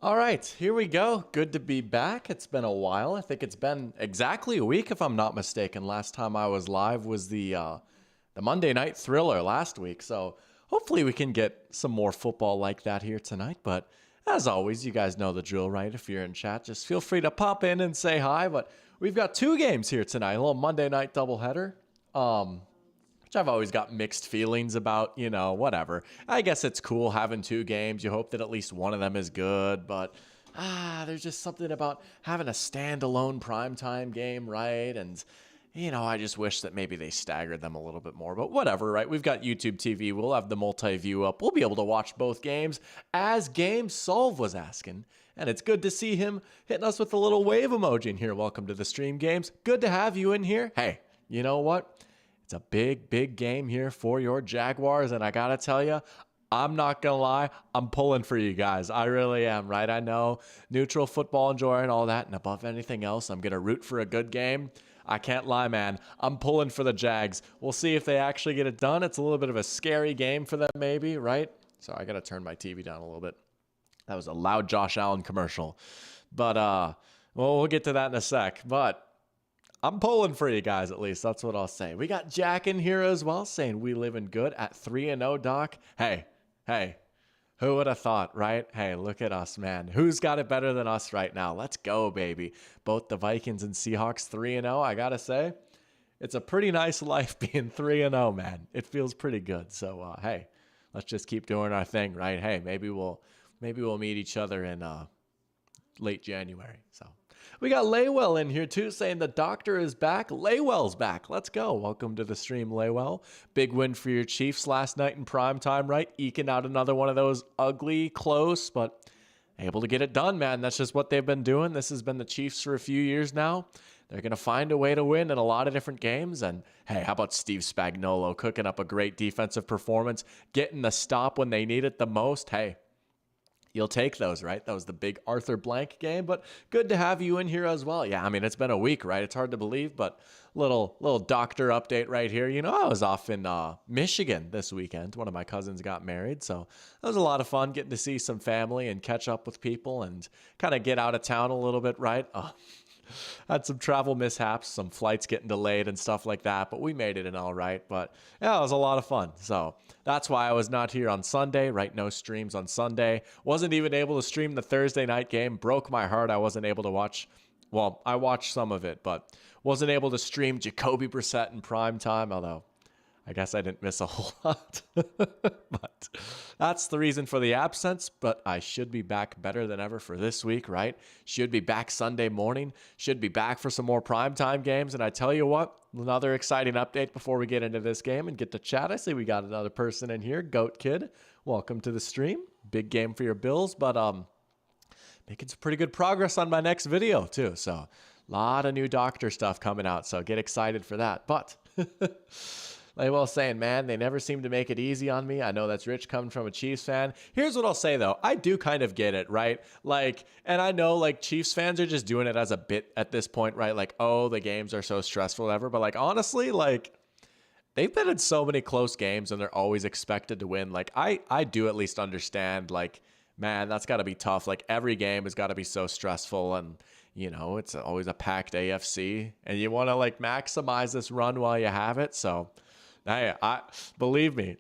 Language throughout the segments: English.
All right, here we go. Good to be back. It's been a while. I think it's been exactly a week, if I'm not mistaken. Last time I was live was the Monday Night Thriller last week. So hopefully we can get some more football like that here tonight. But as always, you guys know the drill, right? If you're in chat, just feel free to pop in and say hi. But we've got two games here tonight. A little Monday Night doubleheader. Which I've always got mixed feelings about, whatever. I guess it's cool having two games. You hope that at least one of them is good, but there's just something about having a standalone primetime game, right? And, I just wish that maybe they staggered them a little bit more, but whatever, right? We've got YouTube TV. We'll have the multi-view up. We'll be able to watch both games, as Game Solve was asking. And it's good to see him hitting us with a little wave emoji in here. Welcome to the stream, Games. Good to have you in here. Hey, you know what? It's a big, big game here for your Jaguars, and I gotta tell you, I'm not gonna lie, I'm pulling for you guys. I really am, right? I know neutral football enjoyer and all that, and above anything else, I'm gonna root for a good game. I can't lie, man. I'm pulling for the Jags. We'll see if they actually get it done. It's a little bit of a scary game for them, maybe, right? So I gotta turn my TV down a little bit. That was a loud Josh Allen commercial. But, we'll get to that in a sec. But I'm pulling for you guys, at least. That's what I'll say. We got Jack in here as well, saying we living good at 3-0, Doc. Hey, who would have thought, right? Hey, look at us, man. Who's got it better than us right now? Let's go, baby. Both the Vikings and Seahawks 3-0, I gotta say. It's a pretty nice life being 3-0, man. It feels pretty good. So, hey, let's just keep doing our thing, right? Hey, maybe we'll meet each other in late January. So we got Laywell in here too, saying the doctor is back. Laywell's back. Let's go. Welcome to the stream, Laywell. Big win for your Chiefs last night in prime time, right? Eking out another one of those ugly, close, but able to get it done, man. That's just what they've been doing. This has been the Chiefs for a few years now. They're going to find a way to win in a lot of different games. And hey, how about Steve Spagnuolo cooking up a great defensive performance, getting the stop when they need it the most? Hey, you'll take those, right? That was the big Arthur Blank game, but good to have you in here as well. Yeah, I mean, it's been a week, right? It's hard to believe, but little doctor update right here. I was off in Michigan this weekend. One of my cousins got married, so that was a lot of fun getting to see some family and catch up with people and kind of get out of town a little bit, right? Had some travel mishaps, some flights getting delayed and stuff like that, but we made it in all right. But yeah, it was a lot of fun. So that's why I was not here on Sunday, right? No streams on Sunday. Wasn't even able to stream the Thursday night game. Broke my heart. I wasn't able to watch. Well, I watched some of it, but wasn't able to stream Jacoby Brissett in prime time, although I guess I didn't miss a whole lot. But that's the reason for the absence. But I should be back better than ever for this week, right? Should be back Sunday morning. Should be back for some more primetime games. And I tell you what, another exciting update before we get into this game and get to chat. I see we got another person in here. Goat Kid, welcome to the stream. Big game for your Bills, but making some pretty good progress on my next video too. So a lot of new doctor stuff coming out. So get excited for that. But Laywell saying, man, they never seem to make it easy on me. I know that's Rich coming from a Chiefs fan. Here's what I'll say, though. I do kind of get it, right? And I know, Chiefs fans are just doing it as a bit at this point, right? Oh, the games are so stressful, whatever. But, honestly, they've been in so many close games, and they're always expected to win. I do at least understand, man, that's got to be tough. Every game has got to be so stressful, and it's always a packed AFC, and you want to, maximize this run while you have it, so hey, I believe me,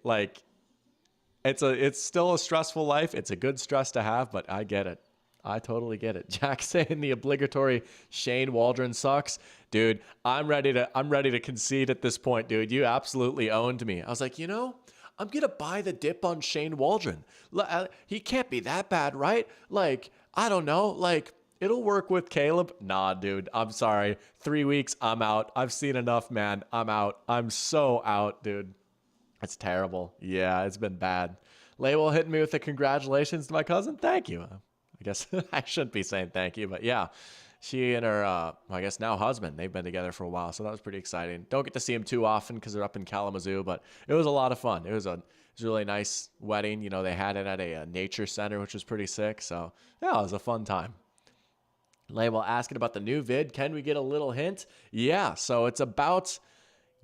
it's still a stressful life. It's a good stress to have, but I get it. I totally get it. Jack saying the obligatory Shane Waldron sucks. Dude, I'm ready to concede at this point, dude. You absolutely owned me. I was like, I'm going to buy the dip on Shane Waldron. He can't be that bad, right? I don't know. It'll work with Caleb. Nah, dude. I'm sorry. 3 weeks, I'm out. I've seen enough, man. I'm out. I'm so out, dude. It's terrible. Yeah, it's been bad. Laywell hitting me with the congratulations to my cousin. Thank you. I guess I shouldn't be saying thank you, but yeah. She and her, I guess now husband, they've been together for a while, so that was pretty exciting. Don't get to see them too often because they're up in Kalamazoo, but it was a lot of fun. It was a really nice wedding. They had it at a nature center, which was pretty sick. So yeah, it was a fun time. Label asking about the new vid. Can we get a little hint? Yeah, so it's about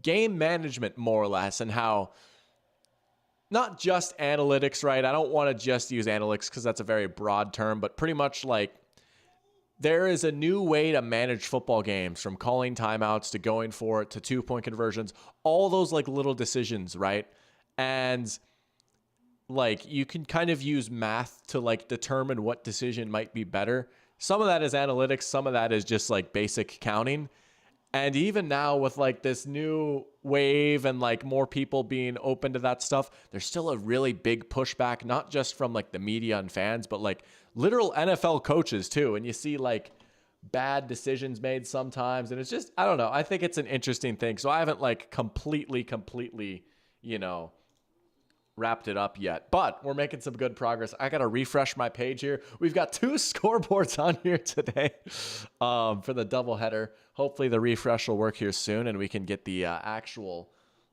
game management, more or less, and how not just analytics, right? I don't want to just use analytics because that's a very broad term, but pretty much like there is a new way to manage football games, from calling timeouts to going for it to 2-point conversions, all those like little decisions, right? And like you can kind of use math to like determine what decision might be better. Some of that is analytics, some of that is just like basic counting. And even now with like this new wave and like more people being open to that stuff, there's still a really big pushback, not just from like the media and fans, but like literal NFL coaches too. And you see like bad decisions made sometimes. And it's just, I don't know. I think it's an interesting thing. So I haven't like completely, you know, wrapped it up yet, but we're making some good progress. I got to refresh my page here. We've got 2 scoreboards on here today for the doubleheader. Hopefully the refresh will work here soon and we can get the actual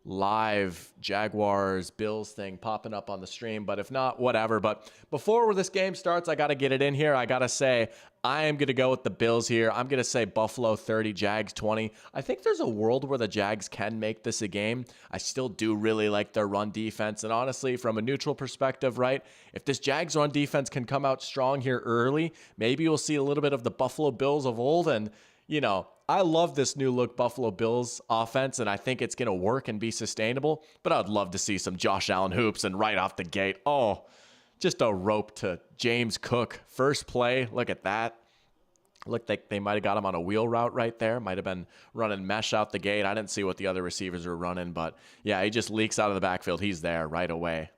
live Jaguars Bills thing popping up on the stream. But if not, whatever. But before this game starts, I got to get it in here. I got to say, I am going to go with the Bills here. I'm going to say Buffalo 30, Jags 20. I think there's a world where the Jags can make this a game. I still do really like their run defense. And honestly, from a neutral perspective, right, if this Jags run defense can come out strong here early, maybe you'll see a little bit of the Buffalo Bills of old. And, you know, I love this new look Buffalo Bills offense, and I think it's going to work and be sustainable. But I'd love to see some Josh Allen hoops and right off the gate. Oh, just a rope to James Cook. First play, look at that. Looked like they might have got him on a wheel route right there. Might have been running mesh out the gate. I didn't see what the other receivers were running, but yeah, he just leaks out of the backfield. He's there right away.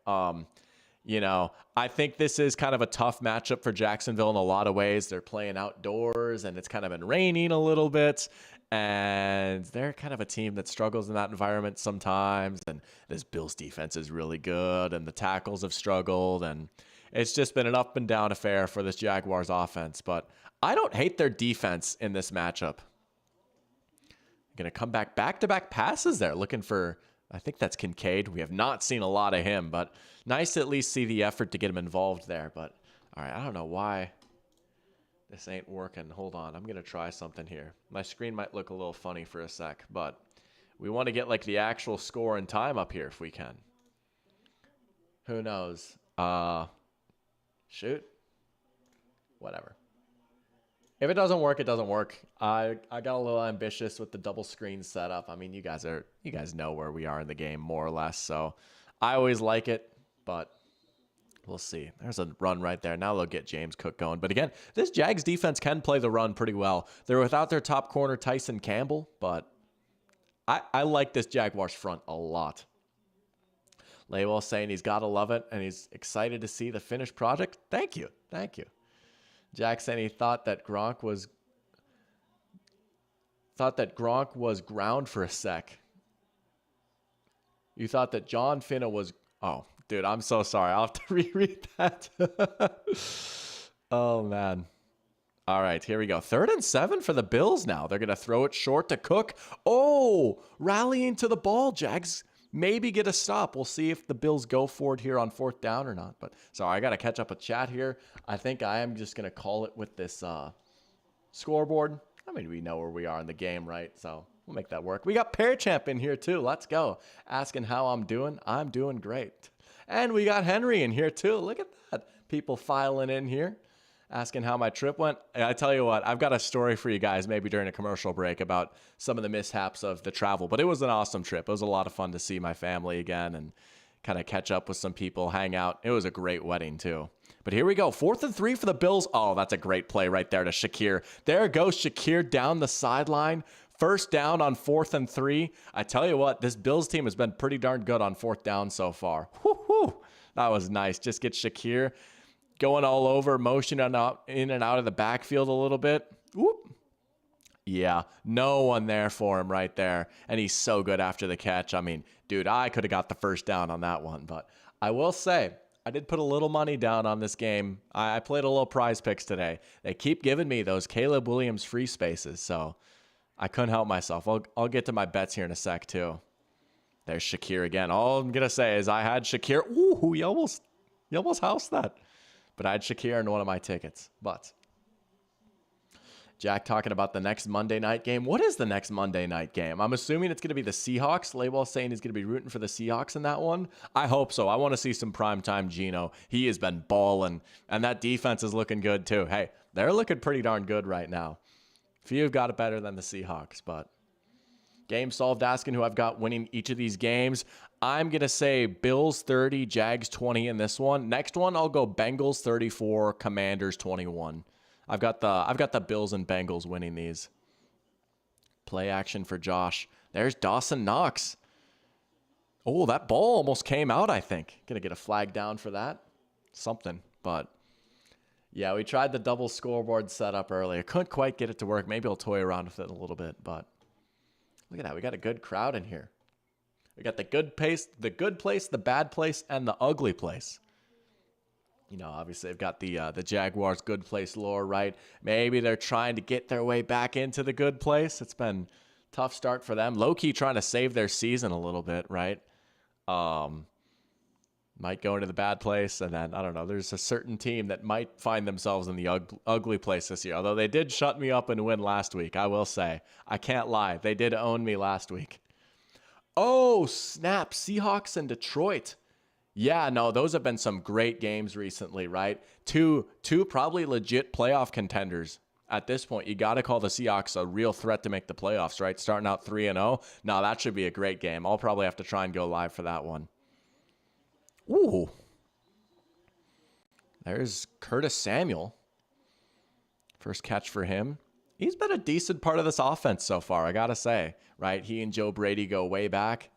You know, I think this is kind of a tough matchup for Jacksonville in a lot of ways. They're playing outdoors and it's kind of been raining a little bit. And they're kind of a team that struggles in that environment sometimes. And this Bills defense is really good and the tackles have struggled. And it's just been an up and down affair for this Jaguars offense. But I don't hate their defense in this matchup. Going to come back-to-back passes there, looking for, I think that's Kincaid. We have not seen a lot of him, but nice to at least see the effort to get him involved there. But, all right, I don't know why this ain't working. Hold on, I'm going to try something here. My screen might look a little funny for a sec, but we want to get, like, the actual score and time up here if we can. Who knows? Shoot. Whatever. If it doesn't work, it doesn't work. I got a little ambitious with the double screen setup. I mean, you guys know where we are in the game more or less. So I always like it, but we'll see. There's a run right there. Now they'll get James Cook going. But again, this Jags defense can play the run pretty well. They're without their top corner, Tyson Campbell, but I like this Jaguars front a lot. Laywell saying he's got to love it and he's excited to see the finished project. Thank you. Thank you. Jack said he thought that Gronk was ground for a sec. You thought that John Finna was... Oh, dude, I'm so sorry. I'll have to reread that. Oh, man. All right, here we go. 3rd and 7 for the Bills now. They're going to throw it short to Cook. Oh, rallying to the ball, Jags. Maybe get a stop. We'll see if the Bills go for it here on 4th down or not. But sorry, I got to catch up with chat here. I think I am just going to call it with this scoreboard. I mean, we know where we are in the game, right? So we'll make that work. We got Pear Champ in here too. Let's go. Asking how I'm doing. I'm doing great. And we got Henry in here too. Look at that. People filing in here. Asking how my trip went. I tell you what, I've got a story for you guys maybe during a commercial break about some of the mishaps of the travel. But it was an awesome trip. It was a lot of fun to see my family again and kind of catch up with some people, hang out. It was a great wedding too. But here we go. 4th and 3 for the Bills. Oh, that's a great play right there to Shakir. There goes Shakir down the sideline. 1st down on 4th and 3. I tell you what, this Bills team has been pretty darn good on 4th down so far. Woo-hoo. That was nice. Just get Shakir going all over, motioning out in and out of the backfield a little bit. Whoop. Yeah, no one there for him right there. And he's so good after the catch. I mean, dude, I could have got the 1st down on that one. But I will say, I did put a little money down on this game. I played a little prize picks today. They keep giving me those Caleb Williams free spaces. So I couldn't help myself. I'll get to my bets here in a sec, too. There's Shakir again. All I'm going to say is I had Shakir. Ooh, he almost housed that. But I had Shakir in one of my tickets. But Jack talking about the next Monday night game. What is the next Monday night game? I'm assuming it's going to be the Seahawks. Laywell saying he's going to be rooting for the Seahawks in that one. I hope so. I want to see some primetime Geno. He has been balling, and that defense is looking good too. Hey, they're looking pretty darn good right now. Few have got it better than the Seahawks, but game solved asking who I've got winning each of these games. I'm going to say Bills 30, Jags 20 in this one. Next one, I'll go Bengals 34, Commanders 21. I've got the Bills and Bengals winning these. Play action for Josh. There's Dawson Knox. Oh, that ball almost came out, I think. Going to get a flag down for that. Something, but yeah, we tried the double scoreboard setup earlier. Couldn't quite get it to work. Maybe I'll toy around with it a little bit, but look at that. We got a good crowd in here. We got the good place, the bad place, and the ugly place. You know, obviously they've got the Jaguars good place lore, right? Maybe they're trying to get their way back into the good place. It's been a tough start for them. Low-key trying to save their season a little bit, right? Might go into the bad place, and then, I don't know, there's a certain team that might find themselves in the ugly place this year. Although they did shut me up and win last week, I will say. I can't lie. They did own me last week. Oh, snap. Seahawks and Detroit. Yeah, no, those have been some great games recently, right? Two probably legit playoff contenders. At this point, you got to call the Seahawks a real threat to make the playoffs, right? Starting out 3-0. No, that should be a great game. I'll probably have to try and go live for that one. Ooh. There's Curtis Samuel. First catch for him. He's been a decent part of this offense so far, I got to say, right? He and Joe Brady go way back.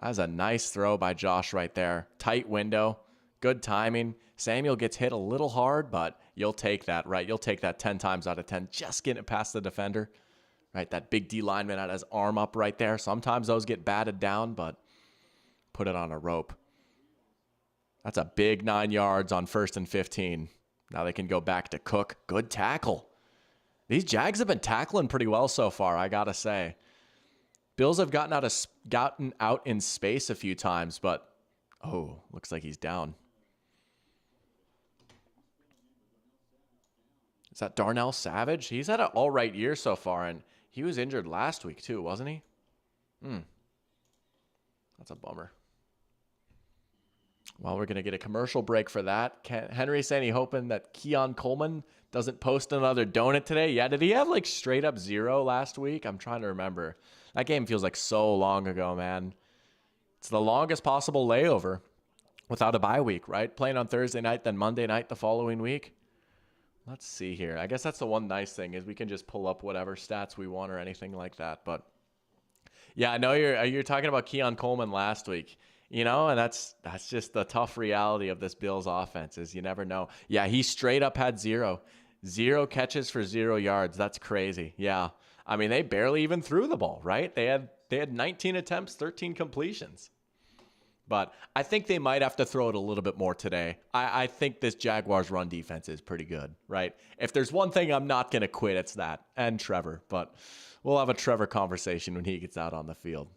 That was a nice throw by Josh right there. Tight window. Good timing. Samuel gets hit a little hard, but you'll take that, right? You'll take that 10 times out of 10. Just getting it past the defender, right? That big D lineman had his arm up right there. Sometimes those get batted down, but put it on a rope. That's a big 9 yards on 1st and 15. Now they can go back to Cook. Good tackle. These Jags have been tackling pretty well so far, I got to say. Bills have gotten out in space a few times, but oh, looks like he's down. Is that Darnell Savage? He's had an all right year so far, and he was injured last week too, wasn't he? That's a bummer. Well, we're going to get a commercial break for that. Henry saying he hoping that Keon Coleman doesn't post another donut today. Yeah, did he have like straight up 0 last week? I'm trying to remember. That game feels like so long ago, man. It's the longest possible layover without a bye week, right? Playing on Thursday night, then Monday night the following week. Let's see here. I guess that's the one nice thing is we can just pull up whatever stats we want or anything like that. But yeah, I know you're talking about Keon Coleman last week. You know, and that's just the tough reality of this Bills offense is you never know. Yeah, he straight up had 0 catches for 0 yards. That's crazy. Yeah. I mean, they barely even threw the ball, right? They had 19 attempts, 13 completions. But I think they might have to throw it a little bit more today. I think this Jaguars run defense is pretty good, right? If there's one thing I'm not going to quit, it's that. And Trevor. But we'll have a Trevor conversation when he gets out on the field.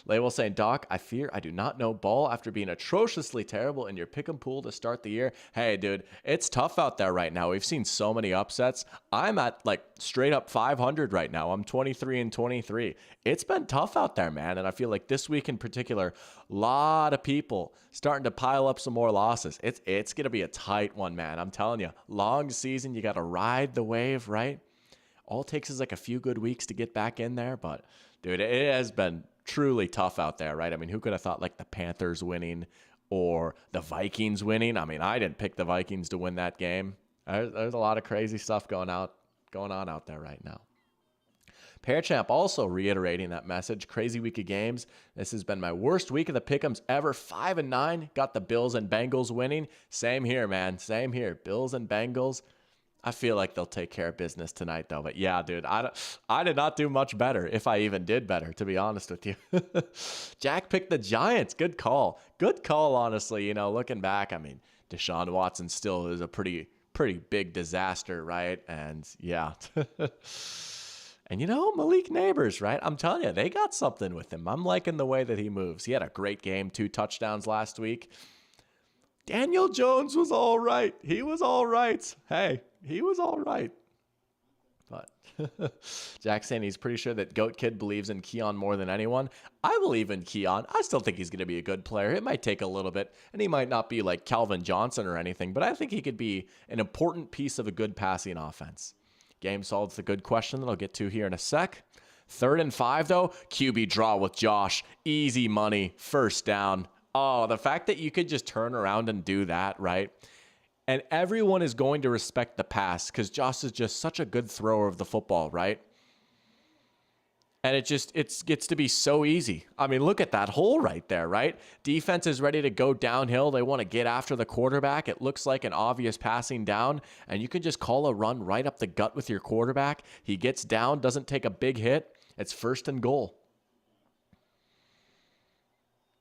Laywell saying, Doc, I fear I do not know ball after being atrociously terrible in your pick'em pool to start the year. Hey, dude, it's tough out there right now. We've seen so many upsets. I'm at like straight up 500 right now. I'm 23-23. It's been tough out there, man. And I feel like this week in particular, a lot of people starting to pile up some more losses. It's going to be a tight one, man. I'm telling you, long season, you got to ride the wave, right? All it takes is like a few good weeks to get back in there. But, dude, it has been truly tough out there, right? I mean, who could have thought like the Panthers winning or the Vikings winning? I mean, I didn't pick the Vikings to win that game. There's a lot of crazy stuff going on out there right now. Pearchamp also reiterating that message. Crazy week of games. This has been my worst week of the pick'ems ever. 5-9. Got the Bills and Bengals winning. Same here, man. Same here. Bills and Bengals. I feel like they'll take care of business tonight, though. But yeah, dude, I did not do much better, if I even did better, to be honest with you. Jack picked the Giants. Good call. Good call, honestly. You know, looking back, I mean, Deshaun Watson still is a pretty big disaster, right? And yeah. And, you know, Malik Neighbors, right? I'm telling you, they got something with him. I'm liking the way that he moves. He had a great game, 2 touchdowns last week. Daniel Jones was all right. He was all right. Hey, he was all right. But Jack saying he's pretty sure that Goat Kid believes in Keon more than anyone. I believe in Keon. I still think he's going to be a good player. It might take a little bit, and he might not be like Calvin Johnson or anything, but I think he could be an important piece of a good passing offense. Game solved the good question that I'll get to here in a sec. 3rd and 5, though. QB draw with Josh. Easy money. First down. Oh, the fact that you could just turn around and do that, right? And everyone is going to respect the pass because Josh is just such a good thrower of the football, right? And it gets to be so easy. I mean, look at that hole right there, right? Defense is ready to go downhill. They want to get after the quarterback. It looks like an obvious passing down, and you can just call a run right up the gut with your quarterback. He gets down, doesn't take a big hit. It's 1st and goal.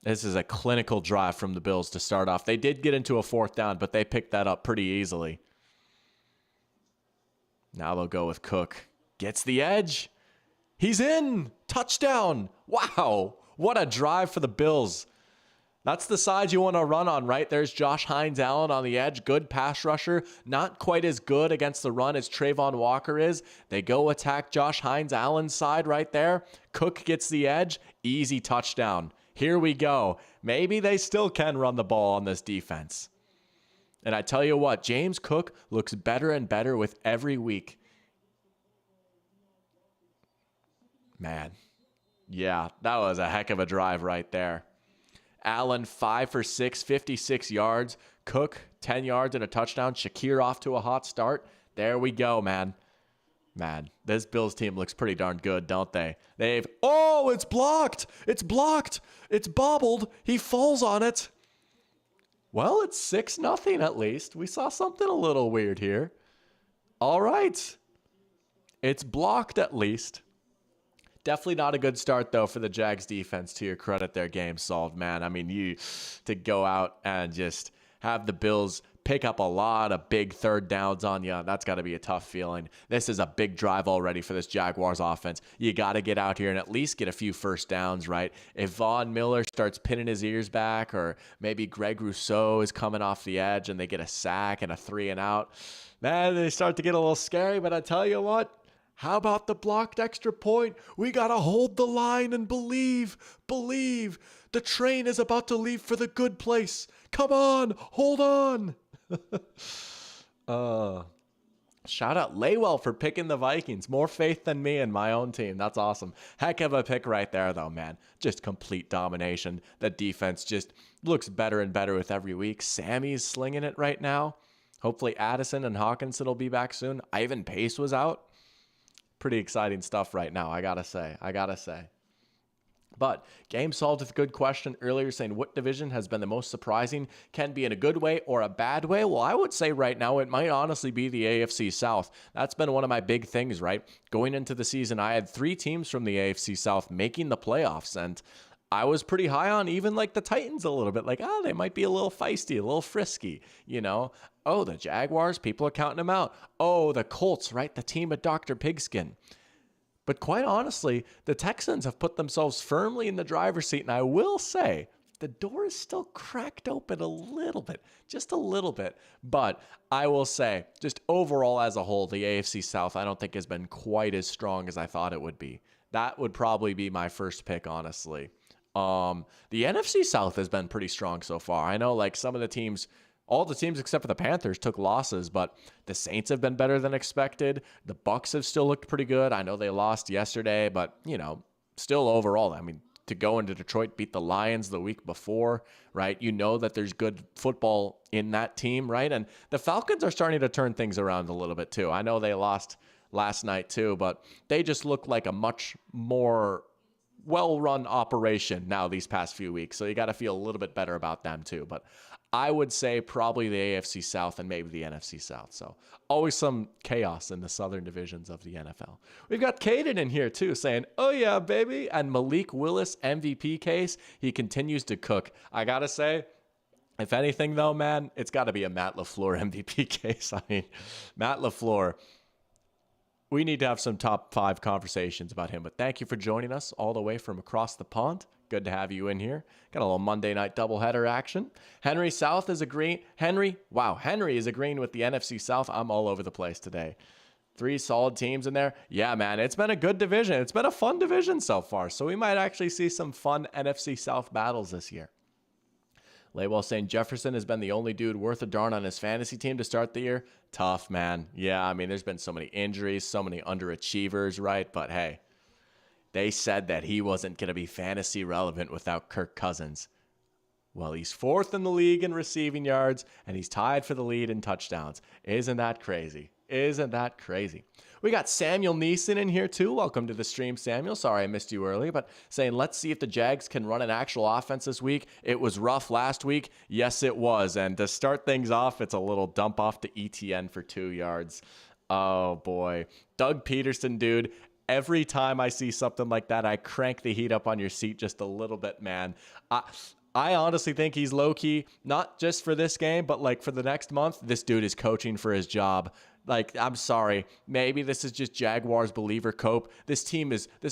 This is a clinical drive from the Bills to start off. They did get into a 4th down, but they picked that up pretty easily. Now they'll go with Cook. Gets the edge. He's in. Touchdown. Wow. What a drive for the Bills. That's the side you want to run on, right? There's Josh Hines-Allen on the edge. Good pass rusher. Not quite as good against the run as Trayvon Walker is. They go attack Josh Hines-Allen's side right there. Cook gets the edge. Easy touchdown. Here we go. Maybe they still can run the ball on this defense. And I tell you what, James Cook looks better and better with every week. Man, yeah, that was a heck of a drive right there. Allen, 5 for 6, 56 yards. Cook, 10 yards and a touchdown. Shakir off to a hot start. There we go, man. Man, this Bills team looks pretty darn good, don't they? Oh, it's blocked. It's blocked. It's bobbled. He falls on it. Well, it's 6-0 at least. We saw something a little weird here. All right. It's blocked at least. Definitely not a good start, though, for the Jags defense. To your credit, their game solved, man. I mean, to go out and just have the Bills pick up a lot of big 3rd downs on you, that's got to be a tough feeling. This is a big drive already for this Jaguars offense. You got to get out here and at least get a few 1st downs, right? If Von Miller starts pinning his ears back, or maybe Greg Rousseau is coming off the edge and they get a sack and a 3 and out, man, they start to get a little scary. But I tell you what, how about the blocked extra point? We got to hold the line and believe. The train is about to leave for the good place. Come on, hold on. Shout out Laywell for picking the Vikings. More faith than me and my own team. That's awesome. Heck of a pick right there, though, man. Just complete domination. The defense just looks better and better with every week. Sammy's slinging it right now. Hopefully Addison and Hawkinson will be back soon. Ivan Pace was out. Pretty exciting stuff right now, I gotta say. But game solved with a good question earlier, saying what division has been the most surprising, can be in a good way or a bad way. Well, I would say right now it might honestly be the AFC South. That's been one of my big things, right? Going into the season, I had 3 teams from the AFC South making the playoffs, and I was pretty high on even like the Titans a little bit. Like, they might be a little feisty, a little frisky, you know? Oh, the Jaguars, people are counting them out. Oh, the Colts, right? The team of Dr. Pigskin. But quite honestly, the Texans have put themselves firmly in the driver's seat. And I will say, the door is still cracked open a little bit, just a little bit. But I will say, just overall as a whole, the AFC South, I don't think has been quite as strong as I thought it would be. That would probably be my first pick, honestly. The NFC South has been pretty strong so far. I know like some of the teams, all the teams except for the Panthers took losses, but the Saints have been better than expected. The Bucs have still looked pretty good. I know they lost yesterday, but, you know, still overall, I mean, to go into Detroit, beat the Lions the week before, right? You know that there's good football in that team, right? And the Falcons are starting to turn things around a little bit too. I know they lost last night too, but they just look like a much more well-run operation now these past few weeks. So you got to feel a little bit better about them too. But I would say probably the AFC South and maybe the NFC South. So always some chaos in the southern divisions of the NFL. We've got Caden in here too saying, oh yeah, baby. And Malik Willis MVP case, he continues to cook. I got to say, if anything though, man, it's got to be a Matt LaFleur MVP case. I mean, Matt LaFleur, we need to have some top 5 conversations about him. But thank you for joining us all the way from across the pond. Good to have you in here. Got a little Monday night doubleheader action. Henry South is agreeing. Henry is agreeing with the NFC South. I'm all over the place today. Three solid teams in there. Yeah, man, it's been a good division. It's been a fun division so far. So we might actually see some fun NFC South battles this year. Laywell saying Jefferson has been the only dude worth a darn on his fantasy team to start the year. Tough, man. Yeah, I mean, there's been so many injuries, so many underachievers, right? But hey, they said that he wasn't going to be fantasy relevant without Kirk Cousins. Well, he's fourth in the league in receiving yards, and he's tied for the lead in touchdowns. Isn't that crazy? Isn't that crazy? We got Samuel Neeson in here too. Welcome to the stream, Samuel. Sorry I missed you earlier, but saying, let's see if the Jags can run an actual offense this week. It was rough last week. Yes, it was. And to start things off, it's a little dump off to ETN for 2 yards. Oh, boy. Doug Peterson, dude. Every time I see something like that, I crank the heat up on your seat just a little bit, man. I honestly think he's low-key, not just for this game, but like for the next month, this dude is coaching for his job. Like, I'm sorry. Maybe this is just Jaguars believer cope. This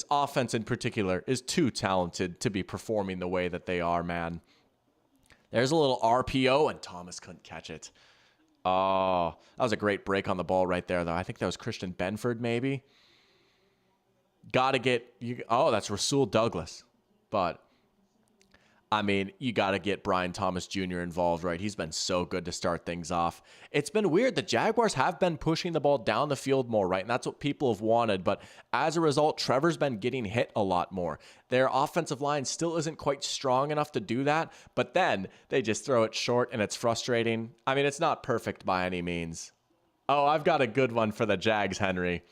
offense in particular is too talented to be performing the way that they are, man. There's a little RPO, and Thomas couldn't catch it. Oh, that was a great break on the ball right there, though. I think that was Christian Benford, maybe. That's Rasul Douglas. But I mean, you got to get Brian Thomas Jr. involved, right? He's been so good to start things off. It's been weird. The Jaguars have been pushing the ball down the field more, right? And that's what people have wanted. But as a result, Trevor's been getting hit a lot more. Their offensive line still isn't quite strong enough to do that. But then they just throw it short, and it's frustrating. I mean, it's not perfect by any means. Oh, I've got a good one for the Jags, Henry.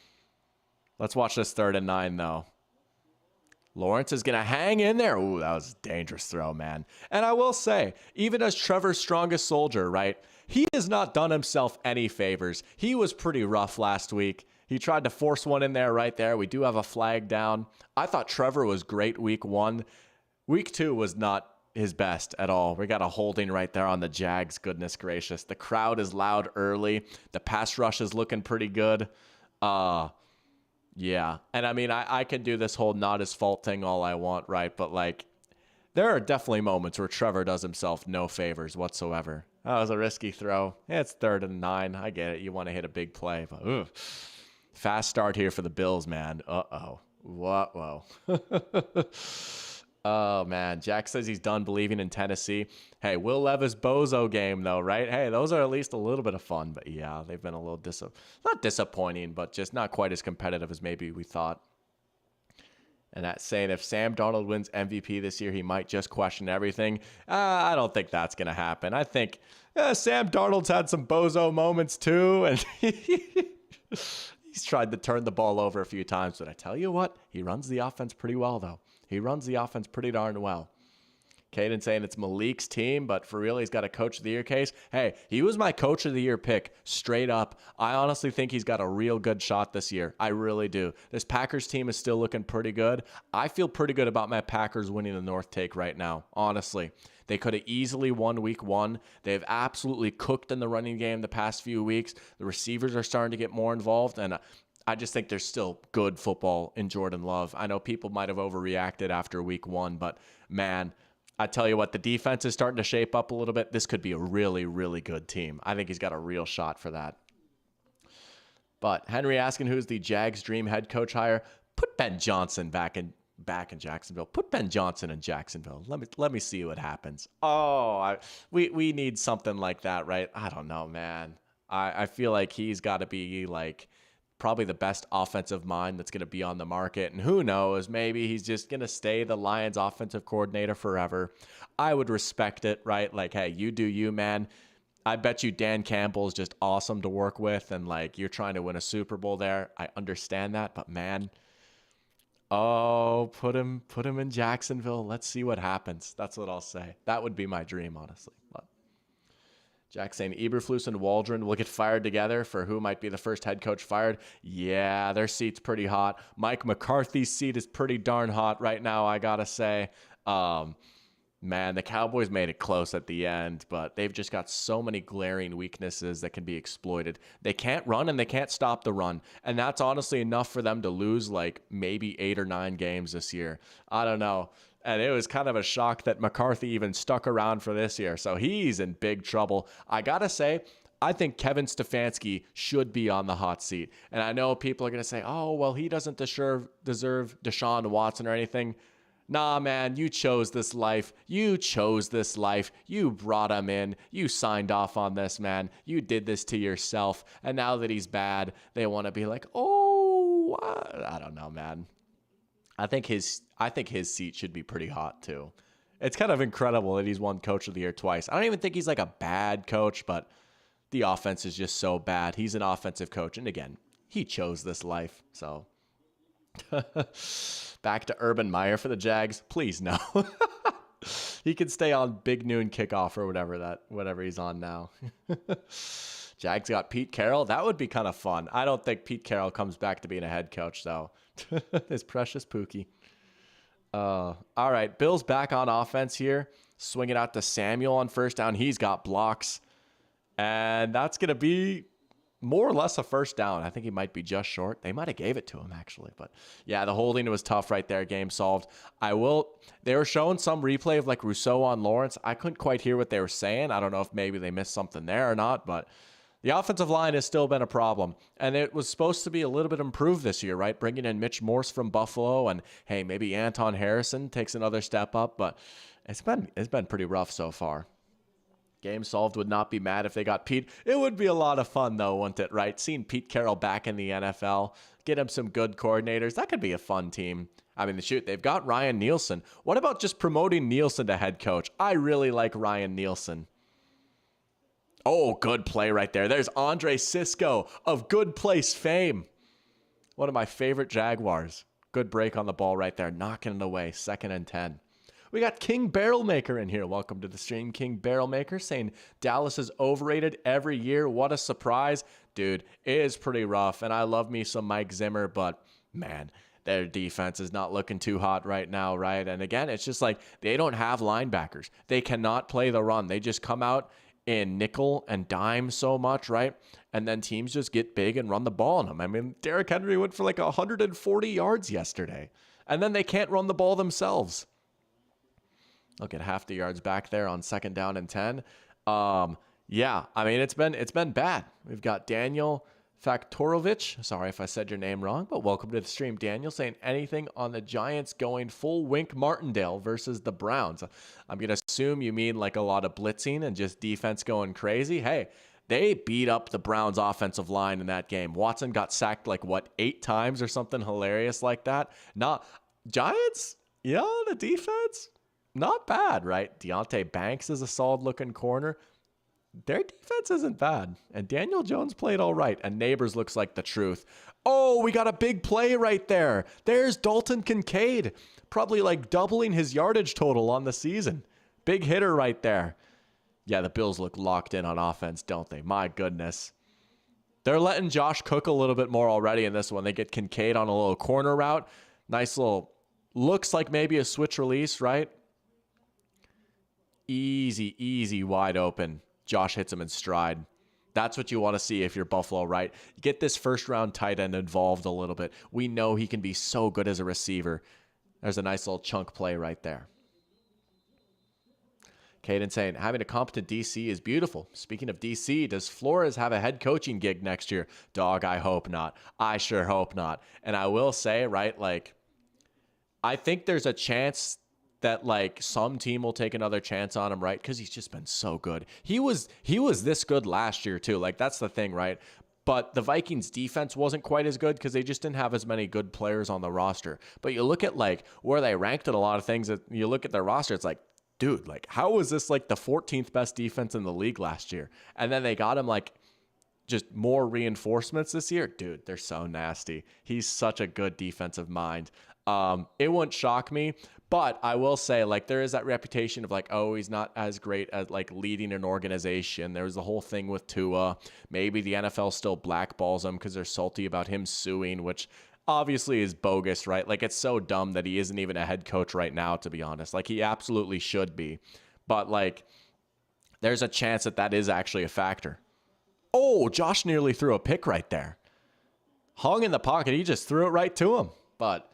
Let's watch this 3rd and 9, though. Lawrence is going to hang in there. Ooh, that was a dangerous throw, man. And I will say, even as Trevor's strongest soldier, right, he has not done himself any favors. He was pretty rough last week. He tried to force one in there right there. We do have a flag down. I thought Trevor was great week 1. Week 2 was not his best at all. We got a holding right there on the Jags. Goodness gracious. The crowd is loud early. The pass rush is looking pretty good. Yeah, and I mean, I could do this whole not his fault thing all I want, right? But, like, there are definitely moments where Trevor does himself no favors whatsoever. That was a risky throw. Yeah, it's 3rd and 9. I get it. You want to hit a big play. But, fast start here for the Bills, man. Uh-oh. Whoa. Oh, man. Jack says he's done believing in Tennessee. Hey, Will Levis Bozo game, though, right? Hey, those are at least a little bit of fun. But, yeah, they've been a little not disappointing, but just not quite as competitive as maybe we thought. And that's saying if Sam Darnold wins MVP this year, he might just question everything. I don't think that's going to happen. I think Sam Darnold's had some bozo moments, too. And he's tried to turn the ball over a few times. But I tell you what, he runs the offense pretty well, though. He runs the offense pretty darn well. Caden saying it's Malik's team, but for real, he's got a coach of the year case. Hey, he was my coach of the year pick, straight up. I honestly think he's got a real good shot this year. I really do. This Packers team is still looking pretty good. I feel pretty good about my Packers winning the North take right now, honestly. They could have easily won week 1. They've absolutely cooked in the running game the past few weeks. The receivers are starting to get more involved, and I just think there's still good football in Jordan Love. I know people might have overreacted after week 1, but man, I tell you what, the defense is starting to shape up a little bit. This could be a really, really good team. I think he's got a real shot for that. But Henry asking who's the Jags' dream head coach hire. Put Ben Johnson back in Jacksonville. Put Ben Johnson in Jacksonville. Let me see what happens. We need something like that, right? I don't know, man. I feel like he's got to be like probably the best offensive mind that's going to be on the market. And who knows, maybe he's just going to stay the Lions offensive coordinator forever. I would respect it, right? Like, hey, you do you, man. I bet you Dan Campbell is just awesome to work with. And like, you're trying to win a Super Bowl there. I understand that, but man, put him in Jacksonville. Let's see what happens. That's what I'll say. That would be my dream, honestly. But Jack saying Eberflus and Waldron will get fired together for who might be the first head coach fired. Yeah, their seat's pretty hot. Mike McCarthy's seat is pretty darn hot right now, I gotta say. Man, the Cowboys made it close at the end, but they've just got so many glaring weaknesses that can be exploited. They can't run and they can't stop the run. And that's honestly enough for them to lose like maybe 8 or 9 games this year. I don't know. And it was kind of a shock that McCarthy even stuck around for this year. So he's in big trouble. I got to say, I think Kevin Stefanski should be on the hot seat. And I know people are going to say, oh, well, he doesn't deserve Deshaun Watson or anything. Nah, man, you chose this life. You chose this life. You brought him in. You signed off on this, man. You did this to yourself. And now that he's bad, they want to be like, oh, I don't know, man. I think his seat should be pretty hot too. It's kind of incredible that he's won Coach of the Year twice. I don't even think he's like a bad coach, but the offense is just so bad. He's an offensive coach. And again, he chose this life. So back to Urban Meyer for the Jags. Please no. He can stay on Big Noon Kickoff or whatever he's on now. Jags got Pete Carroll. That would be kind of fun. I don't think Pete Carroll comes back to being a head coach, though. His precious Pookie. All right, Bills back on offense here. Swing it out to Samuel on first down. He's got blocks. And that's going to be more or less a first down. I think he might be just short. They might have gave it to him, actually. But, yeah, the holding was tough right there. Game solved. They were showing some replay of, like, Rousseau on Lawrence. I couldn't quite hear what they were saying. I don't know if maybe they missed something there or not, but the offensive line has still been a problem, and it was supposed to be a little bit improved this year, right? Bringing in Mitch Morse from Buffalo, and hey, maybe Anton Harrison takes another step up, but it's been pretty rough so far. Game solved. Would not be mad if they got Pete. It would be a lot of fun though, wouldn't it? Right? Seeing Pete Carroll back in the NFL, get him some good coordinators. That could be a fun team. I mean, shoot, they've got Ryan Nielsen. What about just promoting Nielsen to head coach? I really like Ryan Nielsen. Oh, good play right there. There's Andre Sisco of Good Place fame. One of my favorite Jaguars. Good break on the ball right there. Knocking it away. 2nd and 10. We got King Barrelmaker in here. Welcome to the stream, King Barrelmaker, saying Dallas is overrated every year. What a surprise. Dude, it is pretty rough. And I love me some Mike Zimmer, but man, their defense is not looking too hot right now, right? And again, it's just like they don't have linebackers. They cannot play the run. They just come out in nickel and dime so much, right? And then teams just get big and run the ball on them. I mean, Derrick Henry went for like 140 yards yesterday. And then they can't run the ball themselves. Look at half the yards back there on 2nd down and 10. Yeah, I mean, it's been bad. We've got Daniel Faktorovich. Sorry if I said your name wrong, but welcome to the stream, Daniel, saying anything on the Giants going full Wink Martindale versus the Browns. I'm going to assume you mean like a lot of blitzing and just defense going crazy. Hey, they beat up the Browns offensive line in that game. Watson got sacked like 8 times or something hilarious like that. Not Giants, yeah, the defense, not bad, right? Deontay Banks is a solid looking corner. Their defense isn't bad. And Daniel Jones played all right. And Neighbors looks like the truth. Oh, we got a big play right there. There's Dalton Kincaid. Probably like doubling his yardage total on the season. Big hitter right there. Yeah, the Bills look locked in on offense, don't they? My goodness. They're letting Josh cook a little bit more already in this one. They get Kincaid on a little corner route. Nice little, looks like maybe a switch release, right? Easy, wide open. Josh hits him in stride. That's what you want to see if you're Buffalo, right? Get this first-round tight end involved a little bit. We know he can be so good as a receiver. There's a nice little chunk play right there. Caden saying, having a competent DC is beautiful. Speaking of DC, does Flores have a head coaching gig next year? Dog, I hope not. I sure hope not. And I will say, right, like, I think there's a chance that like some team will take another chance on him, right? Because he's just been so good. He was this good last year too. Like that's the thing, right? But the Vikings defense wasn't quite as good because they just didn't have as many good players on the roster. But you look at like where they ranked in a lot of things, that you look at their roster, it's like, dude, like how was this like the 14th best defense in the league last year? And then they got him like just more reinforcements this year. Dude, they're so nasty. He's such a good defensive mind. It wouldn't shock me, but I will say like there is that reputation of like, oh, he's not as great at like leading an organization. There was the whole thing with Tua. Maybe the NFL still blackballs him because they're salty about him suing, which obviously is bogus, right? Like it's so dumb that he isn't even a head coach right now, to be honest. Like he absolutely should be, but like there's a chance that that is actually a factor. Oh, Josh nearly threw a pick right there. Hung in the pocket. He just threw it right to him. But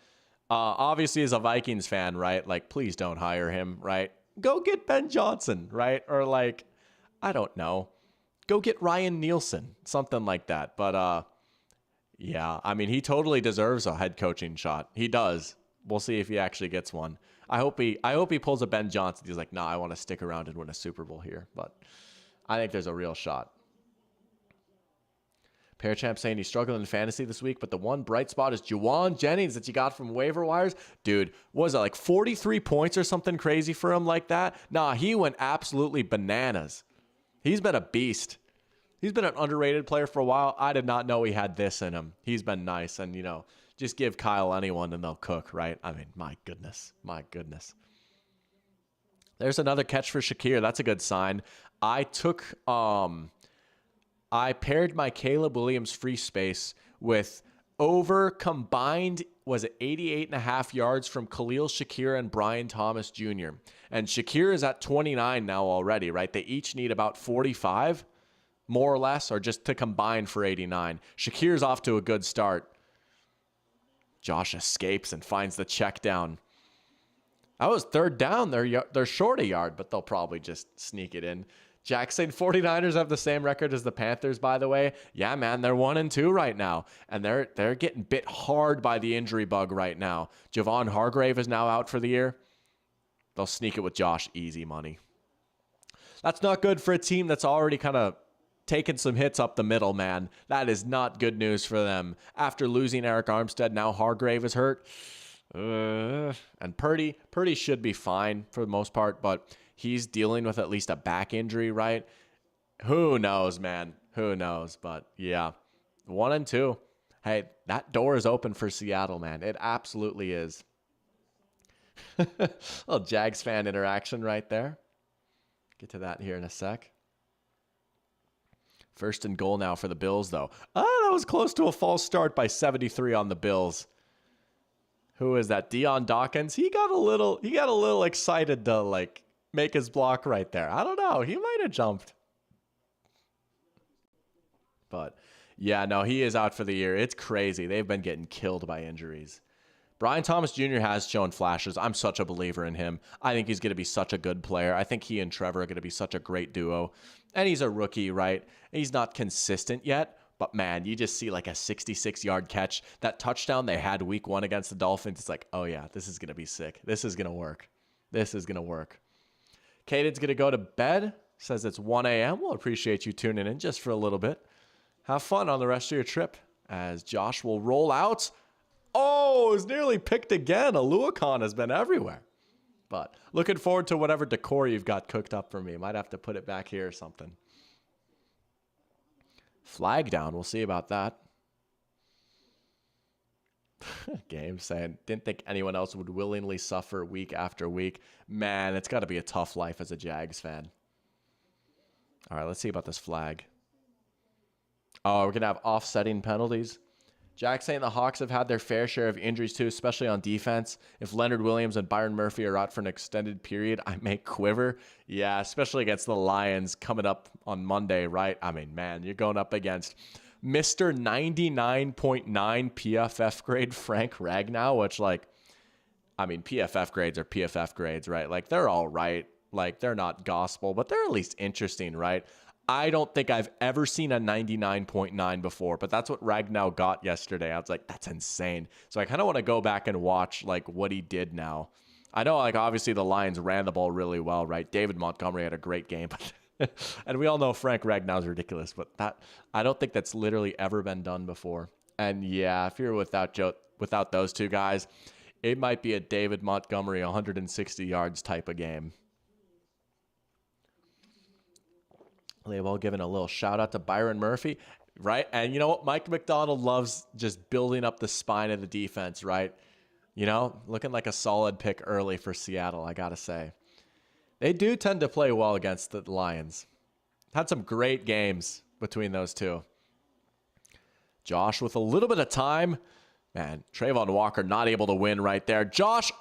obviously as a Vikings fan, right? Like, please don't hire him, right? Go get Ben Johnson, right? Or like, I don't know. go get Ryan Nielsen, something like that. But yeah, I mean, he totally deserves a head coaching shot. He does. We'll see if he actually gets one. I hope he pulls a Ben Johnson. He's like, nah, I want to stick around and win a Super Bowl here. But I think there's a real shot. Parachamp saying he's struggling in fantasy this week, but the one bright spot is Juwan Jennings that you got from waiver wires. Dude, was it like 43 points or something crazy for him like that? Nah, he went absolutely bananas. He's been a beast. He's been an underrated player for a while. I did not know he had this in him. He's been nice. And, just give Kyle anyone and they'll cook, right? I mean, my goodness. My goodness. There's another catch for Shakir. That's a good sign. I paired my Caleb Williams free space with over combined, was it 88.5 yards from Khalil Shakir and Brian Thomas Jr. And Shakir is at 29 now already, right? They each need about 45, more or less, or just to combine for 89. Shakir's off to a good start. Josh escapes and finds the check down. That was third down. They're short a yard, but they'll probably just sneak it in. Jack saying 49ers have the same record as the Panthers, by the way. Yeah, man, they're 1-2 right now. And they're getting bit hard by the injury bug right now. Javon Hargrave is now out for the year. They'll sneak it with Josh. Easy money. That's not good for a team that's already kind of taking some hits up the middle, man. That is not good news for them. After losing Eric Armstead, now Hargrave is hurt. And Purdy should be fine for the most part, but he's dealing with at least a back injury, right? Who knows, man? Who knows? But yeah, 1-2. Hey, that door is open for Seattle, man. It absolutely is. Little Jags fan interaction right there. Get to that here in a sec. First and goal now for the Bills, though. Oh, that was close to a false start by 73 on the Bills. Who is that? Deion Dawkins. He got a little excited to make his block right there. I don't know. He might have jumped. But yeah, no, he is out for the year. It's crazy. They've been getting killed by injuries. Brian Thomas Jr. has shown flashes. I'm such a believer in him. I think he's going to be such a good player. I think he and Trevor are going to be such a great duo. And he's a rookie, right? He's not consistent yet. But, man, you just see like a 66-yard catch. That touchdown they had week 1 against the Dolphins, it's like, oh, yeah, this is going to be sick. This is going to work. This is going to work. Caden's going to go to bed. Says it's 1 a.m. We'll appreciate you tuning in just for a little bit. Have fun on the rest of your trip as Josh will roll out. Oh, it was nearly picked again. Aluakon has been everywhere. But looking forward to whatever decor you've got cooked up for me. Might have to put it back here or something. Flag down. We'll see about that. Game saying, didn't think anyone else would willingly suffer week after week. Man, it's got to be a tough life as a Jags fan. All right, let's see about this flag. Oh, we're going to have offsetting penalties. Jack saying the Hawks have had their fair share of injuries too, especially on defense. If Leonard Williams and Byron Murphy are out for an extended period, I may quiver. Yeah, especially against the Lions coming up on Monday, right? I mean, man, you're going up against Mr. 99.9 PFF grade Frank Ragnow, which PFF grades are PFF grades, right? They're all right. They're not gospel, but they're at least interesting, right? I don't think I've ever seen a 99.9 before, but that's what Ragnow got yesterday. I was like, that's insane. So I kind of want to go back and watch what he did now. I know obviously the Lions ran the ball really well, right? David Montgomery had a great game, and we all know Frank Ragnow's ridiculous, but I don't think that's literally ever been done before. And yeah, if you're without those two guys, it might be a David Montgomery 160 yards type of game. They've all given a little shout out to Byron Murphy, right? And you know what? Mike McDonald loves just building up the spine of the defense, right? Looking like a solid pick early for Seattle, I got to say. They do tend to play well against the Lions. Had some great games between those two. Josh with a little bit of time. Man, Trayvon Walker not able to win right there. Josh,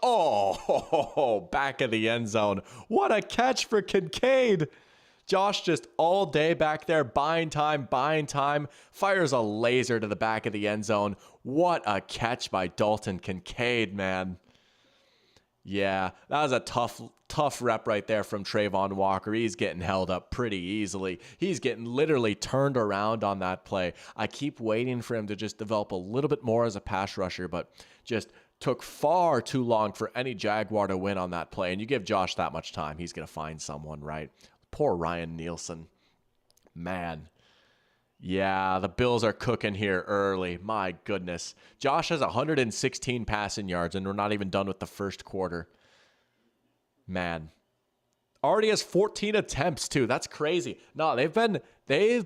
back of the end zone. What a catch for Kincaid. Josh just all day back there, buying time, fires a laser to the back of the end zone. What a catch by Dalton Kincaid, man. Yeah, that was a tough rep right there from Trayvon Walker. He's getting held up pretty easily. He's getting literally turned around on that play. I keep waiting for him to just develop a little bit more as a pass rusher, but just took far too long for any Jaguar to win on that play. And you give Josh that much time, he's going to find someone, right? Poor Ryan Nielsen. Man. Yeah, the Bills are cooking here early. My goodness. Josh has 116 passing yards, and we're not even done with the first quarter. Man. Already has 14 attempts, too. That's crazy. No, they've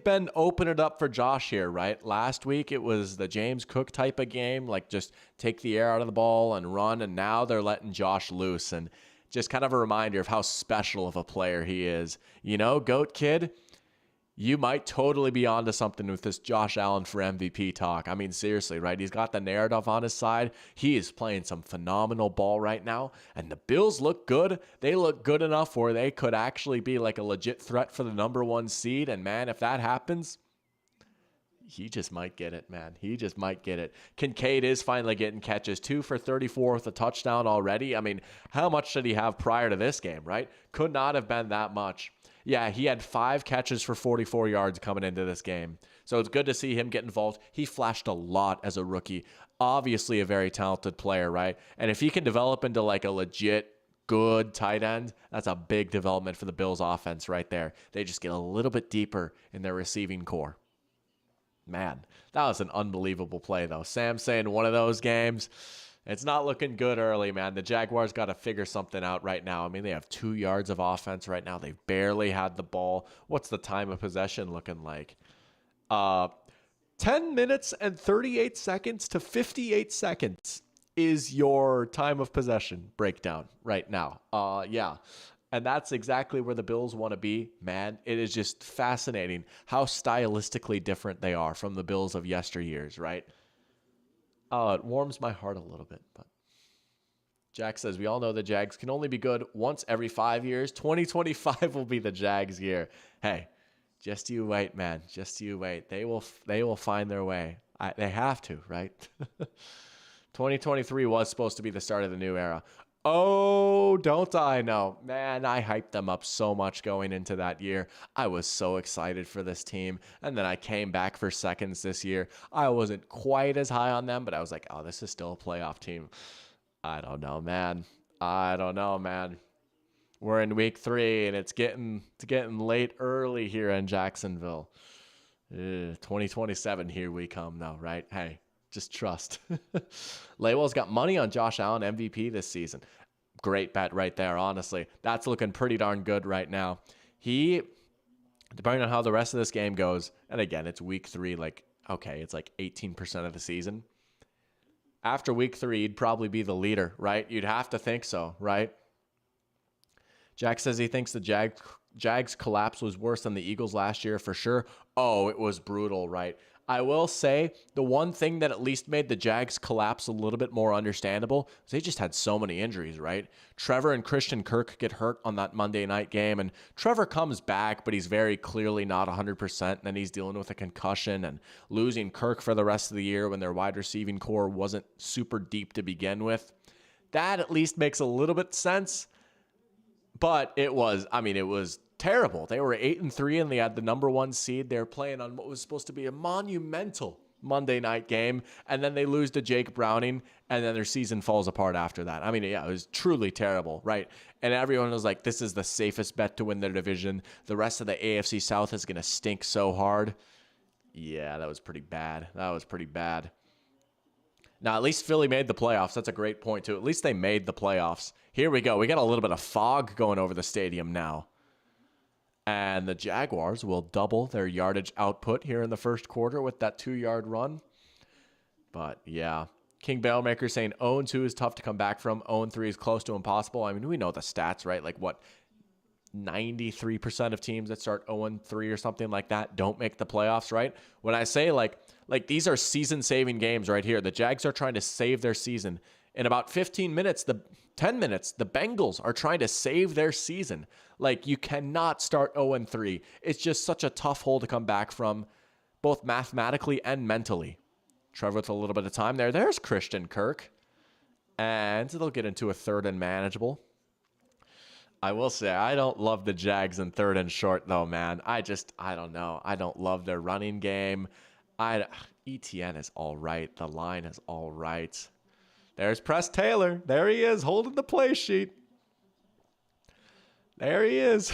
been opening it up for Josh here, right? Last week, it was the James Cook type of game, like just take the air out of the ball and run, and now they're letting Josh loose. And just kind of a reminder of how special of a player he is. You know, GOAT kid, you might totally be onto something with this Josh Allen for MVP talk. I mean, seriously, right? He's got the narrative on his side. He is playing some phenomenal ball right now. And the Bills look good. They look good enough where they could actually be like a legit threat for the number 1 seed. And man, if that happens, he just might get it, man. He just might get it. Kincaid is finally getting catches, 2 for 34 with a touchdown already. I mean, how much did he have prior to this game, right? Could not have been that much. Yeah, he had 5 catches for 44 yards coming into this game. So it's good to see him get involved. He flashed a lot as a rookie. Obviously a very talented player, right? And if he can develop into like a legit good tight end, that's a big development for the Bills offense right there. They just get a little bit deeper in their receiving core. Man, that was an unbelievable play, though. Sam saying one of those games, it's not looking good early, man. The Jaguars got to figure something out right now. I mean, they have 2 yards of offense right now. They've barely had the ball. What's the time of possession looking like? 10 minutes and 38 seconds to 58 seconds is your time of possession breakdown right now. Yeah. And that's exactly where the Bills want to be, man. It is just fascinating how stylistically different they are from the Bills of yesteryears, right? It warms my heart a little bit. But Jack says, we all know the Jags can only be good once every 5 years. 2025 will be the Jags year. Hey, just you wait, man. Just you wait. They will find their way. They have to, right? 2023 was supposed to be the start of the new era. Oh, don't I know. Man, I hyped them up so much going into that year. I was so excited for this team. And then I came back for seconds this year. I wasn't quite as high on them, but I was like, oh, this is still a playoff team. I don't know, man. We're in week 3, and it's getting late early here in Jacksonville. 2027, here we come, though, right? Hey. Just trust. Laywell's got money on Josh Allen MVP this season. Great bet right there, honestly. That's looking pretty darn good right now. Depending on how the rest of this game goes, and again, it's week 3, like, okay, it's like 18% of the season. After week 3, he'd probably be the leader, right? You'd have to think so, right? Jack says he thinks the Jags collapse was worse than the Eagles last year for sure. Oh, it was brutal, right? I will say the one thing that at least made the Jags collapse a little bit more understandable is they just had so many injuries, right? Trevor and Christian Kirk get hurt on that Monday night game, and Trevor comes back, but he's very clearly not 100%, and then he's dealing with a concussion and losing Kirk for the rest of the year when their wide receiving core wasn't super deep to begin with. That at least makes a little bit sense, but it was terrible. They were 8-3 and they had the number 1 seed. They were playing on what was supposed to be a monumental Monday night game, and then they lose to Jake Browning, and then their season falls apart after that. I mean, yeah, it was truly terrible, right? And everyone was like, this is the safest bet to win their division. The rest of the AFC South is going to stink so hard. Yeah, that was pretty bad. Now, at least Philly made the playoffs. That's a great point, too. At least they made the playoffs. Here we go. We got a little bit of fog going over the stadium now. And the Jaguars will double their yardage output here in the first quarter with that 2-yard run. But, yeah. King Bailmaker saying 0-2 is tough to come back from. 0-3 is close to impossible. I mean, we know the stats, right? Like, what, 93% of teams that start 0-3 or something like that don't make the playoffs, right? When I say, like these are season-saving games right here. The Jags are trying to save their season. In about 10 minutes, the Bengals are trying to save their season. Like, you cannot start 0-3. It's just such a tough hole to come back from, both mathematically and mentally. Trevor with a little bit of time there. There's Christian Kirk. And they'll get into a third and manageable. I will say, I don't love the Jags in third and short, though, man. I don't know. I don't love their running game. ETN is all right. The line is all right. There's Press Taylor. There he is, holding the play sheet. There he is.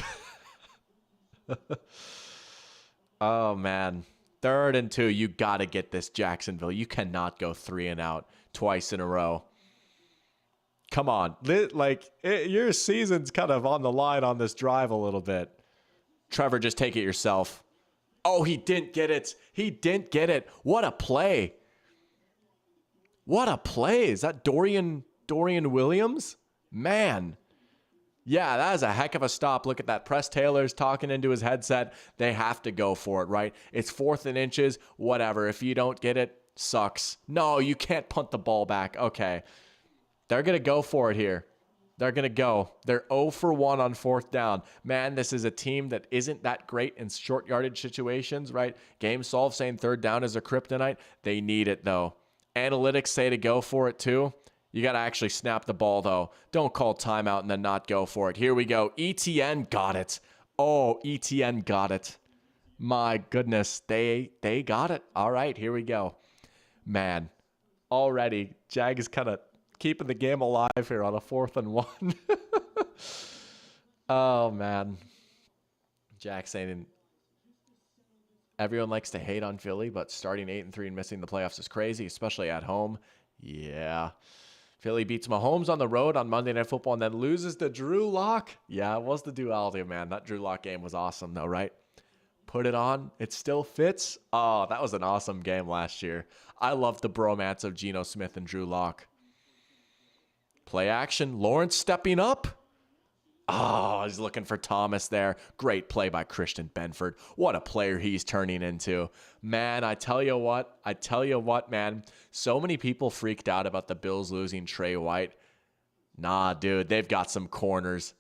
Oh, man. 3rd and 2. You got to get this, Jacksonville. You cannot go 3 and out twice in a row. Come on. Your season's kind of on the line on this drive a little bit. Trevor, just take it yourself. Oh, he didn't get it. He didn't get it. What a play. What a play. Is that Dorian Williams? Man. Yeah, that is a heck of a stop. Look at that. Press Taylor's talking into his headset. They have to go for it, right? It's 4th and inches. Whatever. If you don't get it, sucks. No, you can't punt the ball back. Okay. They're going to go for it here. They're going to go. They're 0 for 1 on 4th down. Man, this is a team that isn't that great in short yardage situations, right? Game Solve saying 3rd down is a kryptonite. They need it, though. Analytics say to go for it, too. You got to actually snap the ball, though. Don't call timeout and then not go for it. Here we go. ETN got it. Oh, ETN got it. My goodness. They got it. All right, here we go. Man, already, Jag is kind of keeping the game alive here on a 4th and 1. Oh, man. Jack saying everyone likes to hate on Philly, but starting 8-3 and missing the playoffs is crazy, especially at home. Yeah. Philly beats Mahomes on the road on Monday Night Football and then loses to Drew Lock. Yeah, it was the duality, man. That Drew Lock game was awesome, though, right? Put it on. It still fits. Oh, that was an awesome game last year. I love the bromance of Geno Smith and Drew Lock. Play action. Lawrence stepping up. Oh, he's looking for Thomas there. Great play by Christian Benford. What a player he's turning into. Man, I tell you what, man. So many people freaked out about the Bills losing Trey White. Nah, dude, they've got some corners.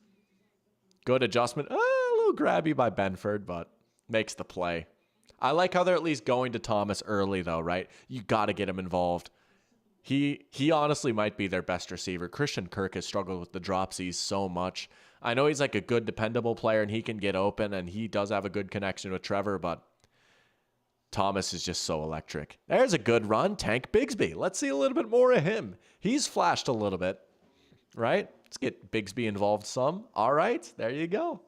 Good adjustment. A little grabby by Benford, but makes the play. I like how they're at least going to Thomas early, though, right? You got to get him involved. He honestly might be their best receiver. Christian Kirk has struggled with the dropsies so much. I know he's like a good, dependable player, and he can get open, and he does have a good connection with Trevor, but Thomas is just so electric. There's a good run. Tank Bigsby. Let's see a little bit more of him. He's flashed a little bit, right? Let's get Bigsby involved some. All right, there you go.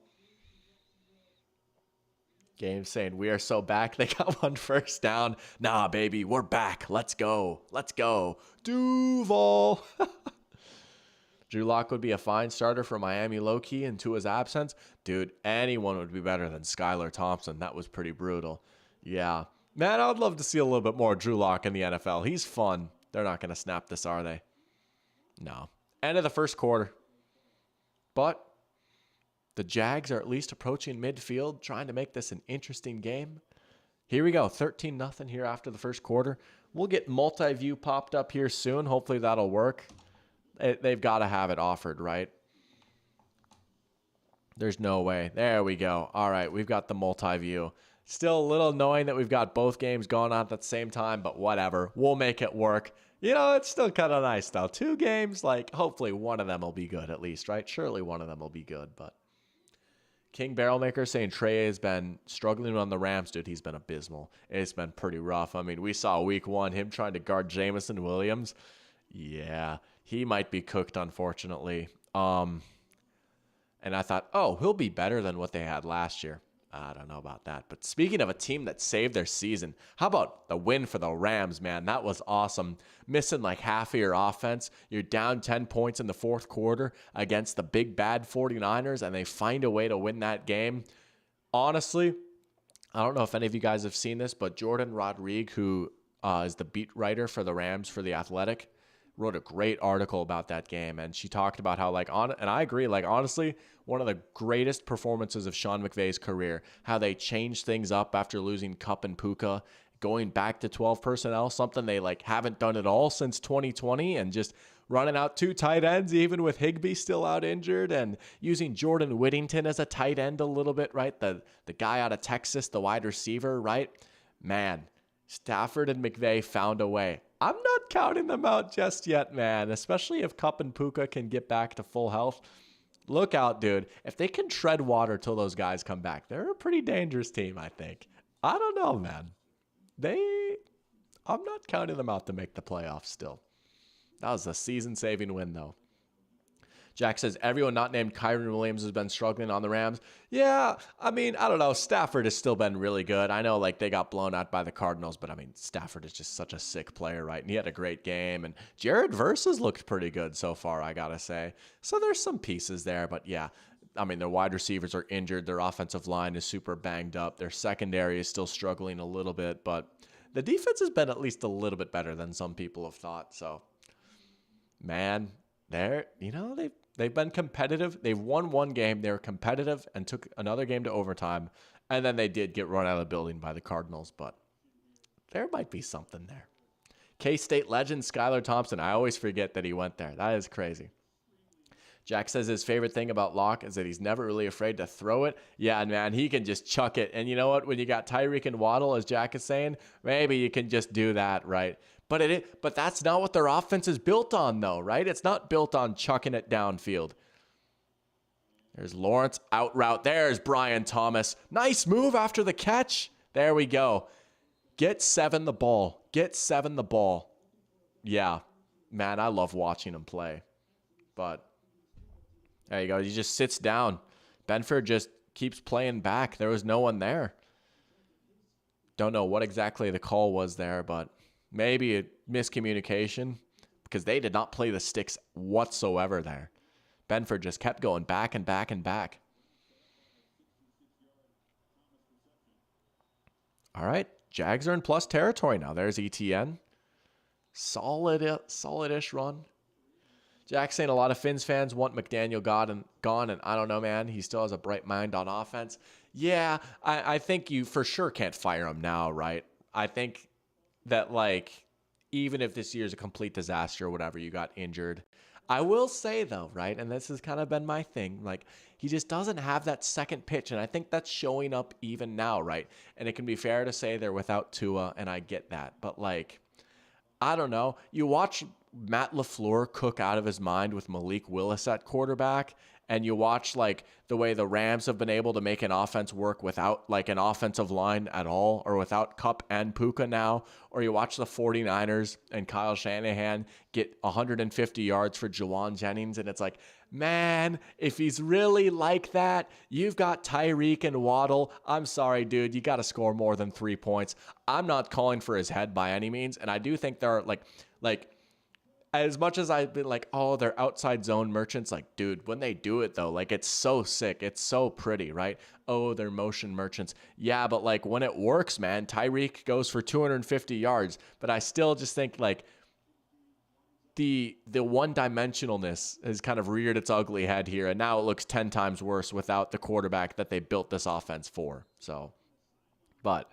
Game saying, we are so back. They got 1 first down. Nah, baby, we're back. Let's go. Let's go. Duval. Drew Lock would be a fine starter for Miami low-key in Tua's absence. Dude, anyone would be better than Skylar Thompson. That was pretty brutal. Yeah. Man, I would love to see a little bit more Drew Lock in the NFL. He's fun. They're not going to snap this, are they? No. End of the first quarter. But the Jags are at least approaching midfield, trying to make this an interesting game. Here we go, 13-0 here after the first quarter. We'll get multi-view popped up here soon. Hopefully that'll work. They've got to have it offered, right? There's no way. There we go. All right, we've got the multi-view. Still a little annoying that we've got both games going on at the same time, but whatever. We'll make it work. You know, it's still kind of nice, though. 2 games, like, hopefully one of them will be good at least, right? Surely one of them will be good, but King Barrelmaker saying Trey has been struggling on the Rams. Dude, he's been abysmal. It's been pretty rough. I mean, we saw week 1, him trying to guard Jamison Williams. Yeah, he might be cooked, unfortunately. And I thought, oh, he'll be better than what they had last year. I don't know about that. But speaking of a team that saved their season, how about the win for the Rams, man? That was awesome. Missing like half of your offense. You're down 10 points in the fourth quarter against the big bad 49ers, and they find a way to win that game. Honestly, I don't know if any of you guys have seen this, but Jordan Rodrigue, who is the beat writer for the Rams for The Athletic, wrote a great article about that game, and she talked about how, and I agree, honestly, one of the greatest performances of Sean McVay's career, how they changed things up after losing Kupp and Puka, going back to 12 personnel, something they, haven't done at all since 2020, and just running out 2 tight ends, even with Higbee still out injured, and using Jordan Whittington as a tight end a little bit, right? The guy out of Texas, the wide receiver, right? Man, Stafford and McVay found a way. I'm not counting them out just yet, man, especially if Kupp and Puka can get back to full health. Look out, dude. If they can tread water till those guys come back, they're a pretty dangerous team, I think. I don't know, man. I'm not counting them out to make the playoffs still. That was a season-saving win, though. Jack says, everyone not named Kyron Williams has been struggling on the Rams. Yeah, I mean, I don't know. Stafford has still been really good. I know, like, they got blown out by the Cardinals, but, I mean, Stafford is just such a sick player, right? And he had a great game. And Jared Verse has looked pretty good so far, I got to say. So there's some pieces there, but, yeah. I mean, their wide receivers are injured. Their offensive line is super banged up. Their secondary is still struggling a little bit, but the defense has been at least a little bit better than some people have thought. So, man, they've been competitive. They've won one game. They were competitive and took another game to overtime. And then they did get run out of the building by the Cardinals, but there might be something there. K-State legend Skylar Thompson. I always forget that he went there. That is crazy. Jack says his favorite thing about Locke is that he's never really afraid to throw it. Yeah, man, he can just chuck it. And you know what? When you got Tyreek and Waddle, as Jack is saying, maybe you can just do that, right? But that's not what their offense is built on, though, right? It's not built on chucking it downfield. There's Lawrence out route. There's Brian Thomas. Nice move after the catch. There we go. Get 7 the ball. Get 7 the ball. Yeah, man, I love watching him play. But there you go. He just sits down. Benford just keeps playing back. There was no one there. Don't know what exactly the call was there, but maybe a miscommunication because they did not play the sticks whatsoever there. Benford just kept going back and back and back. All right. Jags are in plus territory now. There's ETN. Solid-ish run. Jack saying a lot of Finns fans want McDaniel gone, and I don't know, man. He still has a bright mind on offense. Yeah, I think you for sure can't fire him now, right? I think that, like, even if this year's a complete disaster or whatever, you got injured. I will say, though, right, and this has kind of been my thing, like, he just doesn't have that second pitch, and I think that's showing up even now, right? And it can be fair to say they're without Tua, and I get that. But, like, I don't know. You watch Matt LaFleur cook out of his mind with Malik Willis at quarterback, and you watch like the way the Rams have been able to make an offense work without like an offensive line at all, or without Kupp and Puka now, or you watch the 49ers and Kyle Shanahan get 150 yards for Jawan Jennings, and it's like, man, if he's really like that, you've got Tyreek and Waddle. I'm sorry, dude, you got to score more than 3 points. I'm not calling for his head by any means, and I do think there are like as much as I've been like, oh, they're outside zone merchants, like, dude, when they do it, though, like, it's so sick. It's so pretty, right? Oh, they're motion merchants. Yeah, but, like, when it works, man, Tyreek goes for 250 yards. But I still just think, like, the one-dimensionalness has kind of reared its ugly head here, and now it looks 10 times worse without the quarterback that they built this offense for. So, but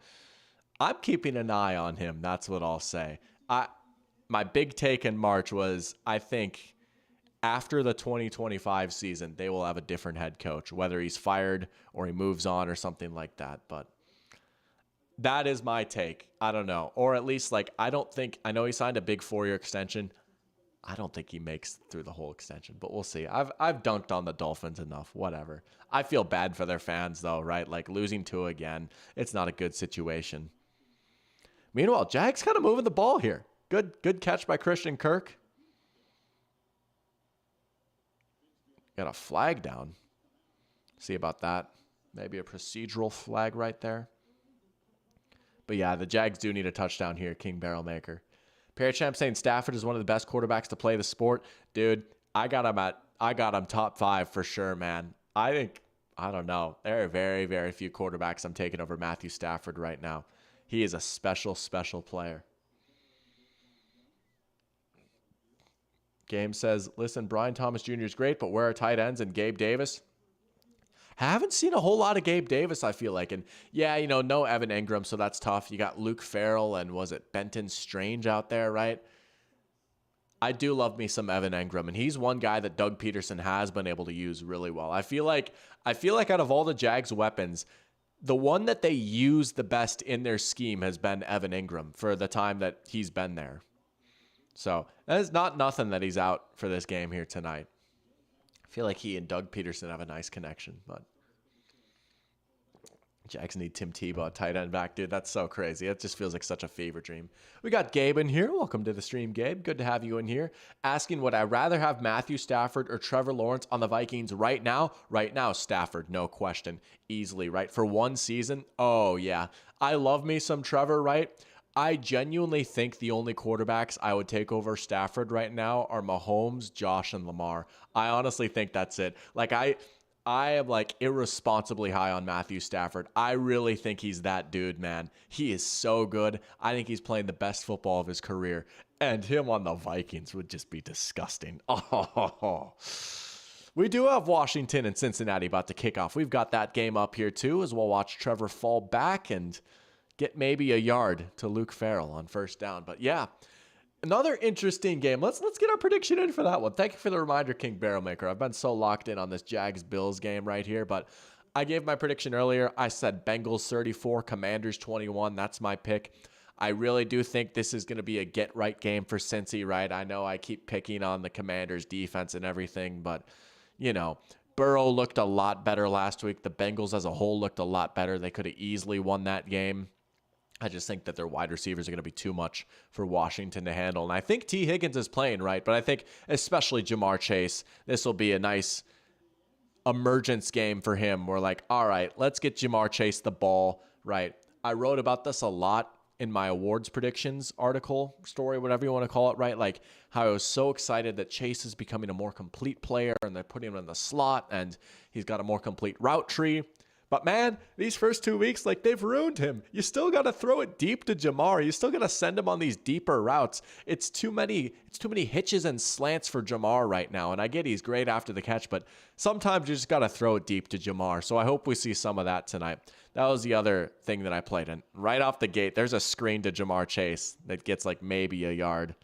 I'm keeping an eye on him. That's what I'll say. My big take in March was, I think after the 2025 season, they will have a different head coach, whether he's fired or he moves on or something like that. But that is my take. I don't know. Or at least, like, I know he signed a big 4-year extension. I don't think he makes through the whole extension, but we'll see. I've dunked on the Dolphins enough, whatever. I feel bad for their fans, though, right? Like, losing Tua again, it's not a good situation. Meanwhile, Jags kind of moving the ball here. Good catch by Christian Kirk. Got a flag down. See about that. Maybe a procedural flag right there. But yeah, the Jags do need a touchdown here, King Barrelmaker. Parachamp saying Stafford is one of the best quarterbacks to play the sport. Dude, I got him top 5 for sure, man. I don't know. There are very, very few quarterbacks I'm taking over Matthew Stafford right now. He is a special, special player. Game says, listen, Brian Thomas Jr. is great, but where are tight ends and Gabe Davis? Haven't seen a whole lot of Gabe Davis, I feel like. And yeah, no Evan Ingram, so that's tough. You got Luke Farrell and was it Benton Strange out there, right? I do love me some Evan Ingram, and he's one guy that Doug Peterson has been able to use really well. I feel like out of all the Jags weapons, the one that they use the best in their scheme has been Evan Ingram for the time that he's been there. So that is not nothing that he's out for this game here tonight. I feel like he and Doug Peterson have a nice connection, but Jags need Tim Tebow at tight end back, dude. That's so crazy. It just feels like such a fever dream. We got Gabe in here. Welcome to the stream, Gabe. Good to have you in here. Asking, would I rather have Matthew Stafford or Trevor Lawrence on the Vikings right now? Right now, Stafford, no question. Easily, right? For one season? Oh, yeah. I love me some Trevor, right? I genuinely think the only quarterbacks I would take over Stafford right now are Mahomes, Josh, and Lamar. I honestly think that's it. Like, I am like irresponsibly high on Matthew Stafford. I really think he's that dude, man. He is so good. I think he's playing the best football of his career. And him on the Vikings would just be disgusting. Oh, we do have Washington and Cincinnati about to kick off. We've got that game up here too, as we'll watch Trevor fall back and get maybe a yard to Luke Farrell on first down. But yeah, another interesting game. Let's get our prediction in for that one. Thank you for the reminder, King Barrelmaker. I've been so locked in on this Jags-Bills game right here, but I gave my prediction earlier. I said Bengals 34, Commanders 21. That's my pick. I really do think this is going to be a get-right game for Cincy, right? I know I keep picking on the Commanders' defense and everything, but, you know, Burrow looked a lot better last week. The Bengals as a whole looked a lot better. They could have easily won that game. I just think that their wide receivers are going to be too much for Washington to handle. And I think T. Higgins is playing right, but I think especially Jamar Chase, this will be a nice emergence game for him. We're like, all right, let's get Jamar Chase the ball, right? I wrote about this a lot in my awards predictions article, story, whatever you want to call it, right? Like how I was so excited that Chase is becoming a more complete player and they're putting him in the slot and he's got a more complete route tree. But man, these first 2 weeks, like they've ruined him. You still got to throw it deep to Jamar. You still got to send him on these deeper routes. It's too many hitches and slants for Jamar right now. And I get he's great after the catch, but sometimes you just got to throw it deep to Jamar. So I hope we see some of that tonight. That was the other thing that I played. And right off the gate, there's a screen to Jamar Chase that gets like maybe a yard.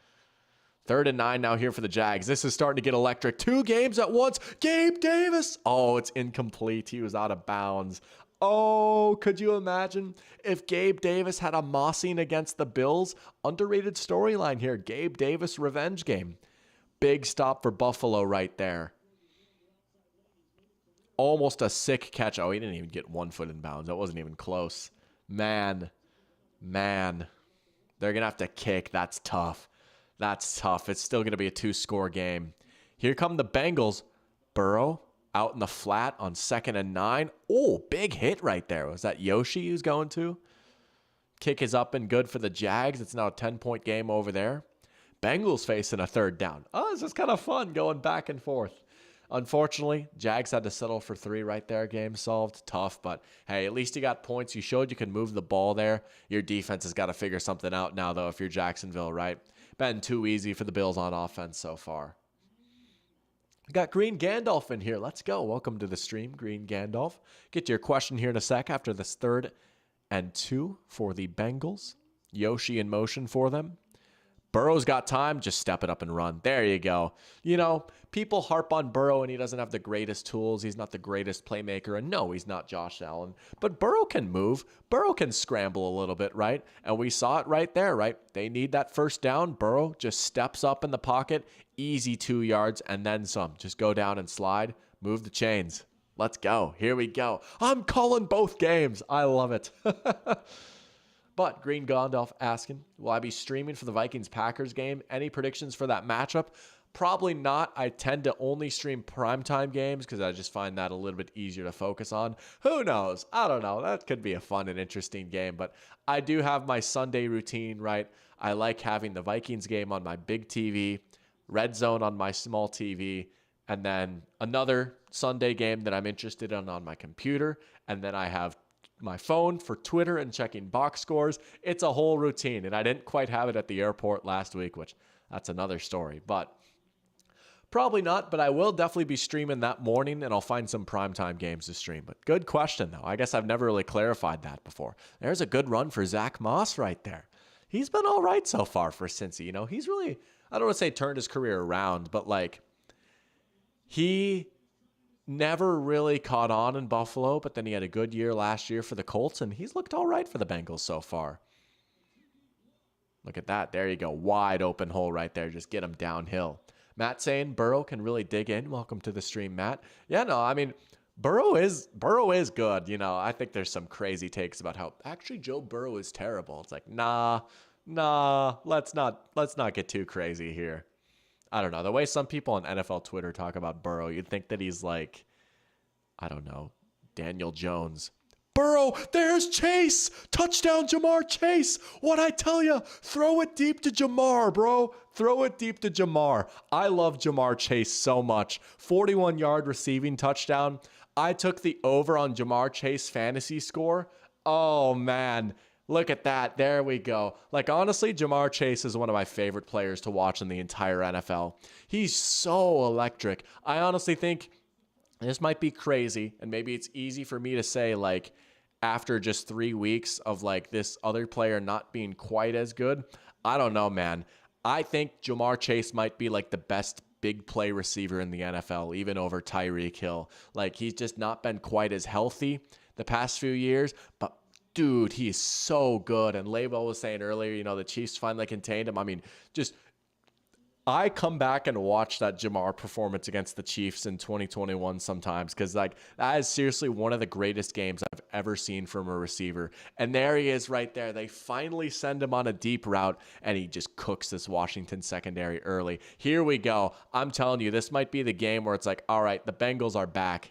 3rd and 9 now here for the Jags. This is starting to get electric. 2 games at once. Gabe Davis. Oh, it's incomplete. He was out of bounds. Oh, could you imagine if Gabe Davis had a mossing against the Bills? Underrated storyline here. Gabe Davis revenge game. Big stop for Buffalo right there. Almost a sick catch. Oh, he didn't even get 1 foot in bounds. That wasn't even close. Man. They're going to have to kick. That's tough. It's still going to be a 2-score game. Here come the Bengals. Burrow out in the flat on 2nd and 9. Oh, big hit right there. Was that Yoshi who's going to? Kick is up and good for the Jags. It's now a 10-point game over there. Bengals facing a 3rd down. Oh, this is kind of fun going back and forth. Unfortunately, Jags had to settle for 3 right there. Game solved. Tough, but hey, at least you got points. You showed you can move the ball there. Your defense has got to figure something out now, though, if you're Jacksonville, right? Been too easy for the Bills on offense so far. We got Green Gandalf in here. Let's go. Welcome to the stream, Green Gandalf. Get to your question here in a sec after this 3rd and 2 for the Bengals. Yoshi in motion for them. Burrow's got time. Just step it up and run. There you go. You know, people harp on Burrow and he doesn't have the greatest tools. He's not the greatest playmaker. And no, he's not Josh Allen. But Burrow can move. Burrow can scramble a little bit, right? And we saw it right there, right? They need that 1st down. Burrow just steps up in the pocket. Easy 2 yards and then some. Just go down and slide. Move the chains. Let's go. Here we go. I'm calling both games. I love it. But Green Gandalf asking, will I be streaming for the Vikings-Packers game? Any predictions for that matchup? Probably not. I tend to only stream primetime games because I just find that a little bit easier to focus on. Who knows? I don't know. That could be a fun and interesting game. But I do have my Sunday routine, right? I like having the Vikings game on my big TV, Red Zone on my small TV, and then another Sunday game that I'm interested in on my computer. And then I have my phone for Twitter and checking box scores. It's a whole routine, and I didn't quite have it at the airport last week, which that's another story. But probably not, but I will definitely be streaming that morning, and I'll find some primetime games to stream. But good question, though. I guess I've never really clarified that before. There's a good run for Zach Moss right there. He's been all right so far for Cincy. You know, he's really, I don't want to say turned his career around, but like he never really caught on in Buffalo, but then he had a good year last year for the Colts, and he's looked all right for the Bengals so far. Look at that. There you go. Wide open hole right there. Just get him downhill. Matt saying Burrow can really dig in. Welcome to the stream, Matt. Yeah, no, I mean, Burrow is good. I think there's some crazy takes about how actually Joe Burrow is terrible. It's like, nah, let's not get too crazy here. I don't know. The way some people on NFL Twitter talk about Burrow, you'd think that he's like, I don't know, Daniel Jones. Burrow, there's Chase. Touchdown, Jamar Chase. What I tell you, throw it deep to Jamar, bro. Throw it deep to Jamar. I love Jamar Chase so much. 41-yard receiving touchdown. I took the over on Jamar Chase fantasy score. Oh, man. Look at that. There we go. Like, honestly, Jamar Chase is one of my favorite players to watch in the entire NFL. He's so electric. I honestly think this might be crazy, and maybe it's easy for me to say, like, after just 3 weeks of, like, this other player not being quite as good. I don't know, man. I think Jamar Chase might be, like, the best big play receiver in the NFL, even over Tyreek Hill. Like, he's just not been quite as healthy the past few years, but dude, he's so good. And Leibel was saying earlier, the Chiefs finally contained him. I mean, I come back and watch that Jamar performance against the Chiefs in 2021 sometimes because, like, that is seriously one of the greatest games I've ever seen from a receiver. And there he is right there. They finally send him on a deep route, and he just cooks this Washington secondary early. Here we go. I'm telling you, this might be the game where it's like, all right, the Bengals are back,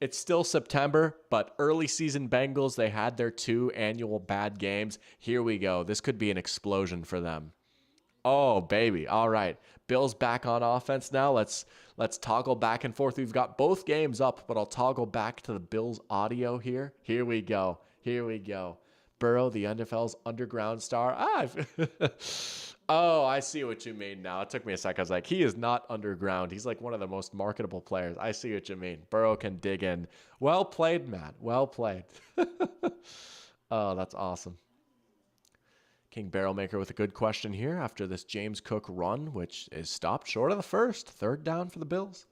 It's still September, but early season Bengals, they had their 2 annual bad games. Here we go. This could be an explosion for them. Oh, baby. All right. Bills back on offense now. Let's toggle back and forth. We've got both games up, but I'll toggle back to the Bills audio here. Here we go. Burrow, the NFL's underground star. Oh, I see what you mean now. It took me a second. I was like, he is not underground. He's like one of the most marketable players. I see what you mean. Burrow can dig in. Well played, Matt. Well played. Oh, that's awesome. King Barrelmaker with a good question here after this James Cook run, which is stopped short of the first. 3rd down for the Bills.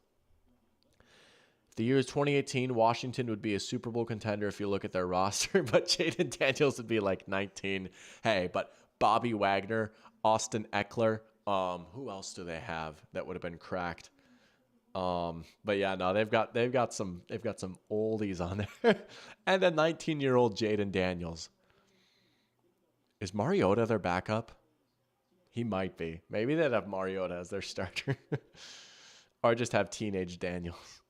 If the year is 2018, Washington would be a Super Bowl contender if you look at their roster, but Jaden Daniels would be like 19. Hey, but Bobby Wagner, Austin Eckler. Who else do they have that would have been cracked? But yeah, no, they've got some oldies on there. And a 19-year-old Jaden Daniels. Is Mariota their backup? He might be. Maybe they'd have Mariota as their starter. Or just have teenage Daniels.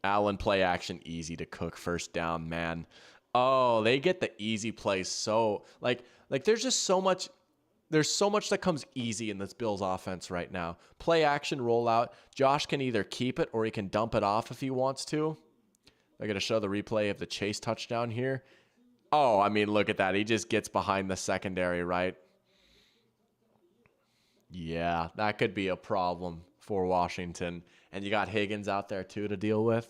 Allen play action, easy to cook, 1st down, man. Oh, they get the easy plays. So like there's just so much. There's so much that comes easy in this Bills offense right now. Play action, rollout. Josh can either keep it or he can dump it off if he wants to. They're going to show the replay of the Chase touchdown here. Oh, I mean, look at that. He just gets behind the secondary, right? Yeah, that could be a problem for Washington. And you got Higgins out there too to deal with.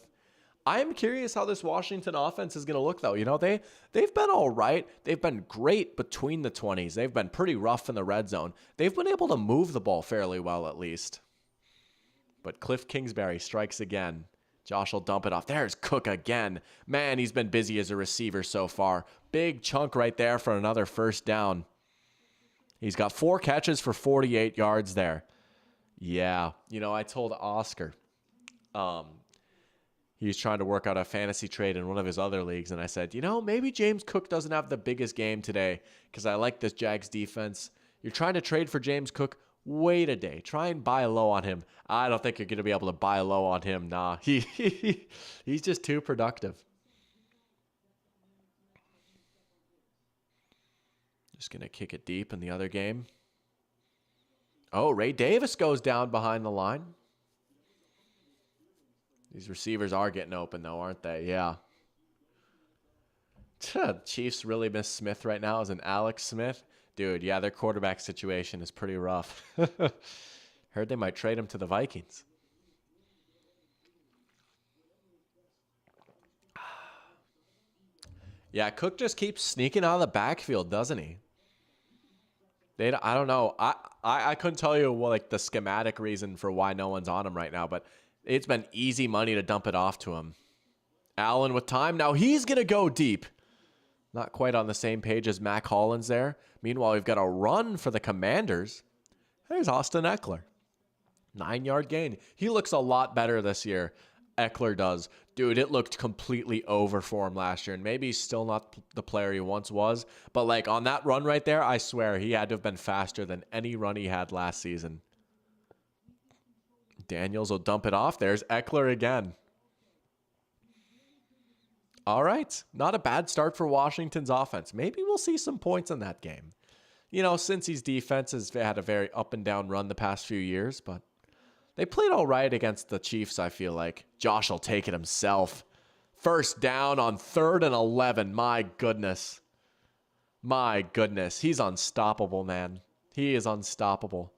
I am curious how this Washington offense is going to look, though. They've been all right. They've been great between the 20s. They've been pretty rough in the red zone. They've been able to move the ball fairly well, at least. But Cliff Kingsbury strikes again. Josh will dump it off. There's Cook again. Man, he's been busy as a receiver so far. Big chunk right there for another 1st down. He's got 4 catches for 48 yards there. Yeah, I told Oscar, he was trying to work out a fantasy trade in one of his other leagues, and I said, maybe James Cook doesn't have the biggest game today because I like this Jags defense. You're trying to trade for James Cook? Wait a day. Try and buy low on him. I don't think you're going to be able to buy low on him. Nah, he's just too productive. Just going to kick it deep in the other game. Oh, Ray Davis goes down behind the line. These receivers are getting open, though, aren't they? Yeah. Chiefs really miss Smith right now as an Alex Smith. Dude, yeah, their quarterback situation is pretty rough. Heard they might trade him to the Vikings. Yeah, Cook just keeps sneaking out of the backfield, doesn't he? I don't know. I couldn't tell you the schematic reason for why no one's on him right now, but It's been easy money to dump it off to him. Allen with time. Now he's going to go deep. Not quite on the same page as Mac Hollins there. Meanwhile, we've got a run for the Commanders. There's Austin Eckler. 9-yard gain. He looks a lot better this year. Eckler does. Dude, it looked completely over for him last year. And maybe he's still not the player he once was. But like on that run right there, I swear he had to have been faster than any run he had last season. Daniels will dump it off. There's Eckler again. All right. Not a bad start for Washington's offense. Maybe we'll see some points in that game. You know, Cincy's defense has had a very up and down run the past few years, but they played all right against the Chiefs, I feel like. Josh will take it himself. First down on 3rd and 11. My goodness. My goodness. He's unstoppable, man. He is unstoppable.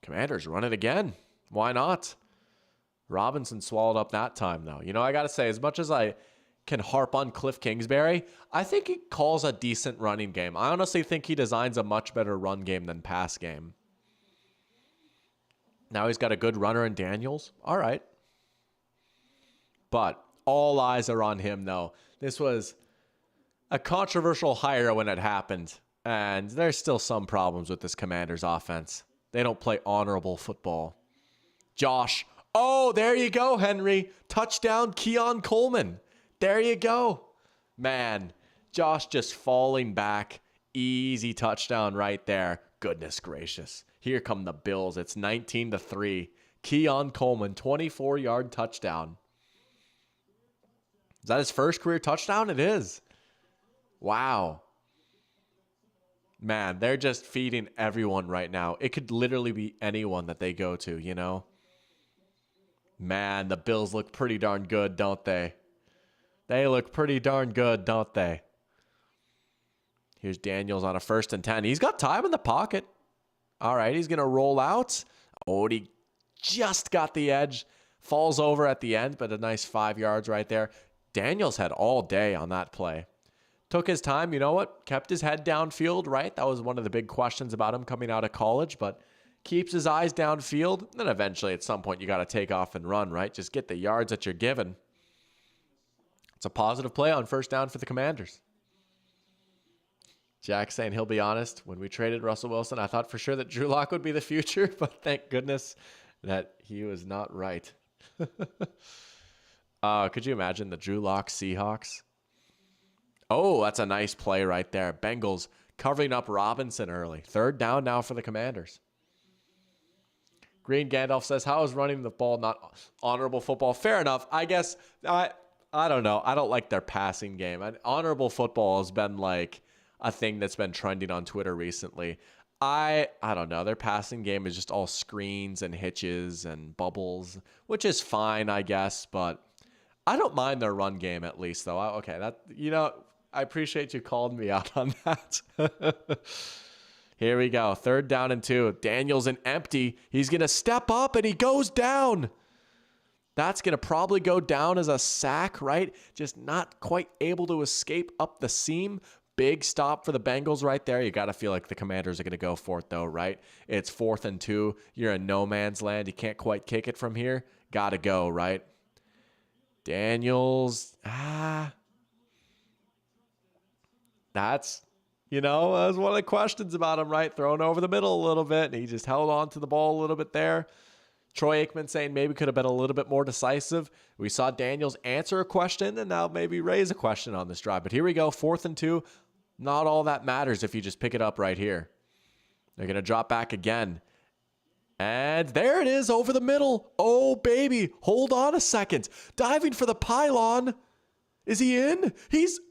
Commanders run it again. Why not? Robinson swallowed up that time, though. You know, I got to say, as much as I can harp on Cliff Kingsbury, I think he calls a decent running game. I honestly think he designs a much better run game than pass game. Now he's got a good runner in Daniels. All right. But all eyes are on him, though. This was a controversial hire when it happened, and there's still some problems with this Commanders offense. They don't play honorable football. Josh. Oh, there you go, Henry. Touchdown, Keon Coleman. There you go. Man, Josh just falling back. Easy touchdown right there. Goodness gracious. Here come the Bills. It's 19-3. Keon Coleman, 24-yard touchdown. Is that his first career touchdown? It is. Wow. Man, they're just feeding everyone right now. It could literally be anyone that they go to, you know? Man, the Bills look pretty darn good, don't they? They look pretty darn good, don't they? Here's Daniels on a 1st and 10. He's got time in the pocket. All right, he's going to roll out. Oh, he just got the edge. Falls over at the end, but a nice 5 yards right there. Daniels had all day on that play. Took his time, you know what? Kept his head downfield, right? That was one of the big questions about him coming out of college, but keeps his eyes downfield. Then eventually at some point you got to take off and run, right? Just get the yards that you're given. It's a positive play on 1st down for the Commanders. Jack saying he'll be honest. When we traded Russell Wilson, I thought for sure that Drew Lock would be the future, but thank goodness that he was not right. Could you imagine the Drew Lock Seahawks? Oh, that's a nice play right there. Bengals covering up Robinson early. 3rd down now for the Commanders. Green Gandalf says, how is running the ball not honorable football? Fair enough. I guess, I don't know. I don't like their passing game. Honorable football has been like a thing that's been trending on Twitter recently. I don't know. Their passing game is just all screens and hitches and bubbles, which is fine, I guess. But I don't mind their run game at least, though. Okay, that, you know, I appreciate you calling me out on that. Here we go. 3rd down and 2. Daniels in empty. He's going to step up and he goes down. That's going to probably go down as a sack, right? Just not quite able to escape up the seam. Big stop for the Bengals right there. You got to feel like the Commanders are going to go for it, though, right? It's 4th and 2. You're in no man's land. You can't quite kick it from here. Got to go, right? Daniels. That's, you know, that was one of the questions about him, right? Thrown over the middle a little bit, and he just held on to the ball a little bit there. Troy Aikman saying maybe could have been a little bit more decisive. We saw Daniels answer a question and now maybe raise a question on this drive. But here we go, 4th and 2. Not all that matters if you just pick it up right here. They're going to drop back again. And there it is over the middle. Oh, baby. Hold on a second. Diving for the pylon. Is he in?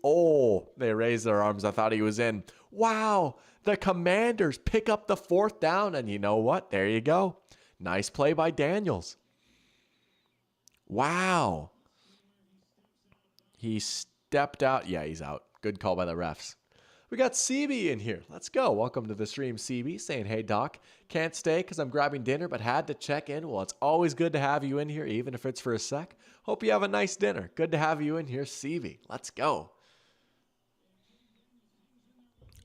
Oh, they raised their arms. I thought he was in. Wow. The Commanders pick up the 4th down. And you know what? There you go. Nice play by Daniels. Wow. He stepped out. Yeah, he's out. Good call by the refs. We got CB in here. Let's go. Welcome to the stream, CB, saying, hey, Doc, can't stay because I'm grabbing dinner, but had to check in. Well, it's always good to have you in here, even if it's for a sec. Hope you have a nice dinner. Good to have you in here, CB. Let's go.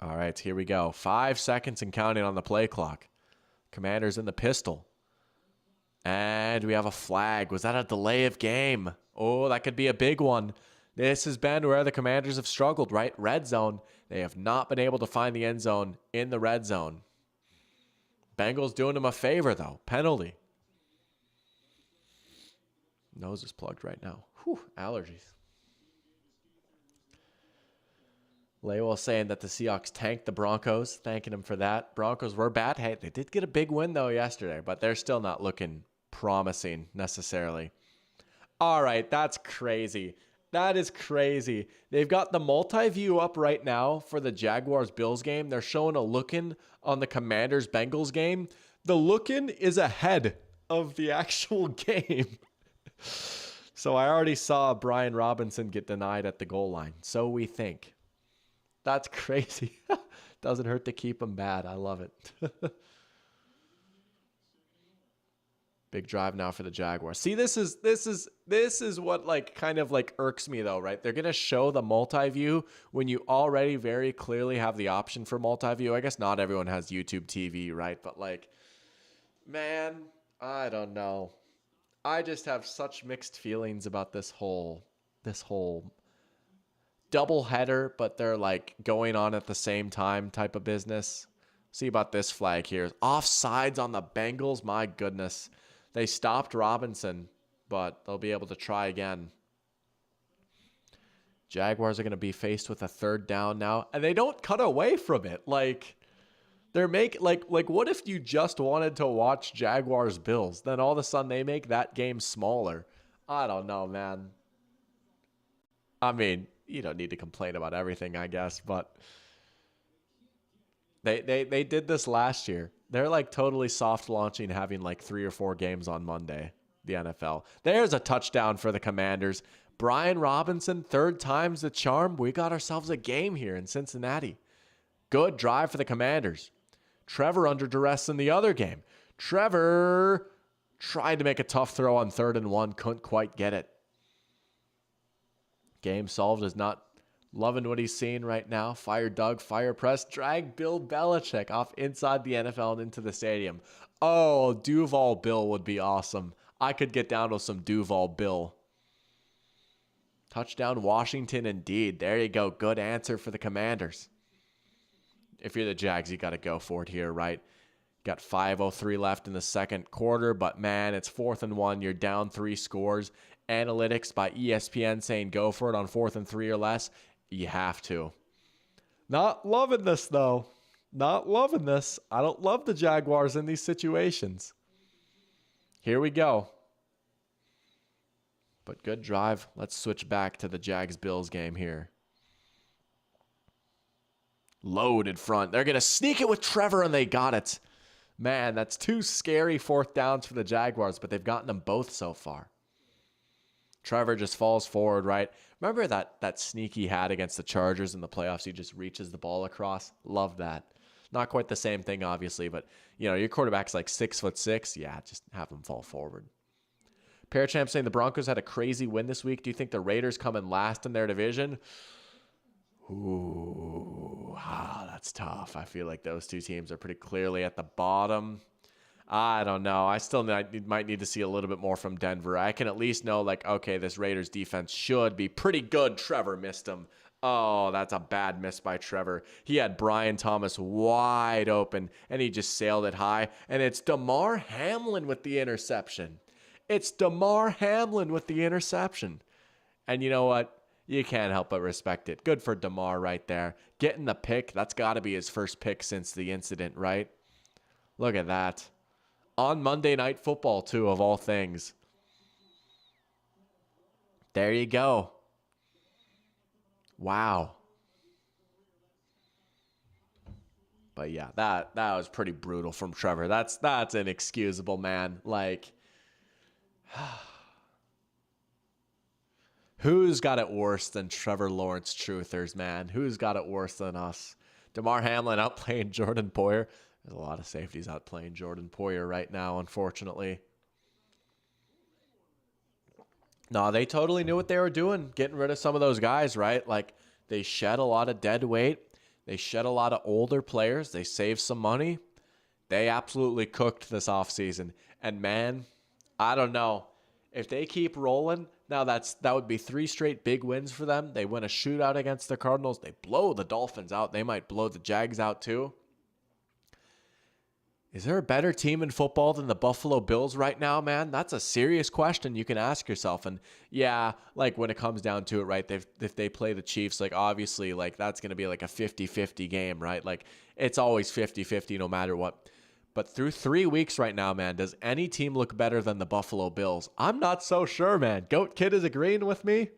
All right, here we go. 5 seconds and counting on the play clock. Commanders in the pistol. And we have a flag. Was that a delay of game? Oh, that could be a big one. This has been where the Commanders have struggled, right? Red zone. They have not been able to find the end zone in the red zone. Bengals doing them a favor, though. Penalty. Nose is plugged right now. Whew, allergies. Lewell saying that the Seahawks tanked the Broncos. Thanking him for that. Broncos were bad. Hey, they did get a big win, though, yesterday. But they're still not looking promising, necessarily. All right, that's crazy. That is crazy. They've got the multi-view up right now for the Jaguars-Bills game. They're showing a look-in on the Commanders-Bengals game. The look-in is ahead of the actual game. So I already saw Brian Robinson get denied at the goal line. So we think. That's crazy. Doesn't hurt to keep him bad. I love it. Big drive now for the Jaguars. See, this is what like kind of like irks me though, right? They're gonna show the multi-view when you already very clearly have the option for multi-view. I guess not everyone has YouTube TV, right? But like, man, I don't know. I just have such mixed feelings about this whole double header, but they're like going on at the same time type of business. See about this flag here. Offsides on the Bengals. My goodness. They stopped Robinson, but they'll be able to try again. Jaguars are going to be faced with a third down now, and they don't cut away from it. Like they're like what if you just wanted to watch Jaguars Bills? Then all of a sudden they make that game smaller. I don't know, man. I mean, you don't need to complain about everything, I guess, but they did this last year. They're like totally soft launching, having like 3 or 4 games on Monday, the NFL. There's a touchdown for the Commanders. Brian Robinson, third time's the charm. We got ourselves a game here in Cincinnati. Good drive for the Commanders. Trevor under duress in the other game. Trevor tried to make a tough throw on 3rd and 1. Couldn't quite get it. Game solved is not loving what he's seeing right now. Fire Doug, fire press, drag Bill Belichick off inside the NFL and into the stadium. Oh, Duval Bill would be awesome. I could get down with some Duval Bill. Touchdown Washington indeed. There you go. Good answer for the Commanders. If you're the Jags, you got to go for it here, right? Got 5:03 left in the second quarter, but man, it's 4th and 1. You're down 3 scores. Analytics by ESPN saying go for it on 4th and 3 or less. You have to. Not loving this, though. Not loving this. I don't love the Jaguars in these situations. Here we go. But good drive. Let's switch back to the Jags-Bills game here. Loaded front. They're going to sneak it with Trevor, and they got it. Man, that's 2 scary 4th downs for the Jaguars, but they've gotten them both so far. Trevor just falls forward, right? Remember that sneak he had against the Chargers in the playoffs? He just reaches the ball across. Love that. Not quite the same thing, obviously, but, you know, your quarterback's like 6'6". Yeah, just have him fall forward. Parachamp saying the Broncos had a crazy win this week. Do you think the Raiders come in last in their division? Ooh, that's tough. I feel like those 2 teams are pretty clearly at the bottom. I don't know. I still might need to see a little bit more from Denver. I can at least know, like, okay, this Raiders defense should be pretty good. Trevor missed him. Oh, that's a bad miss by Trevor. He had Brian Thomas wide open, and he just sailed it high. And it's Damar Hamlin with the interception. It's Damar Hamlin with the interception. And you know what? You can't help but respect it. Good for Damar right there. Getting the pick. That's got to be his first pick since the incident, right? Look at that. On Monday Night Football, too, of all things. There you go. Wow. But yeah, that was pretty brutal from Trevor. That's inexcusable, man. Like, who's got it worse than Trevor Lawrence truthers, man? Who's got it worse than us? Damar Hamlin outplaying Jordan Poyer. There's a lot of safeties outplaying Jordan Poyer right now, unfortunately. No, they totally knew what they were doing, getting rid of some of those guys, right? Like, they shed a lot of dead weight. They shed a lot of older players. They saved some money. They absolutely cooked this offseason. And, man, I don't know. If they keep rolling, now that would be 3 straight big wins for them. They win a shootout against the Cardinals. They blow the Dolphins out. They might blow the Jags out too. Is there a better team in football than the Buffalo Bills right now, man? That's a serious question you can ask yourself. And yeah, like when it comes down to it, right, if they play the Chiefs, like obviously like that's going to be like a 50-50 game, right? Like it's always 50-50 no matter what. But through 3 weeks right now, man, does any team look better than the Buffalo Bills? I'm not so sure, man. Goat Kid is agreeing with me.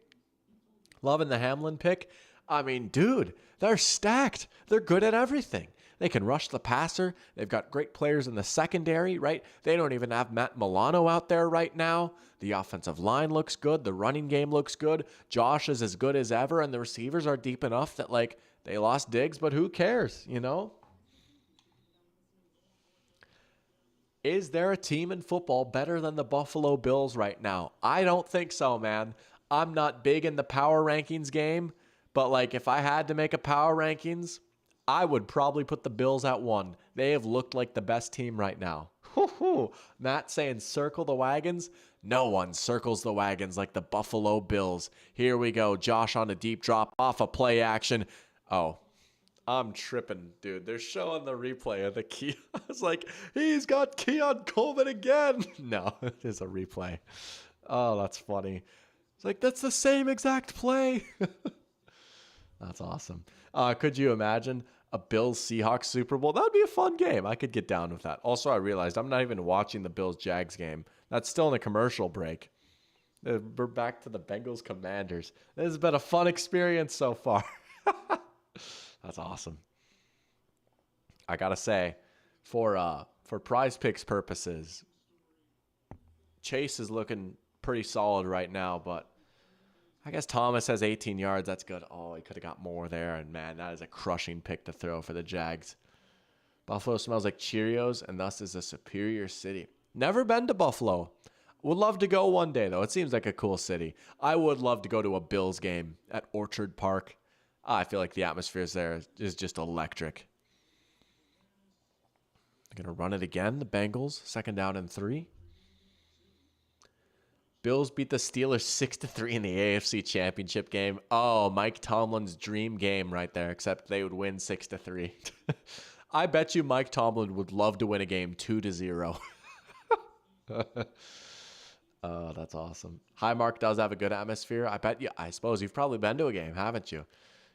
Loving the Hamlin pick. I mean, dude, they're stacked. They're good at everything. They can rush the passer. They've got great players in the secondary, right? They don't even have Matt Milano out there right now. The offensive line looks good. The running game looks good. Josh is as good as ever, and the receivers are deep enough that, like, they lost Diggs, but who cares, you know? Is there a team in football better than the Buffalo Bills right now? I don't think so, man. I'm not big in the power rankings game, but, like, if I had to make a power rankings, I would probably put the Bills at 1. They have looked like the best team right now. Matt saying circle the wagons. No one circles the wagons like the Buffalo Bills. Here we go. Josh on a deep drop off a play action. Oh, I'm tripping, dude. They're showing the replay of the key. I was like, he's got Keon Coleman again. No, it is a replay. Oh, that's funny. It's like, that's the same exact play. That's awesome. Could you imagine a Bills-Seahawks Super Bowl? That would be a fun game. I could get down with that. Also, I realized I'm not even watching the Bills-Jags game. That's still in a commercial break. We're back to the Bengals-Commanders. This has been a fun experience so far. That's awesome. I got to say, for Prize Picks purposes, Chase is looking pretty solid right now, but I guess Thomas has 18 yards. That's good. Oh, he could have got more there. And, man, that is a crushing pick to throw for the Jags. Buffalo smells like Cheerios, and thus is a superior city. Never been to Buffalo. Would love to go one day, though. It seems like a cool city. I would love to go to a Bills game at Orchard Park. I feel like the atmosphere there is just electric. They're going to run it again, the Bengals. 2nd down and 3. Bills beat the Steelers 6-3 in the AFC Championship game. Oh, Mike Tomlin's dream game right there, except they would win 6-3. I bet you Mike Tomlin would love to win a game 2-0. Oh, that's awesome. Highmark does have a good atmosphere. I suppose you've probably been to a game, haven't you?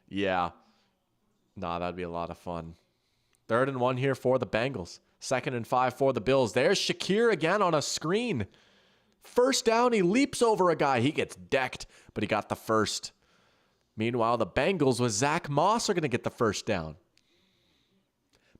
Yeah. Nah, that'd be a lot of fun. 3rd and 1 here for the Bengals. 2nd and 5 for the Bills. There's Shakir again on a screen. 1st down, he leaps over a guy. He gets decked, but he got the first. Meanwhile, the Bengals with Zach Moss are going to get the 1st down.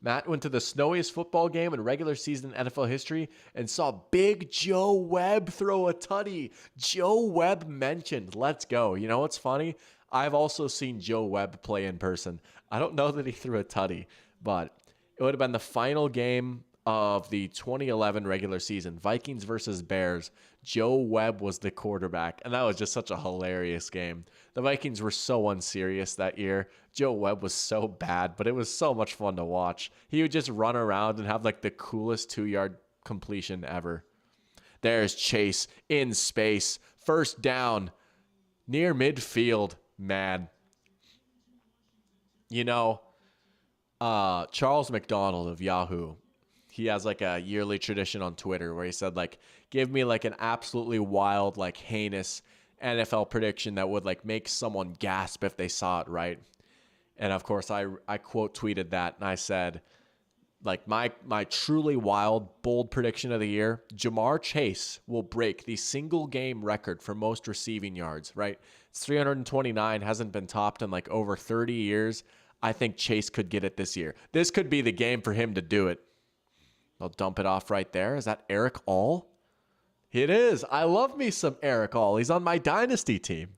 Matt went to the snowiest football game in regular season NFL history and saw Big Joe Webb throw a tutty. Joe Webb mentioned. Let's go. You know what's funny? I've also seen Joe Webb play in person. I don't know that he threw a tutty, but it would have been the final game of the 2011 regular season, Vikings versus Bears. Joe Webb was the quarterback, and that was just such a hilarious game. The Vikings were so unserious that year. Joe Webb was so bad, but it was so much fun to watch. He would just run around and have like the coolest 2-yard completion ever. There's Chase in space. 1st down near midfield. Man. You know, Charles McDonald of Yahoo, he has like a yearly tradition on Twitter where he said, like, give me like an absolutely wild, like heinous NFL prediction that would like make someone gasp if they saw it right. And of course I quote tweeted that, and I said, like, my truly wild, bold prediction of the year, Jamar Chase will break the single game record for most receiving yards, right? It's 329, hasn't been topped in like over 30 years. I think Chase could get it this year. This could be the game for him to do it. I'll dump it off right there. Is that Eric All? It is. I love me some Eric All. He's on my dynasty team.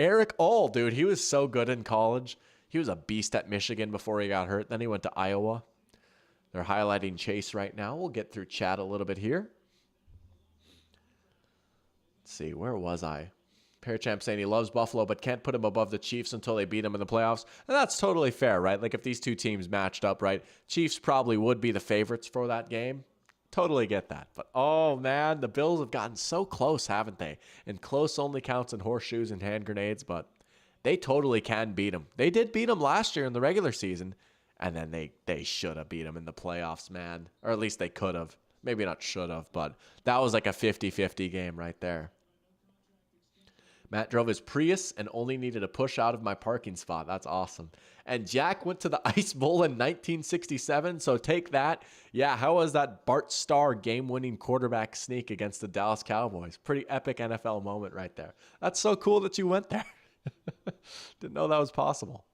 Eric All, dude, he was so good in college. He was a beast at Michigan before he got hurt. Then he went to Iowa. They're highlighting Chase right now. We'll get through chat a little bit here. Let's see, where was I? Parachamp saying he loves Buffalo but can't put him above the Chiefs until they beat him in the playoffs. And that's totally fair, right? Like if these two teams matched up, right? Chiefs probably would be the favorites for that game. Totally get that. But, oh, man, the Bills have gotten so close, haven't they? And close only counts in horseshoes and hand grenades, but they totally can beat them. They did beat them last year in the regular season, and then they should have beat them in the playoffs, man. Or at least they could have. Maybe not should have, but that was like a 50-50 game right there. Matt drove his Prius and only needed a push out of my parking spot. That's awesome. And Jack went to the Ice Bowl in 1967, so take that. Yeah, how was that Bart Starr game-winning quarterback sneak against the Dallas Cowboys? Pretty epic NFL moment right there. That's so cool that you went there. Didn't know that was possible.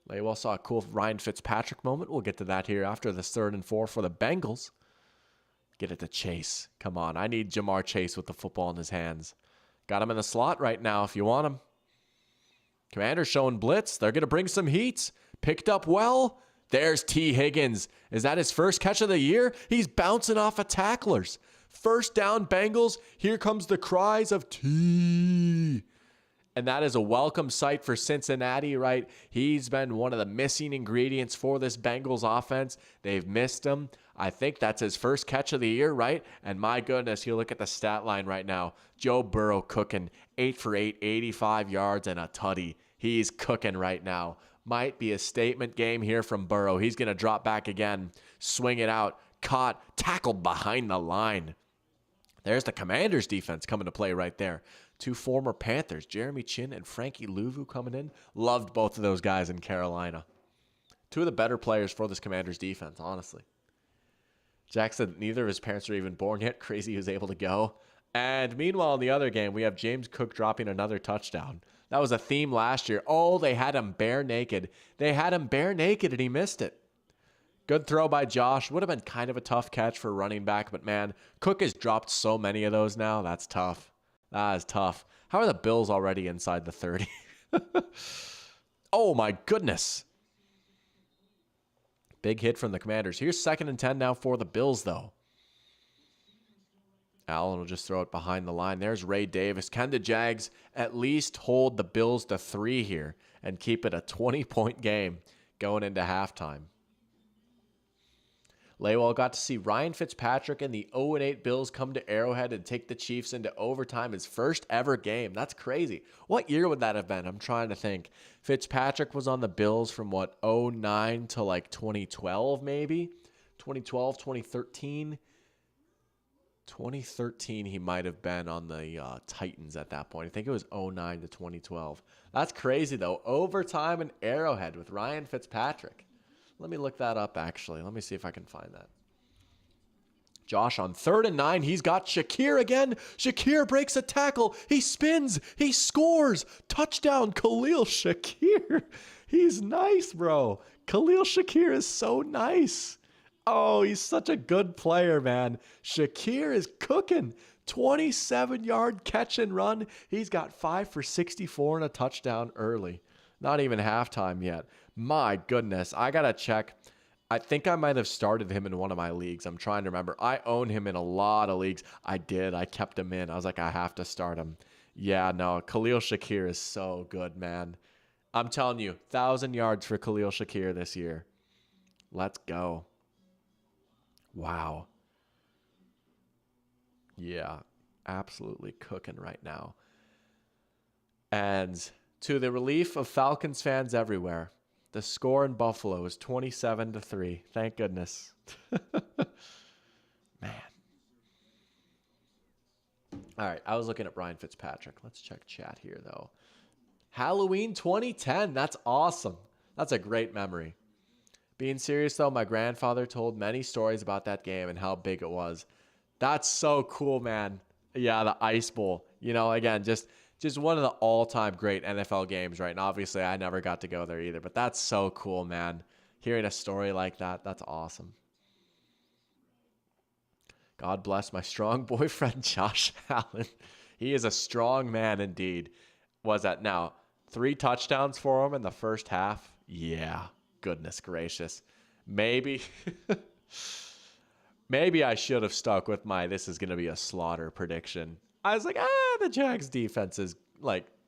Laywell saw a cool Ryan Fitzpatrick moment. We'll get to that here after the 3rd and 4 for the Bengals. Get it to Chase. Come on, I need Jamar Chase with the football in his hands. Got him in the slot right now if you want him. Commanders showing blitz. They're going to bring some heat. Picked up well. There's T. Higgins. Is that his first catch of the year? He's bouncing off of tacklers. First down, Bengals. Here comes the cries of T. And that is a welcome sight for Cincinnati, right? He's been one of the missing ingredients for this Bengals offense. They've missed him. I think that's his first catch of the year, right? And my goodness, you look at the stat line right now. Joe Burrow cooking 8 for 8, 85 yards and a tutty. He's cooking right now. Might be a statement game here from Burrow. He's going to drop back again, swing it out, caught, tackled behind the line. There's the Commanders defense coming to play right there. 2 former Panthers, Jeremy Chin and Frankie Louvu coming in. Loved both of those guys in Carolina. 2 of the better players for this Commanders defense, honestly. Jack said neither of his parents are even born yet. Crazy he was able to go. And meanwhile, in the other game, we have James Cook dropping another touchdown. That was a theme last year. Oh, they had him bare naked. They had him bare naked, and he missed it. Good throw by Josh. Would have been kind of a tough catch for running back, but man, Cook has dropped so many of those now. That's tough. That is tough. How are the Bills already inside the 30? Oh, my goodness. Big hit from the Commanders. Here's 2nd and 10 now for the Bills, though. Allen will just throw it behind the line. There's Ray Davis. Can the Jags at least hold the Bills to 3 here and keep it a 20-point game going into halftime? Laywell got to see Ryan Fitzpatrick and the 0-8 Bills come to Arrowhead and take the Chiefs into overtime, his first ever game. That's crazy. What year would that have been? I'm trying to think. Fitzpatrick was on the Bills from, 2009 to, 2012 maybe? 2012, 2013? 2013 he might have been on the Titans at that point. I think it was 2009 to 2012. That's crazy, though. Overtime in Arrowhead with Ryan Fitzpatrick. Let me look that up, actually. Let me see if I can find that. Josh on 3rd and 9. He's got Shakir again. Shakir breaks a tackle. He spins. He scores. Touchdown, Khalil Shakir. He's nice, bro. Khalil Shakir is so nice. Oh, he's such a good player, man. Shakir is cooking. 27-yard catch and run. He's got 5 for 64 and a touchdown early. Not even halftime yet. My goodness. I got to check. I think I might have started him in one of my leagues. I'm trying to remember. I own him in a lot of leagues. I did. I kept him in. I was like, I have to start him. Yeah, no. Khalil Shakir is so good, man. I'm telling you, 1,000 yards for Khalil Shakir this year. Let's go. Wow. Yeah, absolutely cooking right now. And to the relief of Falcons fans everywhere, the score in Buffalo is 27-3. Thank goodness. Man. All right, I was looking at Ryan Fitzpatrick. Let's check chat here, though. Halloween 2010. That's awesome. That's a great memory. Being serious, though, my grandfather told many stories about that game and how big it was. That's so cool, man. Yeah, the Ice Bowl. You know, again, just one of the all-time great NFL games, right? And obviously, I never got to go there either. But that's so cool, man. Hearing a story like that, that's awesome. God bless my strong boyfriend, Josh Allen. He is a strong man indeed. Was that now 3 touchdowns for him in the first half? Yeah. Goodness gracious. Maybe I should have stuck with my this is going to be a slaughter prediction. I was like, the Jags defense is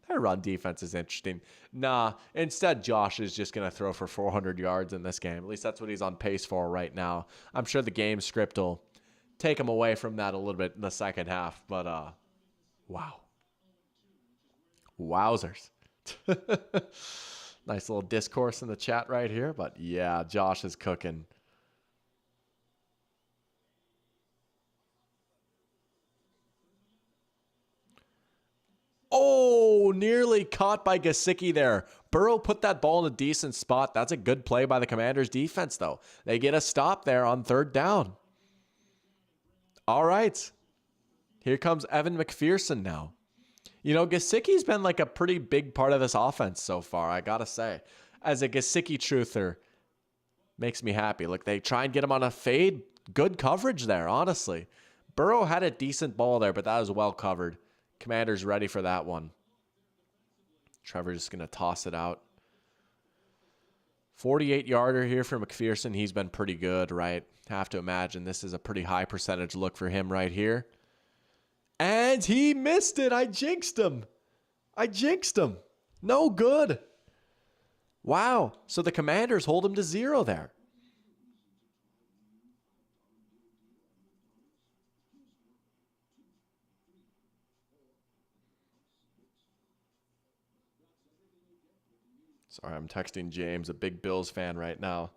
Their run defense is interesting. Nah, instead, Josh is just going to throw for 400 yards in this game. At least that's what he's on pace for right now. I'm sure the game script will take him away from that a little bit in the second half. But, wow. Wowzers. Nice little discourse in the chat right here. But, yeah, Josh is cooking. Oh, nearly caught by Gesicki there. Burrow put that ball in a decent spot. That's a good play by the Commanders' defense, though. They get a stop there on third down. All right. Here comes Evan McPherson now. You know, Gesicki's been like a pretty big part of this offense so far, I got to say. As a Gesicki truther, makes me happy. Look, they try and get him on a fade. Good coverage there, honestly. Burrow had a decent ball there, but that was well covered. Commander's ready for that one. Trevor's just going to toss it out. 48-yarder here for McPherson. He's been pretty good, right? Have to imagine this is a pretty high percentage look for him right here. And he missed it. I jinxed him. No good. Wow. So the Commanders hold him to 0 there. Sorry, I'm texting James, a big Bills fan right now.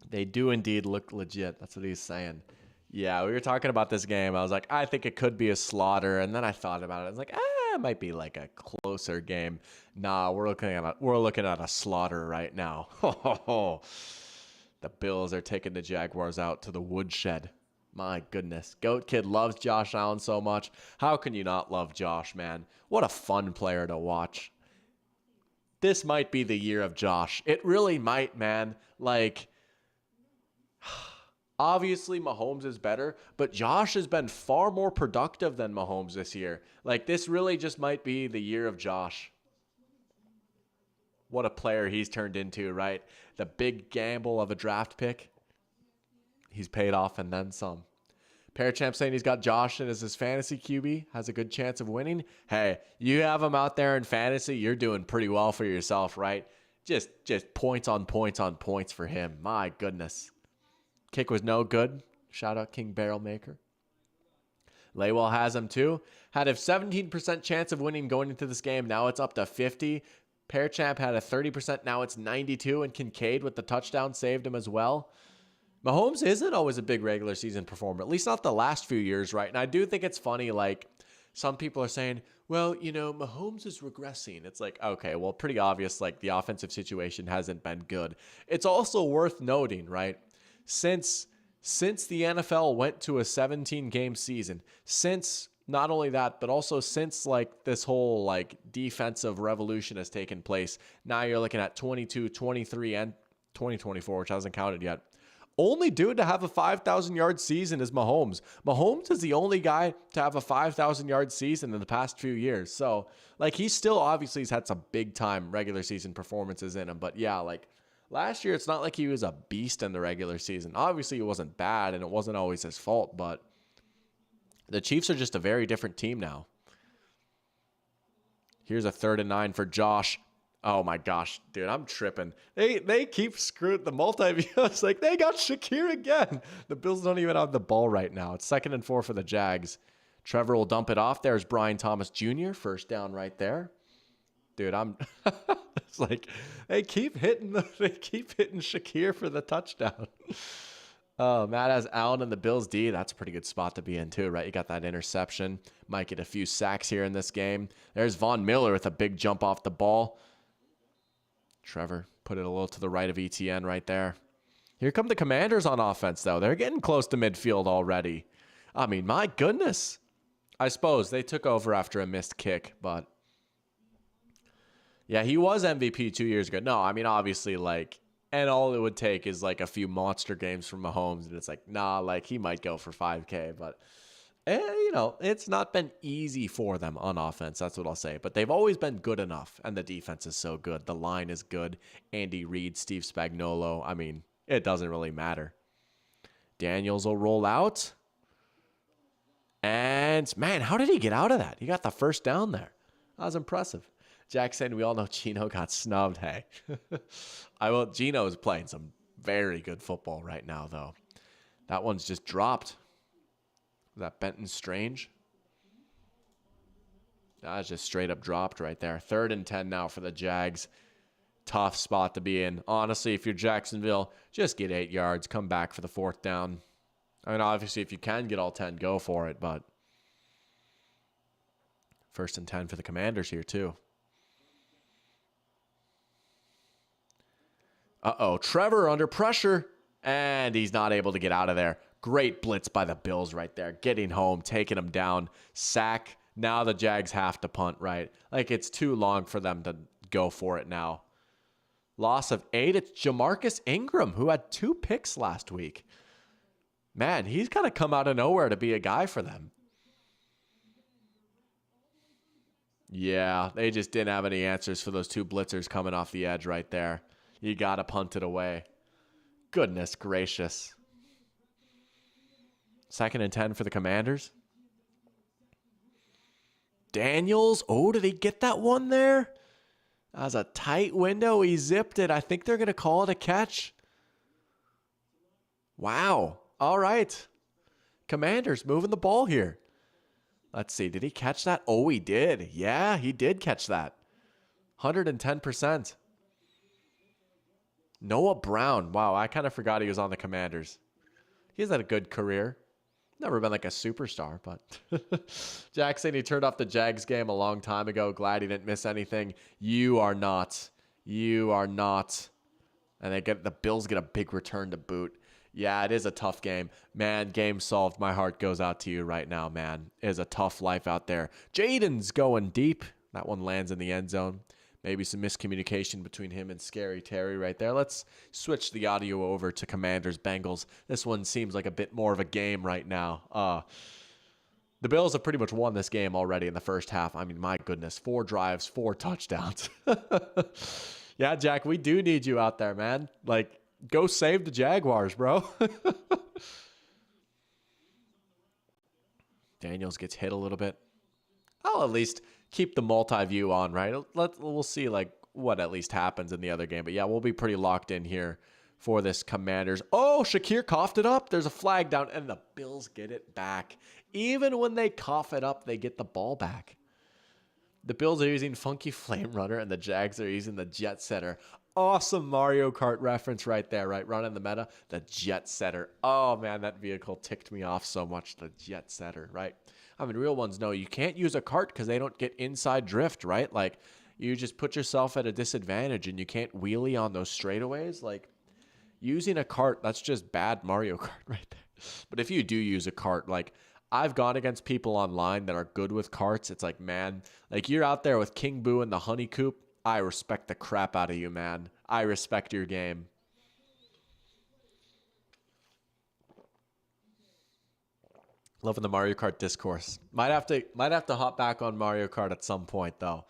They do indeed look legit. That's what he's saying. Yeah, we were talking about this game. I was like, I think it could be a slaughter. And then I thought about it. I was like, it might be like a closer game. Nah, we're looking at a slaughter right now. The Bills are taking the Jaguars out to the woodshed. My goodness. Goat Kid loves Josh Allen so much. How can you not love Josh, man? What a fun player to watch. This might be the year of Josh. It really might, man. Like, obviously Mahomes is better, but Josh has been far more productive than Mahomes this year. Like, this really just might be the year of Josh. What a player he's turned into, right? The big gamble of a draft pick. He's paid off and then some. Parachamp saying he's got Josh in as his fantasy QB. Has a good chance of winning. Hey, you have him out there in fantasy. You're doing pretty well for yourself, right? Just points on points on points for him. My goodness. Kick was no good. Shout out King Barrel Maker. Laywell has him too. Had a 17% chance of winning going into this game. Now it's up to 50. Parachamp had a 30%. Now it's 92. And Kincaid with the touchdown saved him as well. Mahomes isn't always a big regular season performer, at least not the last few years, right? And I do think it's funny, like, some people are saying, well, you know, Mahomes is regressing. It's like, okay, well, pretty obvious, like, the offensive situation hasn't been good. It's also worth noting, right? Since the NFL went to a 17-game season, since not only that, but also since, like, this whole, like, defensive revolution has taken place, now you're looking at 22, 23, and 2024, which hasn't counted yet. Only dude to have a 5,000-yard season is Mahomes. Mahomes is the only guy to have a 5,000-yard season in the past few years. So, like, he still obviously has had some big-time regular season performances in him. But, yeah, like, last year, it's not like he was a beast in the regular season. Obviously, it wasn't bad, and it wasn't always his fault. But the Chiefs are just a very different team now. Here's a 3rd and 9 for Josh. Oh my gosh, dude, I'm tripping. They keep screwing the multi-views. Like, they got Shakir again. The Bills don't even have the ball right now. It's 2nd and 4 for the Jags. Trevor will dump it off. There's Brian Thomas Jr. First down right there. Dude, it's like they keep hitting Shakir for the touchdown. Oh, Matt has Allen and the Bills D. That's a pretty good spot to be in too, right? You got that interception. Might get a few sacks here in this game. There's Von Miller with a big jump off the ball. Trevor put it a little to the right of ETN right there. Here come the Commanders on offense, though. They're getting close to midfield already. I mean, my goodness. I suppose they took over after a missed kick, but yeah, he was MVP 2 years ago. No, I mean, obviously, like, and all it would take is like a few monster games from Mahomes, and it's like, nah, like, he might go for 5K, but you know, it's not been easy for them on offense. That's what I'll say. But they've always been good enough, and the defense is so good. The line is good. Andy Reid, Steve Spagnuolo. I mean, it doesn't really matter. Daniels will roll out. And, man, how did he get out of that? He got the first down there. That was impressive. Jack saying we all know Gino got snubbed. Hey, Gino is playing some very good football right now, though. That one's just dropped. Was that Benton Strange? That's just straight up dropped right there. 3rd and 10 now for the Jags. Tough spot to be in. Honestly, if you're Jacksonville, just get 8 yards. Come back for the 4th down. I mean, obviously, if you can get all 10, go for it. But 1st and 10 for the Commanders here, too. Uh-oh. Trevor under pressure. And he's not able to get out of there. Great blitz by the Bills right there. Getting home, taking him down. Sack. Now the Jags have to punt, right? Like, it's too long for them to go for it now. Loss of 8. It's Jamarcus Ingram, who had 2 picks last week. Man, he's kind of come out of nowhere to be a guy for them. Yeah, they just didn't have any answers for those 2 blitzers coming off the edge right there. You got to punt it away. Goodness gracious. 2nd and 10 for the Commanders. Daniels. Oh, did he get that one there? That was a tight window. He zipped it. I think they're going to call it a catch. Wow. All right. Commanders moving the ball here. Let's see. Did he catch that? Oh, he did. Yeah, he did catch that. 110%. Noah Brown. Wow, I kind of forgot he was on the Commanders. He's had a good career. Never been like a superstar, but Jack saying he turned off the Jags game a long time ago. Glad he didn't miss anything. You are not. You are not. And the Bills get a big return to boot. Yeah, it is a tough game. Man, game solved. My heart goes out to you right now, man. It is a tough life out there. Jaden's going deep. That one lands in the end zone. Maybe some miscommunication between him and Scary Terry right there. Let's switch the audio over to Commanders Bengals. This one seems like a bit more of a game right now. The Bills have pretty much won this game already in the first half. I mean, my goodness, 4 drives, 4 touchdowns. Yeah, Jack, we do need you out there, man. Like, go save the Jaguars, bro. Daniels gets hit a little bit. I'll at least keep the multi-view on, right? We'll see, like, what at least happens in the other game. But, yeah, we'll be pretty locked in here for this Commanders. Oh, Shakir coughed it up. There's a flag down, and the Bills get it back. Even when they cough it up, they get the ball back. The Bills are using Funky Flame Runner, and the Jags are using the Jet Setter. Awesome Mario Kart reference right there, right? Running the meta, the Jet Setter. Oh, man, that vehicle ticked me off so much, the Jet Setter, right? I mean, real ones know you can't use a cart because they don't get inside drift, right? Like, you just put yourself at a disadvantage and you can't wheelie on those straightaways. Like, using a cart, that's just bad Mario Kart right there. But if you do use a cart, like, I've gone against people online that are good with carts. It's like, man, like, you're out there with King Boo and the Honey Coop. I respect the crap out of you, man. I respect your game. Loving the Mario Kart discourse. Might have to hop back on Mario Kart at some point, though.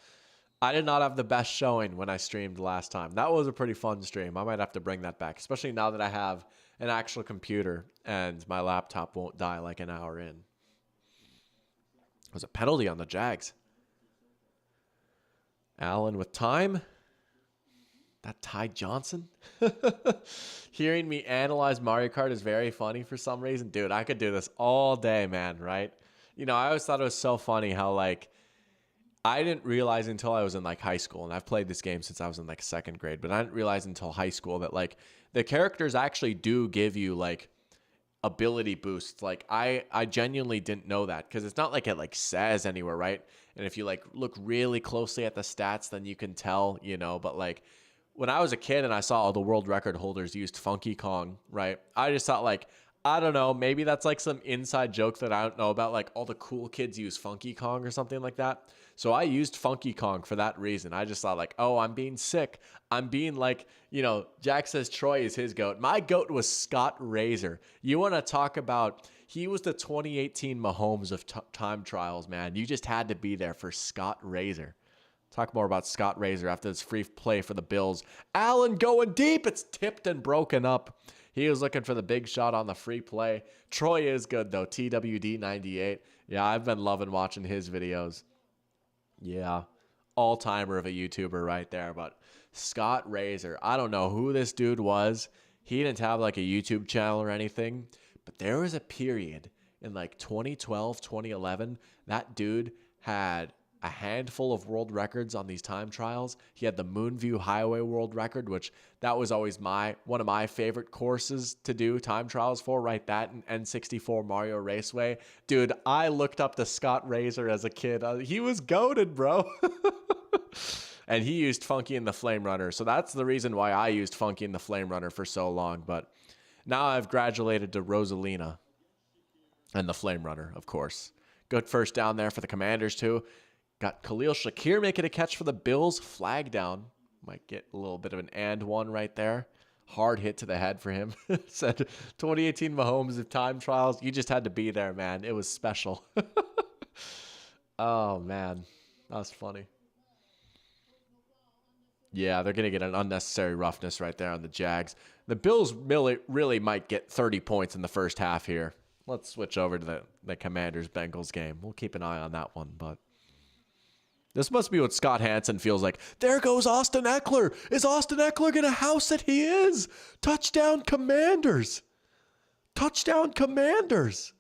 I did not have the best showing when I streamed last time. That was a pretty fun stream. I might have to bring that back, especially now that I have an actual computer and my laptop won't die like an hour in. It was a penalty on the Jags. Allen with time. That Ty Johnson? Hearing me analyze Mario Kart is very funny for some reason. Dude, I could do this all day, man, right? You know, I always thought it was so funny how, like, I didn't realize until I was in, like, high school, and I've played this game since I was in, like, 2nd grade, but I didn't realize until high school that, like, the characters actually do give you, like, ability boosts. Like, I genuinely didn't know that because it's not like it, like, says anywhere, right? And if you, like, look really closely at the stats, then you can tell, you know, but, like, when I was a kid and I saw all the world record holders used Funky Kong, right? I just thought, like, I don't know, maybe that's like some inside joke that I don't know about. Like, all the cool kids use Funky Kong or something like that. So I used Funky Kong for that reason. I just thought, like, oh, I'm being sick. I'm being like, you know, Jack says Troy is his GOAT. My GOAT was Scott Razor. You want to talk about, he was the 2018 Mahomes of time trials, man. You just had to be there for Scott Razor. Talk more about Scott Razor after this free play for the Bills. Allen going deep. It's tipped and broken up. He was looking for the big shot on the free play. Troy is good, though. TWD 98. Yeah, I've been loving watching his videos. Yeah, all-timer of a YouTuber right there. But Scott Razor, I don't know who this dude was. He didn't have like a YouTube channel or anything, but there was a period in like 2012, 2011, that dude had a handful of world records on these time trials. He had the Moonview Highway world record, which that was always one of my favorite courses to do time trials for, right? That and N64 Mario Raceway. Dude, I looked up to Scott Razor as a kid. He was goated, bro. And he used Funky and the Flame Runner. So that's the reason why I used Funky and the Flame Runner for so long. But now I've graduated to Rosalina and the Flame Runner, of course. Good first down there for the Commanders, too. Got Khalil Shakir making a catch for the Bills. Flag down. Might get a little bit of an and one right there. Hard hit to the head for him. Said 2018 Mahomes of time trials. You just had to be there, man. It was special. Oh, man. That was funny. Yeah, they're going to get an unnecessary roughness right there on the Jags. The Bills really might get 30 points in the first half here. Let's switch over to the Commanders-Bengals game. We'll keep an eye on that one, but this must be what Scott Hansen feels like. There goes Austin Eckler. Is Austin Eckler going to house it? He is. Touchdown Commanders. Touchdown Commanders.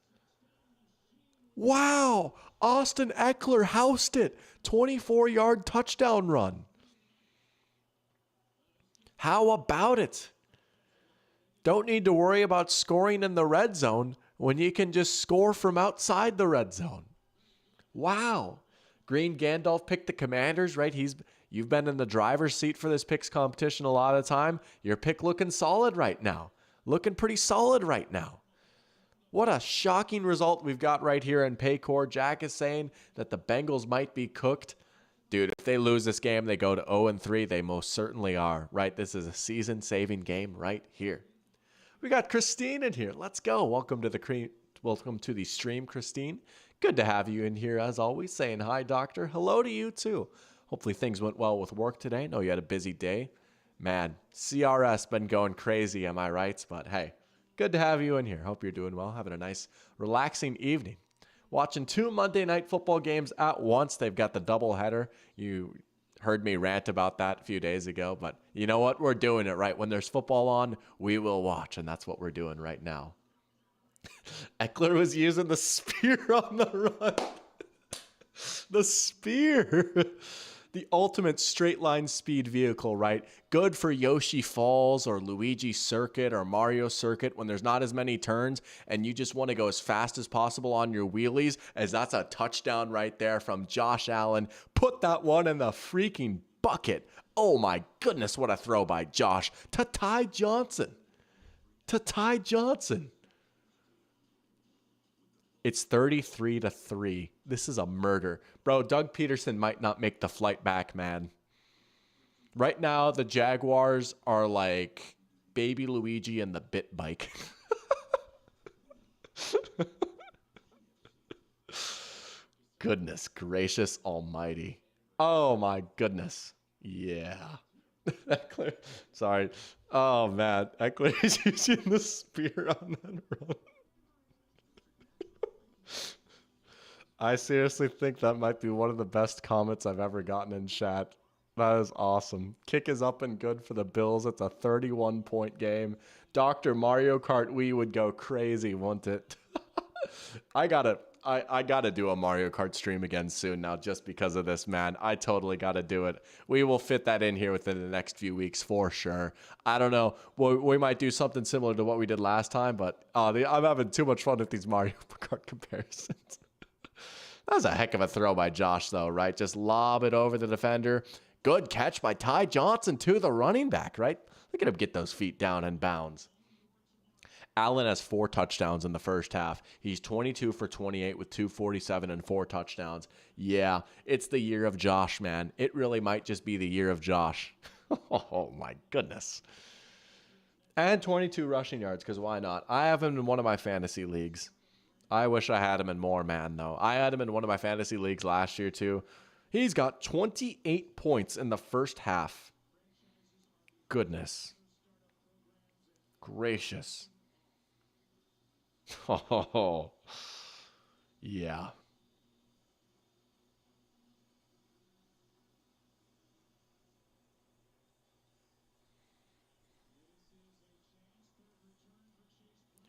Wow. Austin Eckler housed it. 24-yard touchdown run. How about it? Don't need to worry about scoring in the red zone when you can just score from outside the red zone. Wow. Green Gandalf picked the Commanders, right? You've been in the driver's seat for this picks competition a lot of time. Your pick looking solid right now. Looking pretty solid right now. What a shocking result we've got right here in Paycor. Jack is saying that the Bengals might be cooked. Dude, if they lose this game, they go to 0-3. They most certainly are, right? This is a season-saving game right here. We got Christine in here. Let's go. Welcome to the stream, Christine. Good to have you in here as always. Saying hi, doctor. Hello to you too. Hopefully things went well with work today. Know you had a busy day. Man, CRS been going crazy, am I right? But hey, good to have you in here. Hope you're doing well. Having a nice, relaxing evening. Watching 2 Monday Night Football games at once. They've got the doubleheader. You heard me rant about that a few days ago, but you know what? We're doing it, right? When there's football on, we will watch, and that's what we're doing right now. Eckler was using the spear on the run. The spear. The ultimate straight line speed vehicle, right? Good for Yoshi Falls or Luigi Circuit or Mario Circuit when there's not as many turns and you just want to go as fast as possible on your wheelies, as that's a touchdown right there from Josh Allen. Put that one in the freaking bucket. Oh my goodness, what a throw by Josh to Ty Johnson. It's 33-3. This is a murder. Bro, Doug Peterson might not make the flight back, man. Right now, the Jaguars are like Baby Luigi and the Bit Bike. Goodness gracious almighty. Oh my goodness. Yeah. Eckler. Sorry. Oh man. Eckler is using the spear on that run. I seriously think that might be one of the best comments I've ever gotten in chat. That is awesome. Kick is up and good for the Bills. It's a 31-point game. Dr. Mario Kart Wii would go crazy, wouldn't it? I gotta do a Mario Kart stream again soon now just because of this, man. I totally gotta do it. We will fit that in here within the next few weeks for sure. I don't know. We might do something similar to what we did last time, but I'm having too much fun with these Mario Kart comparisons. That was a heck of a throw by Josh, though, right? Just lob it over the defender. Good catch by Ty Johnson to the running back, right? Look at him get those feet down and bounds. Allen has 4 touchdowns in the first half. He's 22 for 28 with 247 and 4 touchdowns. Yeah, it's the year of Josh, man. It really might just be the year of Josh. Oh, my goodness. And 22 rushing yards, because why not? I have him in one of my fantasy leagues. I wish I had him in more, man, though. I had him in one of my fantasy leagues last year, too. He's got 28 points in the first half. Goodness gracious. Oh, yeah.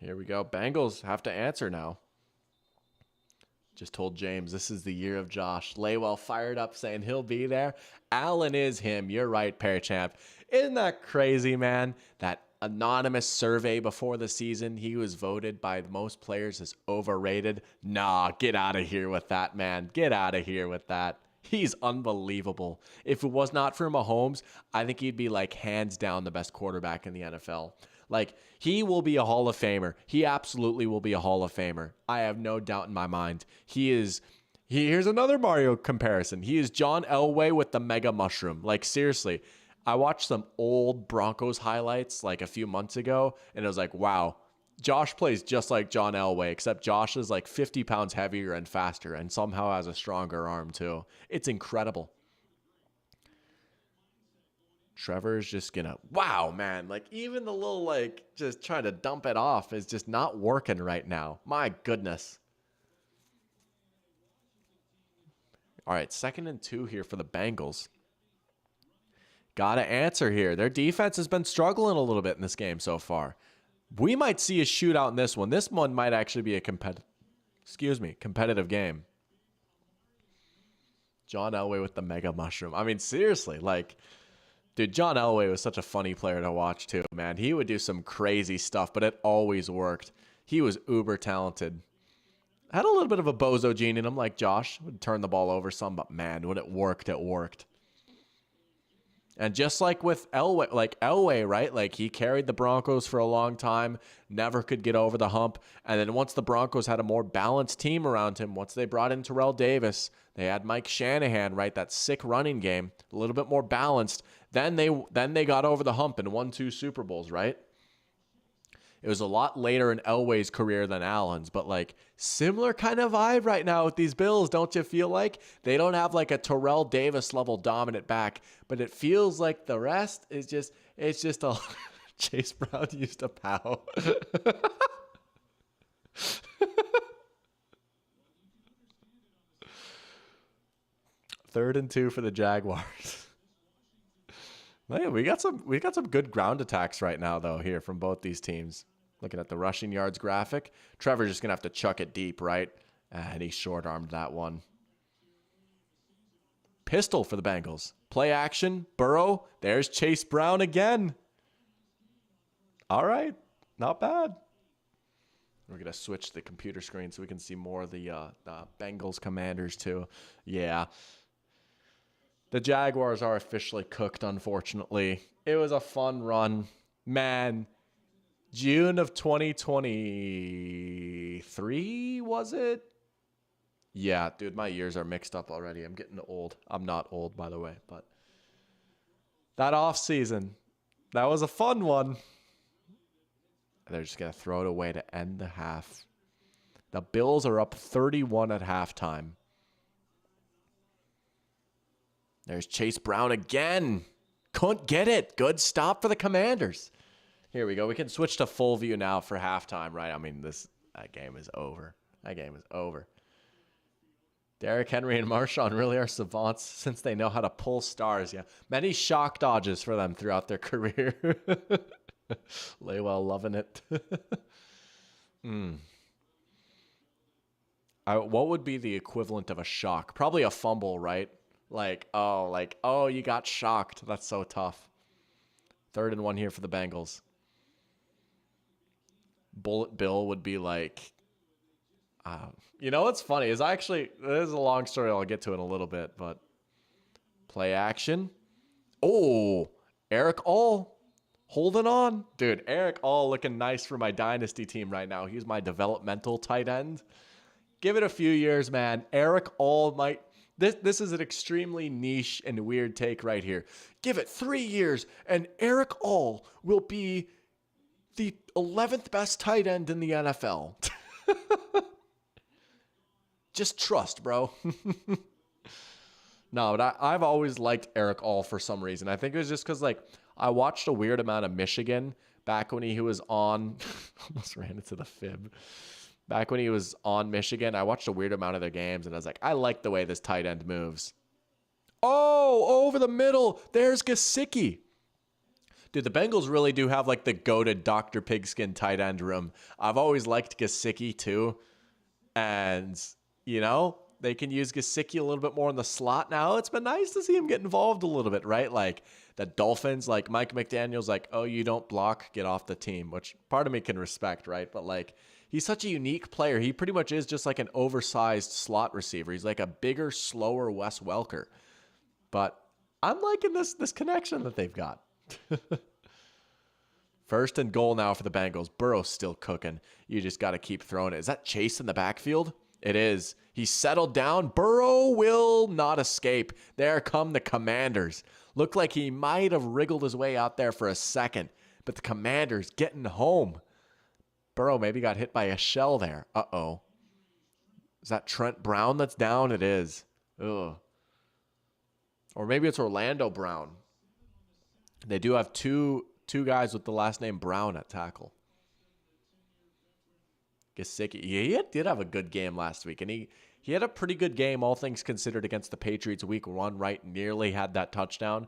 Here we go. Bengals have to answer now. Just told James this is the year of Josh. Laywell fired up saying he'll be there. Allen is him. You're right, Pair Champ. Isn't that crazy, man? That anonymous survey before the season, he was voted by most players as overrated. Nah, get out of here with that, man. Get out of here with that. He's unbelievable. If it was not for Mahomes, I think he'd be like hands down the best quarterback in the NFL. Like, he will be a Hall of Famer. He absolutely will be a Hall of Famer. I have no doubt in my mind. Here's another Mario comparison. He is John Elway with the Mega Mushroom. Like, seriously, I watched some old Broncos highlights like a few months ago, and it was like, wow, Josh plays just like John Elway, except Josh is like 50 pounds heavier and faster and somehow has a stronger arm too. It's incredible. Trevor's just gonna, wow, man. Like, even the little, like, just trying to dump it off is just not working right now. My goodness. All right, 2nd and 2 here for the Bengals. Gotta answer here. Their defense has been struggling a little bit in this game so far. We might see a shootout in this one. This one might actually be a competitive game. John Elway with the Mega Mushroom. I mean, seriously, like, dude, John Elway was such a funny player to watch too, man. He would do some crazy stuff, but it always worked. He was uber talented. Had a little bit of a bozo gene in him, like Josh. Would turn the ball over some, but man, when it worked, it worked. And just like with Elway, right? Like, he carried the Broncos for a long time, never could get over the hump. And then once the Broncos had a more balanced team around him, once they brought in Terrell Davis, they had Mike Shanahan, right? That sick running game, a little bit more balanced. Then they got over the hump and won 2 Super Bowls, right? It was a lot later in Elway's career than Allen's, but like similar kind of vibe right now with these Bills, don't you feel like? They don't have like a Terrell Davis level dominant back, but it feels like the rest is just, it's just a Chase Brown used a pow. 3rd and 2 for the Jaguars. Man, we got some good ground attacks right now though here from both these teams. Looking at the rushing yards graphic, Trevor's just gonna have to chuck it deep, right? And he short-armed that one. Pistol for the Bengals. Play action, Burrow. There's Chase Brown again. All right, not bad. We're gonna switch the computer screen so we can see more of the Bengals commanders too. Yeah. The Jaguars are officially cooked, unfortunately. It was a fun run. Man, June of 2023, was it? Yeah, dude, my years are mixed up already. I'm getting old. I'm not old, by the way, but that off season, that was a fun one. They're just going to throw it away to end the half. The Bills are up 31 at halftime. There's Chase Brown again. Couldn't get it. Good stop for the Commanders. Here we go. We can switch to full view now for halftime, right? I mean, that game is over. That game is over. Derrick Henry and Marshawn really are savants since they know how to pull stars. Yeah, many shock dodges for them throughout their career. Laywell loving it. What would be the equivalent of a shock? Probably a fumble, right? Like, oh, you got shocked. That's so tough. 3rd and 1 here for the Bengals. Bullet Bill would be like, you know what's funny is there's a long story I'll get to in a little bit, but play action. Oh, Eric All holding on. Dude, Eric All looking nice for my dynasty team right now. He's my developmental tight end. Give it a few years, man. Eric All might... This is an extremely niche and weird take right here. Give it 3 years, and Eric All will be the 11th best tight end in the NFL. Just trust, bro. No, but I've always liked Eric All for some reason. I think it was just because, like, I watched a weird amount of Michigan back when he was on... almost ran into the fib. Back when he was on Michigan, I watched a weird amount of their games, and I was like, I like the way this tight end moves. Oh, over the middle. There's Gesicki. Dude, the Bengals really do have like the goated Dr. Pigskin tight end room. I've always liked Gesicki too. And, they can use Gesicki a little bit more in the slot now. It's been nice to see him get involved a little bit, right? Like the Dolphins, like Mike McDaniel's like, oh, you don't block, get off the team, which part of me can respect, right? But like, he's such a unique player. He pretty much is just like an oversized slot receiver. He's like a bigger, slower Wes Welker. But I'm liking this connection that they've got. First and goal now for the Bengals. Burrow's still cooking. You just got to keep throwing it. Is that Chase in the backfield? It is. He's settled down. Burrow will not escape. There come the Commanders. Looked like he might have wriggled his way out there for a second, but the Commanders getting home. Burrow maybe got hit by a shell there. Uh-oh. Is that Trent Brown that's down? It is. Ugh. Or maybe it's Orlando Brown. They do have two guys with the last name Brown at tackle. Gesicki. He did have a good game last week, and he had a pretty good game, all things considered, against the Patriots week 1, right? Nearly had that touchdown.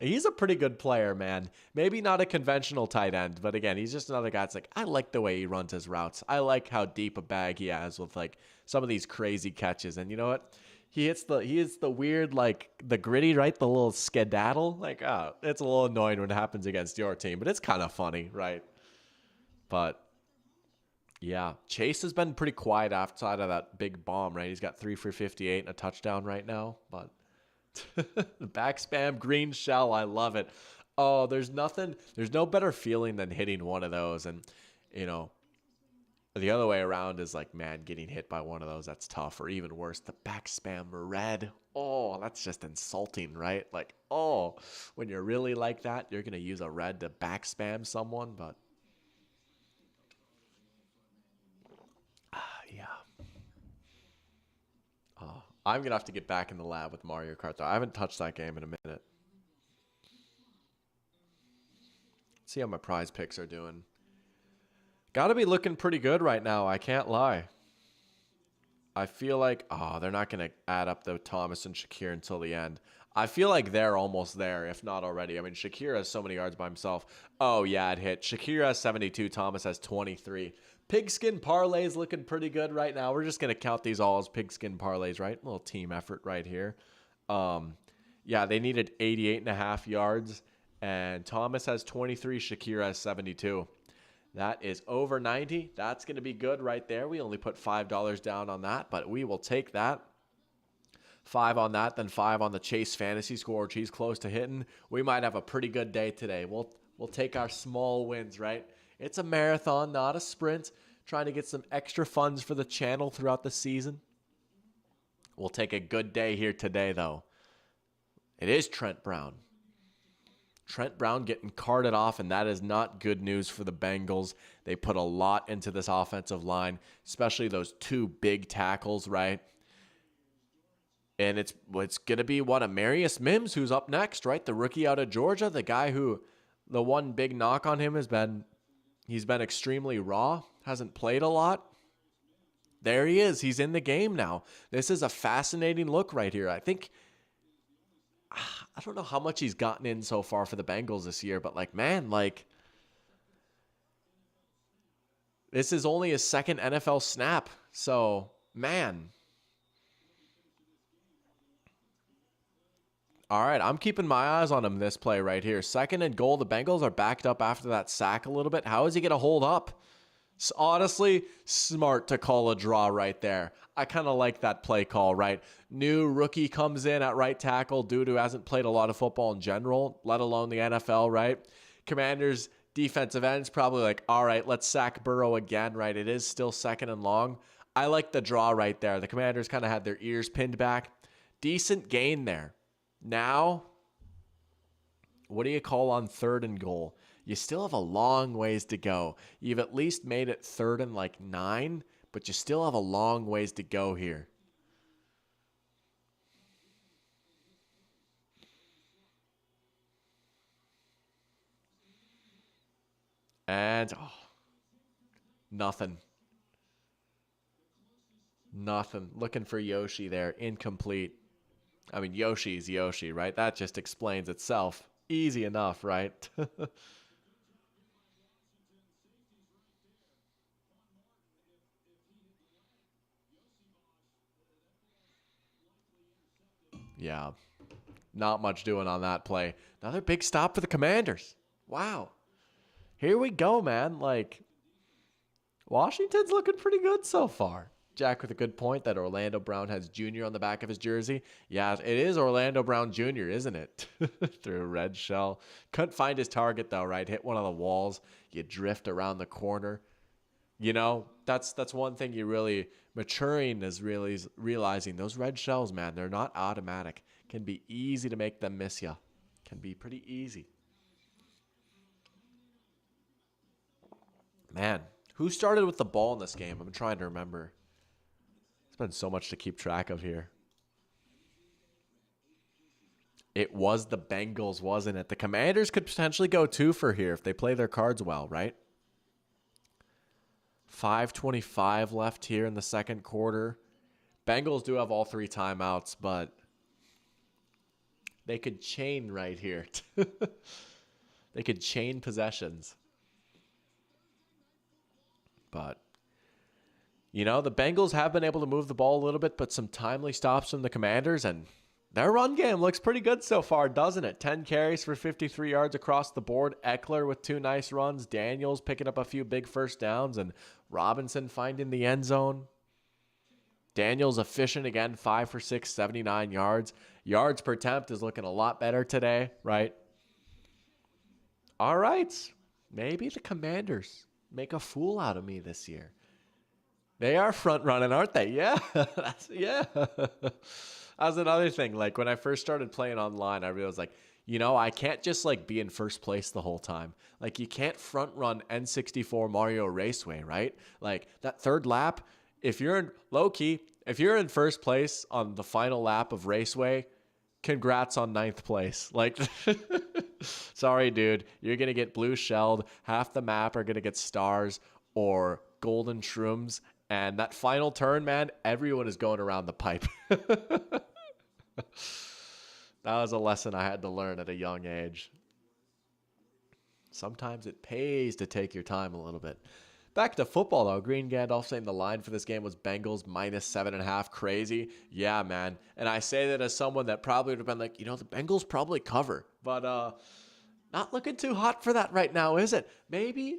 He's a pretty good player, man. Maybe not a conventional tight end, but again, he's just another guy that's like, I like the way he runs his routes. I like how deep a bag he has with like some of these crazy catches. And you know what? He hits the weird, like the gritty, right? The little skedaddle. Like, it's a little annoying when it happens against your team, but it's kind of funny, right? But yeah, Chase has been pretty quiet outside of that big bomb, right? He's got 3 for 58 and a touchdown right now, but back spam green shell, I love it. Oh, there's no better feeling than hitting one of those. And, the other way around is like, man, getting hit by one of those, that's tough. Or even worse, the back spam red. Oh, that's just insulting, right? Like, oh, when you're really like that, you're going to use a red to back spam someone, but yeah. Oh, I'm going to have to get back in the lab with Mario Kart, though. I haven't touched that game in a minute. Let's see how my prize picks are doing. Got to be looking pretty good right now. I can't lie. I feel like, they're not going to add up the Thomas and Shakir until the end. I feel like they're almost there, if not already. I mean, Shakir has so many yards by himself. Oh, yeah, it hit. Shakir has 72. Thomas has 23. Pigskin parlays looking pretty good right now. We're just going to count these all as pigskin parlays, right? A little team effort right here. Yeah, they needed 88.5 yards, and Thomas has 23. Shakir has 72. That is over 90. That's going to be good right there. We only put $5 down on that, but we will take that. 5 on that, then 5 on the Chase fantasy score, which he's close to hitting. We might have a pretty good day today. We'll take our small wins, right? It's a marathon, not a sprint. Trying to get some extra funds for the channel throughout the season. We'll take a good day here today, though. It is Trent Brown. Trent Brown getting carted off, and that is not good news for the Bengals. They put a lot into this offensive line, especially those 2 big tackles, right? And it's going to be Amarius Mims who's up next, right? The rookie out of Georgia, the guy who the one big knock on him has been he's been extremely raw, hasn't played a lot. There he is. He's in the game now. This is a fascinating look right here. I don't know how much he's gotten in so far for the Bengals this year, but this is only his second NFL snap. So, man. All right, I'm keeping my eyes on him this play right here. 2nd and goal. The Bengals are backed up after that sack a little bit. How is he going to hold up? Honestly, smart to call a draw right there. I kind of like that play call, right? New rookie comes in at right tackle, dude who hasn't played a lot of football in general, let alone the NFL, right? Commanders defensive ends probably like, all right, let's sack Burrow again, right? It is still 2nd and long. I like the draw right there. The Commanders kind of had their ears pinned back. Decent gain there. Now, what do you call on 3rd and goal? You still have a long ways to go. You've at least made it 3rd and 9, but you still have a long ways to go here. And nothing. Looking for Yoshi there. Incomplete. I mean, Yoshi's Yoshi, right? That just explains itself. Easy enough, right? Yeah, not much doing on that play. Another big stop for the Commanders. Wow. Here we go, man. Like, Washington's looking pretty good so far. Jack with a good point that Orlando Brown has Jr. on the back of his jersey. Yeah, it is Orlando Brown Jr., isn't it? Through a red shell. Couldn't find his target though, right? Hit one of the walls. You drift around the corner. You know, that's one thing you really maturing is really realizing those red shells, man, they're not automatic. Can be easy to make them miss you. Can be pretty easy. Man, who started with the ball in this game? I'm trying to remember. It's been so much to keep track of here. It was the Bengals, wasn't it? The Commanders could potentially go two for here if they play their cards well, right? 5:25 left here in the second quarter. Bengals do have all three timeouts, but they could chain right here. They could chain possessions. But, the Bengals have been able to move the ball a little bit, but some timely stops from the Commanders, and their run game looks pretty good so far, doesn't it? 10 carries for 53 yards across the board. Eckler with two nice runs. Daniels picking up a few big first downs, and Robinson finding the end zone. Daniels efficient again, 5 for 6, 79 yards. Yards per attempt is looking a lot better today, right? All right. Maybe the Commanders make a fool out of me this year. They are front running, aren't they? Yeah. Yeah. That's another thing. Like when I first started playing online, I realized I can't just be in first place the whole time. Like you can't front run N64 Mario Raceway, right? Like that third lap, if you're in low key, if you're in first place on the final lap of Raceway, congrats on ninth place. Like, sorry, dude, you're going to get blue shelled. Half the map are going to get stars or golden shrooms. And that final turn, man, everyone is going around the pipe. That was a lesson I had to learn at a young age. Sometimes it pays to take your time a little bit. Back to football, though. Green Gandalf saying the line for this game was Bengals -7.5. Crazy. Yeah, man. And I say that as someone that probably would have been like, the Bengals probably cover. But not looking too hot for that right now, is it? Maybe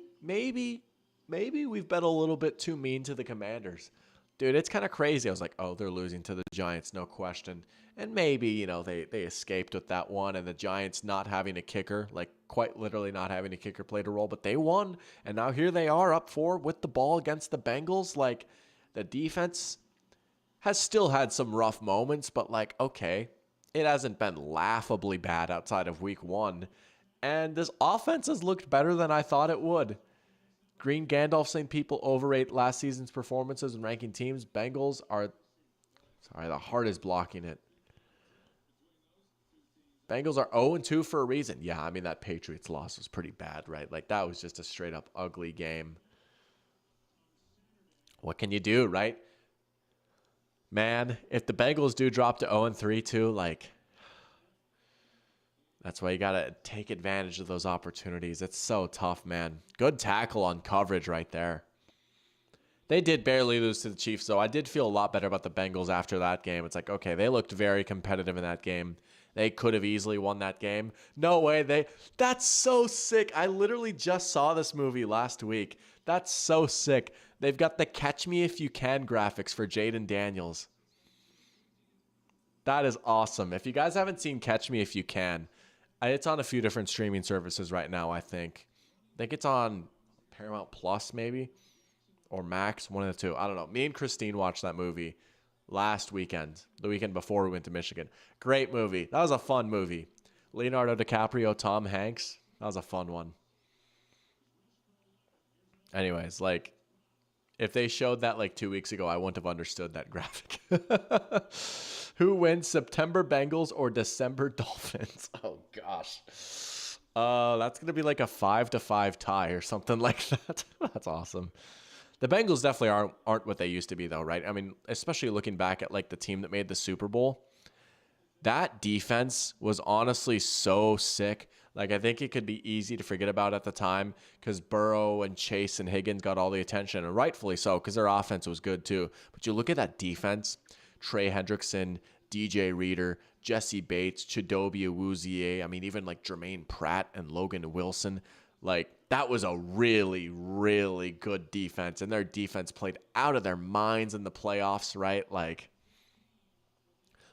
we've been a little bit too mean to the Commanders. Dude, it's kind of crazy. I was like, oh, they're losing to the Giants, no question. And maybe, they escaped with that one, and the Giants not having a kicker, like quite literally not having a kicker played a role, but they won. And now here they are up 4 with the ball against the Bengals. Like, the defense has still had some rough moments, but okay, it hasn't been laughably bad outside of week 1. And this offense has looked better than I thought it would. Green Gandalf saying people overrate last season's performances and ranking teams. Bengals are, the heart is blocking it. Bengals are 0-2 for a reason. Yeah, I mean, that Patriots loss was pretty bad, right? Like, that was just a straight up ugly game. What can you do, right? Man, if the Bengals do drop to 0-3 too, that's why you got to take advantage of those opportunities. It's so tough, man. Good tackle on coverage right there. They did barely lose to the Chiefs, though. I did feel a lot better about the Bengals after that game. It's like, okay, they looked very competitive in that game. They could have easily won that game. No way. That's so sick. I literally just saw this movie last week. That's so sick. They've got the Catch Me If You Can graphics for Jaden Daniels. That is awesome. If you guys haven't seen Catch Me If You Can, it's on a few different streaming services right now, I think. I think it's on Paramount Plus, maybe, or Max, one of the two. I don't know. Me and Christine watched that movie last weekend, the weekend before we went to Michigan. Great movie. That was a fun movie. Leonardo DiCaprio, Tom Hanks. That was a fun one. Anyways, if they showed that 2 weeks ago, I wouldn't have understood that graphic. Who wins, September Bengals or December Dolphins? Oh, gosh. That's going to be a 5-5 tie or something like that. That's awesome. The Bengals definitely aren't what they used to be, though, right? I mean, especially looking back at, the team that made the Super Bowl. That defense was honestly so sick. Like, I think it could be easy to forget about at the time because Burrow and Chase and Higgins got all the attention, and rightfully so because their offense was good too. But you look at that defense, Trey Hendrickson, DJ Reader, Jesse Bates, Chidobe Awuzie, I mean, even like Jermaine Pratt and Logan Wilson. Like, that was a really, really good defense, and their defense played out of their minds in the playoffs, right? Like,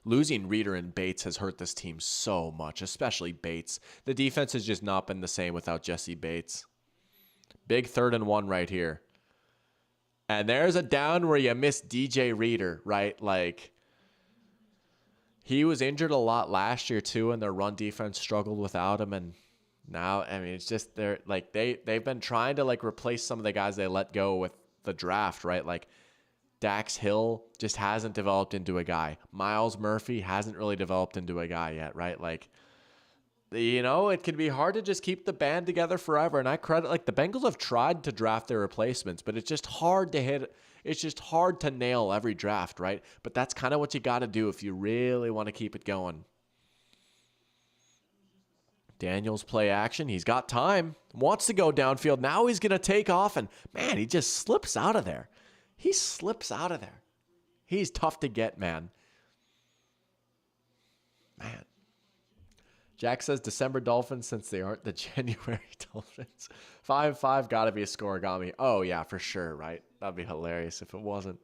losing Reader and Bates has hurt this team so much, especially Bates. The defense has just not been the same without Jesse Bates. Big 3rd and 1 right here. And there's a down where you miss DJ Reader, right? Like, he was injured a lot last year too, and their run defense struggled without him. And now, I mean, it's just they're like they've been trying to like replace some of the guys they let go with the draft, right? Like, Dax Hill just hasn't developed into a guy. Miles Murphy hasn't really developed into a guy yet, right? Like, you know, it can be hard to just keep the band together forever. And I credit, like, the Bengals have tried to draft their replacements, but it's just hard to hit. It's just hard to nail every draft, right? But that's kind of what you got to do if you really want to keep it going. Daniels play action. He's got time. Wants to go downfield. Now he's going to take off. And, man, he just slips out of there. He slips out of there. He's tough to get, man. Man. Jack says December Dolphins since they aren't the January Dolphins. 5-5 got to be a scoregami. Oh, yeah, for sure, right? That'd be hilarious if it wasn't.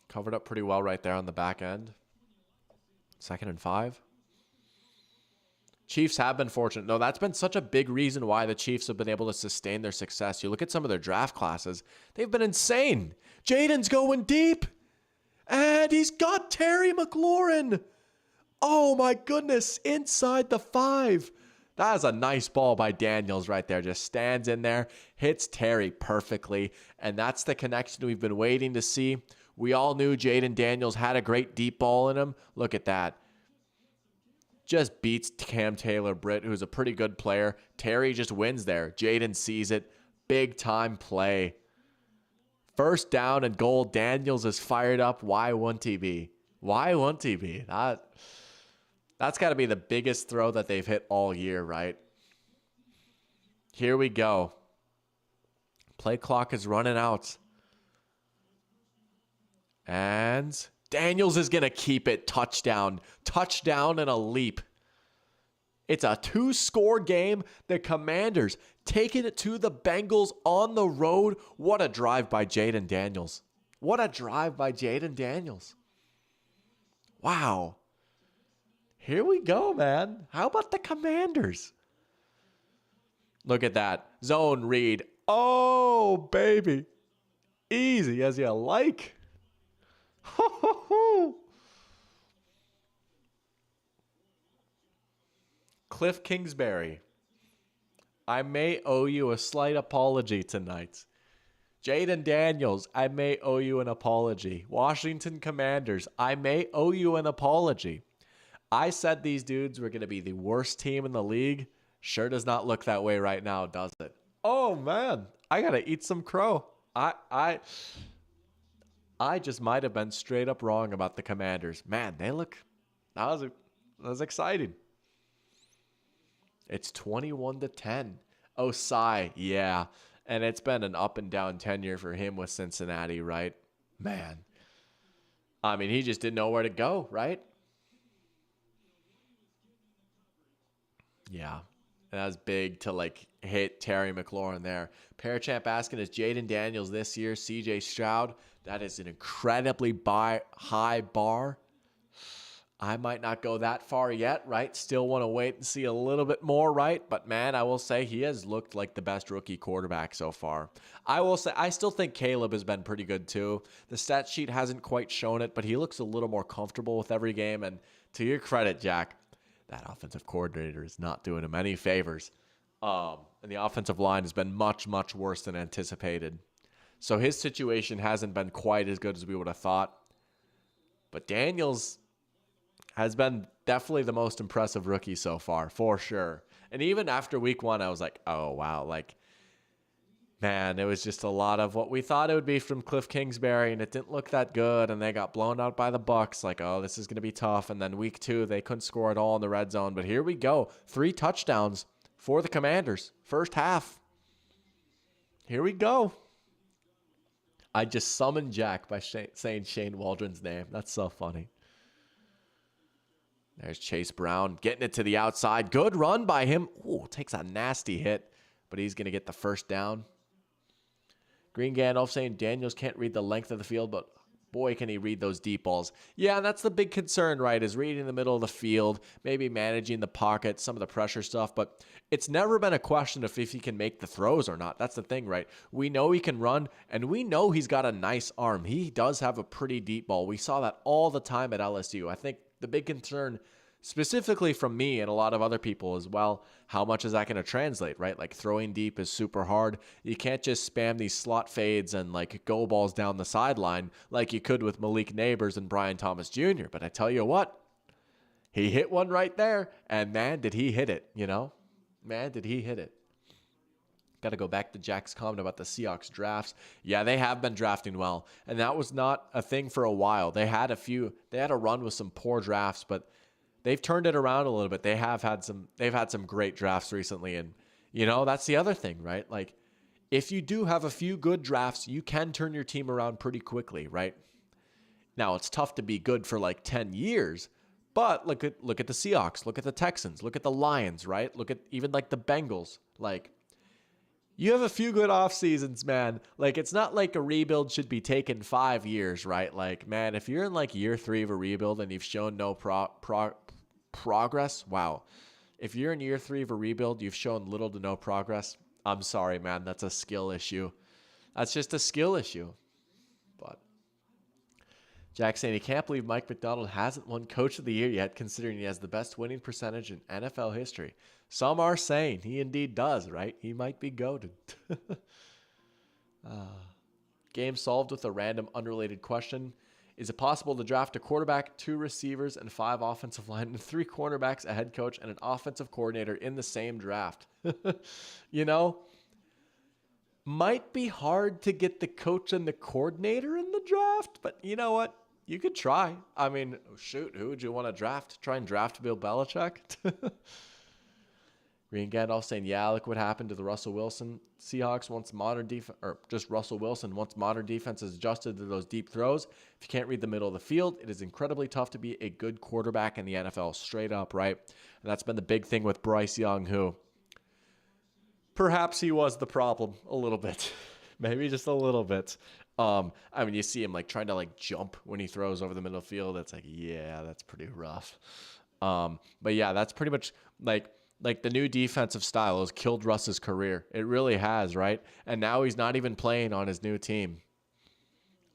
Covered up pretty well right there on the back end. 2nd and 5. Chiefs have been fortunate. No, that's been such a big reason why the Chiefs have been able to sustain their success. You look at some of their draft classes, they've been insane. Jaden's going deep, and he's got Terry McLaurin. Oh, my goodness, inside the 5. That is a nice ball by Daniels right there. Just stands in there, hits Terry perfectly, and that's the connection we've been waiting to see. We all knew Jaden Daniels had a great deep ball in him. Look at that. Just beats Cam Taylor-Britt, who's a pretty good player. Terry just wins there. Jaden sees it. Big time play. 1st down and goal. Daniels is fired up. Why wouldn't he be? Why wouldn't he be? That's got to be the biggest throw that they've hit all year, right? Here we go. Play clock is running out. And Daniels is going to keep it. Touchdown. Touchdown and a leap. It's a 2-score game. The Commanders taking it to the Bengals on the road. What a drive by Jaden Daniels. What a drive by Jaden Daniels. Wow. Here we go, man. How about the Commanders? Look at that. Zone read. Oh, baby. Easy as you like. Ho, ho, ho. Cliff Kingsbury. I may owe you a slight apology tonight. Jaden Daniels, I may owe you an apology. Washington Commanders, I may owe you an apology. I said these dudes were going to be the worst team in the league. Sure does not look that way right now, does it? Oh, man. I got to eat some crow. I just might have been straight up wrong about the Commanders. Man, that was exciting. It's 21-10. Osai, yeah. And it's been an up and down tenure for him with Cincinnati, right? Man. I mean, he just didn't know where to go, right? Yeah. And that was big to like hit Terry McLaurin there. Parachamp asking, is Jaden Daniels this year CJ Stroud? That is an incredibly high bar. I might not go that far yet, right? Still want to wait and see a little bit more, right? But man, I will say he has looked like the best rookie quarterback so far. I will say I still think Caleb has been pretty good too. The stat sheet hasn't quite shown it, but he looks a little more comfortable with every game. And to your credit, Jack, that offensive coordinator is not doing him any favors. And the offensive line has been much, much worse than anticipated. So his situation hasn't been quite as good as we would have thought. But Daniels has been definitely the most impressive rookie so far, for sure. And even after week 1, I was like, oh, wow. Like, Man, it was just a lot of what we thought it would be from Cliff Kingsbury, and it didn't look that good, and they got blown out by the Bucks. Like, oh, this is going to be tough. And then week 2, they couldn't score at all in the red zone. But here we go. 3 touchdowns for the Commanders. First half. Here we go. I just summoned Jack by saying Shane Waldron's name. That's so funny. There's Chase Brown getting it to the outside. Good run by him. Ooh, takes a nasty hit, but he's going to get the first down. Green Gandalf saying Daniels can't read the length of the field, but boy, can he read those deep balls. Yeah, that's the big concern, right, is reading the middle of the field, maybe managing the pocket, some of the pressure stuff, but it's never been a question of if he can make the throws or not. That's the thing, right? We know he can run, and we know he's got a nice arm. He does have a pretty deep ball. We saw that all the time at LSU. I think the big concern specifically from me and a lot of other people as well, how much is that going to translate, right? Like throwing deep is super hard. You can't just spam these slot fades and like go balls down the sideline like you could with Malik Neighbors and Brian Thomas Jr. But I tell you what, he hit one right there, and man, did he hit it, you know? Man, did he hit it. Got to go back to Jack's comment about the Seahawks drafts. Yeah, they have been drafting well, and that was not a thing for a while. They had a run with some poor drafts, but they've turned it around a little bit. They've had some great drafts recently. And, you know, that's the other thing, right? Like, if you do have a few good drafts, you can turn your team around pretty quickly, right? Now, it's tough to be good for like 10 years, but look at the Seahawks, look at the Texans, look at the Lions, right? Look at even like the Bengals. Like, you have a few good off seasons, man. Like, it's not like a rebuild should be taking 5 years, right? Like, man, if you're in like year 3 of a rebuild and you've shown no progress, wow. If you're in year 3 of a rebuild, you've shown little to no progress. I'm sorry, man. That's a skill issue. That's just a skill issue. But Jack saying he can't believe Mike Macdonald hasn't won Coach of the Year yet, considering he has the best winning percentage in NFL history. Some are saying he indeed does, right? He might be goated. Game solved with a random unrelated question. Is it possible to draft a quarterback, 2 receivers, and 5 offensive linemen, 3 cornerbacks, a head coach, and an offensive coordinator in the same draft? You know, might be hard to get the coach and the coordinator in the draft, but you know what? You could try. I mean, shoot, who would you want to draft? Try and draft Bill Belichick? Green Gandalf saying, yeah, look what happened to the Russell Wilson Seahawks once modern defense, or just Russell Wilson, once modern defense is adjusted to those deep throws. If you can't read the middle of the field, it is incredibly tough to be a good quarterback in the NFL, straight up, right? And that's been the big thing with Bryce Young, who perhaps he was the problem a little bit. Maybe just a little bit. I mean, you see him like trying to like jump when he throws over the middle of the field. It's like, yeah, that's pretty rough. But yeah, that's pretty much like the new defensive style has killed Russ's career. It really has, right? And now he's not even playing on his new team.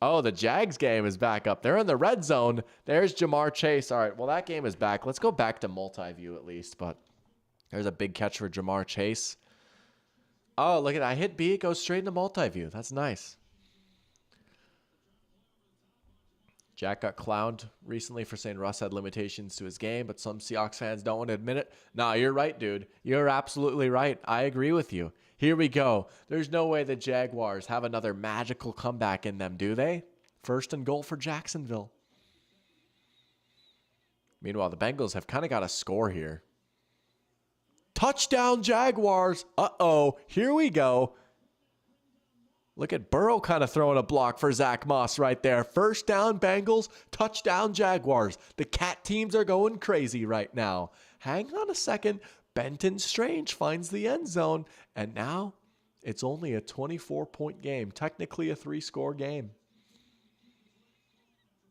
Oh, the Jags game is back up. They're in the red zone. There's Jamar Chase. All right, well, that game is back. Let's go back to multi-view at least, but there's a big catch for Jamar Chase. Oh, look at that. I hit B. It goes straight into multi-view. That's nice. Jack got clowned recently for saying Russ had limitations to his game, but some Seahawks fans don't want to admit it. Nah, you're right, dude. You're absolutely right. I agree with you. Here we go. There's no way the Jaguars have another magical comeback in them, do they? 1st and goal for Jacksonville. Meanwhile, the Bengals have kind of got a score here. Touchdown, Jaguars. Uh-oh. Here we go. Look at Burrow kind of throwing a block for Zach Moss right there. 1st down, Bengals. Touchdown, Jaguars. The cat teams are going crazy right now. Hang on a second. Benton Strange finds the end zone. And now it's only a 24-point game. Technically a 3-score game.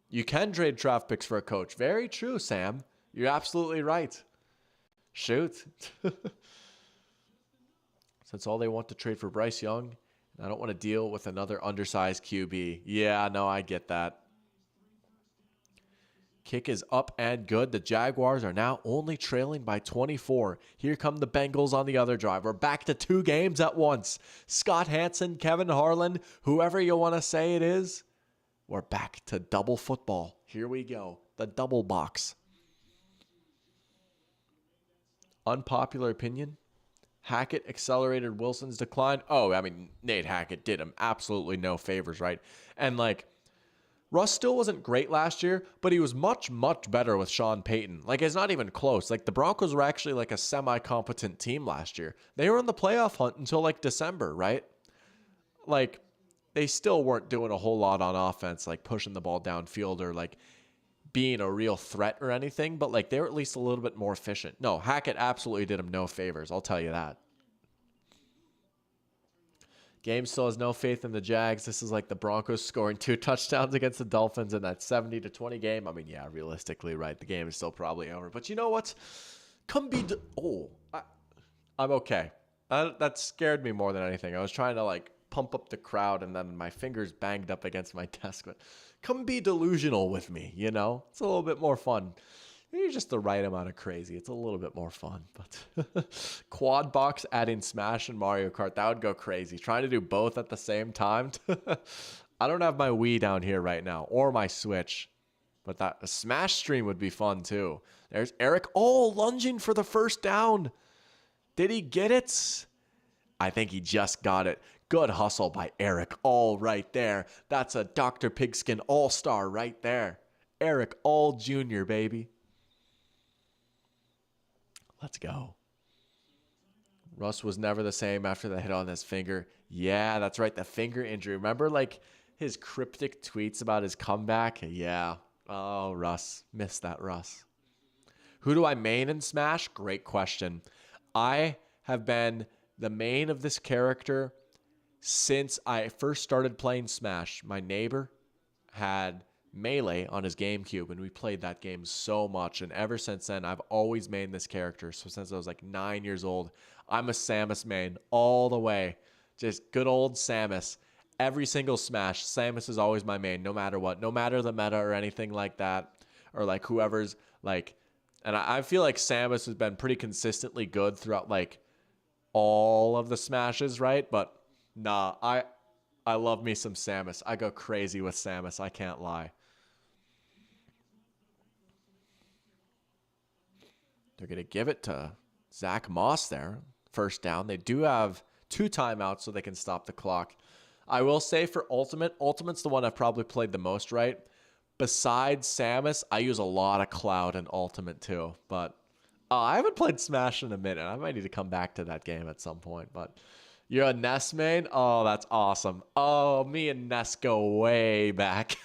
You can trade draft picks for a coach. Very true, Sam. You're absolutely right. Shoot. Since all they want to trade for Bryce Young, I don't want to deal with another undersized QB. Yeah, no, I get that. Kick is up and good. The Jaguars are now only trailing by 24. Here come the Bengals on the other drive. We're back to 2 games at once. Scott Hansen, Kevin Harlan, whoever you want to say it is, we're back to double football. Here we go. The double box. Unpopular opinion. Hackett accelerated Wilson's decline. Oh, I mean, Nate Hackett did him absolutely no favors, right? And like, Russ still wasn't great last year, but he was much, much better with Sean Payton. Like, it's not even close. Like, the Broncos were actually like a semi-competent team last year. They were in the playoff hunt until like December, right? Like, they still weren't doing a whole lot on offense, like pushing the ball downfield or like being a real threat or anything, but like they were at least a little bit more efficient. No, Hackett absolutely did him no favors. I'll tell you that. Game still has no faith in the Jags. This is like the Broncos scoring 2 touchdowns against the Dolphins in that 70-20 game. I mean, yeah, realistically, right? The game is still probably over. But you know what? I'm okay. That scared me more than anything. I was trying to like pump up the crowd and then my fingers banged up against my desk. But come be delusional with me, you know? It's a little bit more fun. You're just the right amount of crazy. It's a little bit more fun. But quad box adding Smash and Mario Kart, that would go crazy. Trying to do both at the same time. I don't have my Wii down here right now or my Switch. But that a Smash stream would be fun too. There's Eric. Oh, lunging for the first down. Did he get it? I think he just got it. Good hustle by Eric All right there. That's a Dr. Pigskin all-star right there. Eric All Jr., baby. Let's go. Russ was never the same after the hit on his finger. Yeah, that's right. The finger injury. Remember like his cryptic tweets about his comeback? Yeah. Oh, Russ. Missed that, Russ. Who do I main in Smash? Great question. I have been the main of this character since I first started playing Smash. My neighbor had Melee on his GameCube, and we played that game so much. And ever since then, I've always mained this character. So since I was like 9 years old, I'm a Samus main all the way. Just good old Samus. Every single Smash, Samus is always my main, no matter what. No matter the meta or anything like that. Or like whoever's like... And I feel like Samus has been pretty consistently good throughout like all of the Smashes, right? But nah, I love me some Samus. I go crazy with Samus. I can't lie. They're going to give it to Zach Moss there. First down. They do have 2 timeouts so they can stop the clock. I will say for Ultimate's the one I've probably played the most, right? Besides Samus, I use a lot of Cloud and Ultimate too. But I haven't played Smash in a minute. I might need to come back to that game at some point. But you're a Ness main? Oh, that's awesome. Oh, me and Ness go way back.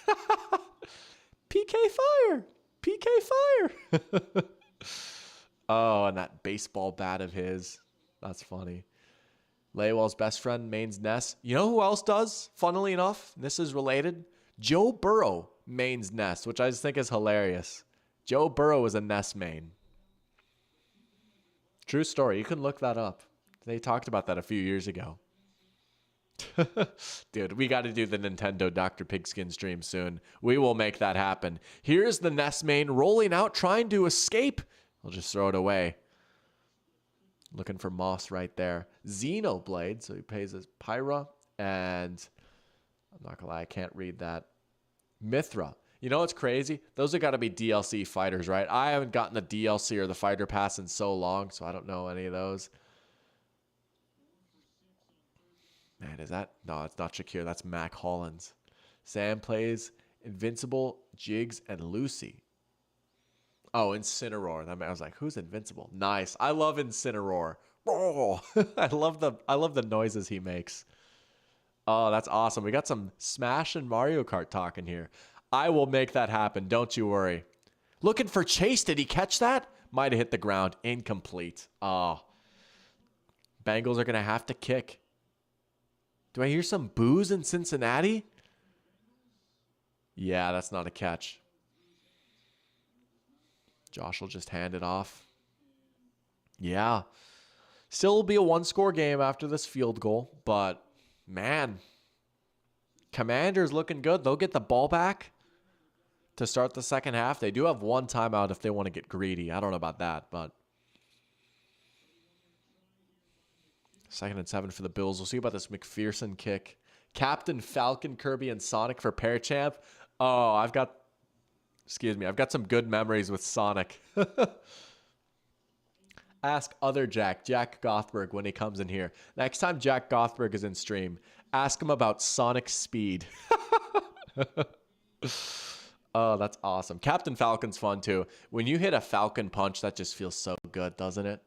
PK Fire. PK Fire. Oh, and that baseball bat of his. That's funny. Laywell's best friend mains Ness. You know who else does? Funnily enough, this is related. Joe Burrow mains Ness, which I just think is hilarious. Joe Burrow is a Ness main. True story. You can look that up. They talked about that a few years ago. Dude, we got to do the Nintendo Dr. Pigskin stream soon. We will make that happen. Here's the Ness main rolling out, trying to escape. We'll just throw it away. Looking for Moss right there. Xenoblade, so he pays his Pyra. And I'm not going to lie, I can't read that. Mithra. You know what's crazy? Those have got to be DLC fighters, right? I haven't gotten the DLC or the fighter pass in so long, so I don't know any of those. Man, is that? No, it's not Shakir. That's Mac Hollins. Sam plays Invincible, Jigs, and Lucy. Oh, Incineroar. I was like, who's Invincible? Nice. I love Incineroar. Oh, I love the noises he makes. Oh, that's awesome. We got some Smash and Mario Kart talking here. I will make that happen. Don't you worry. Looking for Chase. Did he catch that? Might have hit the ground. Incomplete. Oh. Bengals are going to have to kick. Do I hear some boos in Cincinnati? Yeah, that's not a catch. Josh will just hand it off. Yeah. Still will be a 1-score game after this field goal, but man, Commanders looking good. They'll get the ball back to start the second half. They do have 1 timeout if they want to get greedy. I don't know about that, but 2nd and 7 for the Bills. We'll see about this McPherson kick. Captain Falcon, Kirby, and Sonic for pair champ. Oh, I've got some good memories with Sonic. Ask other Jack Gothberg, when he comes in here. Next time Jack Gothberg is in stream, ask him about Sonic Speed. Oh, that's awesome. Captain Falcon's fun too. When you hit a Falcon punch, that just feels so good, doesn't it?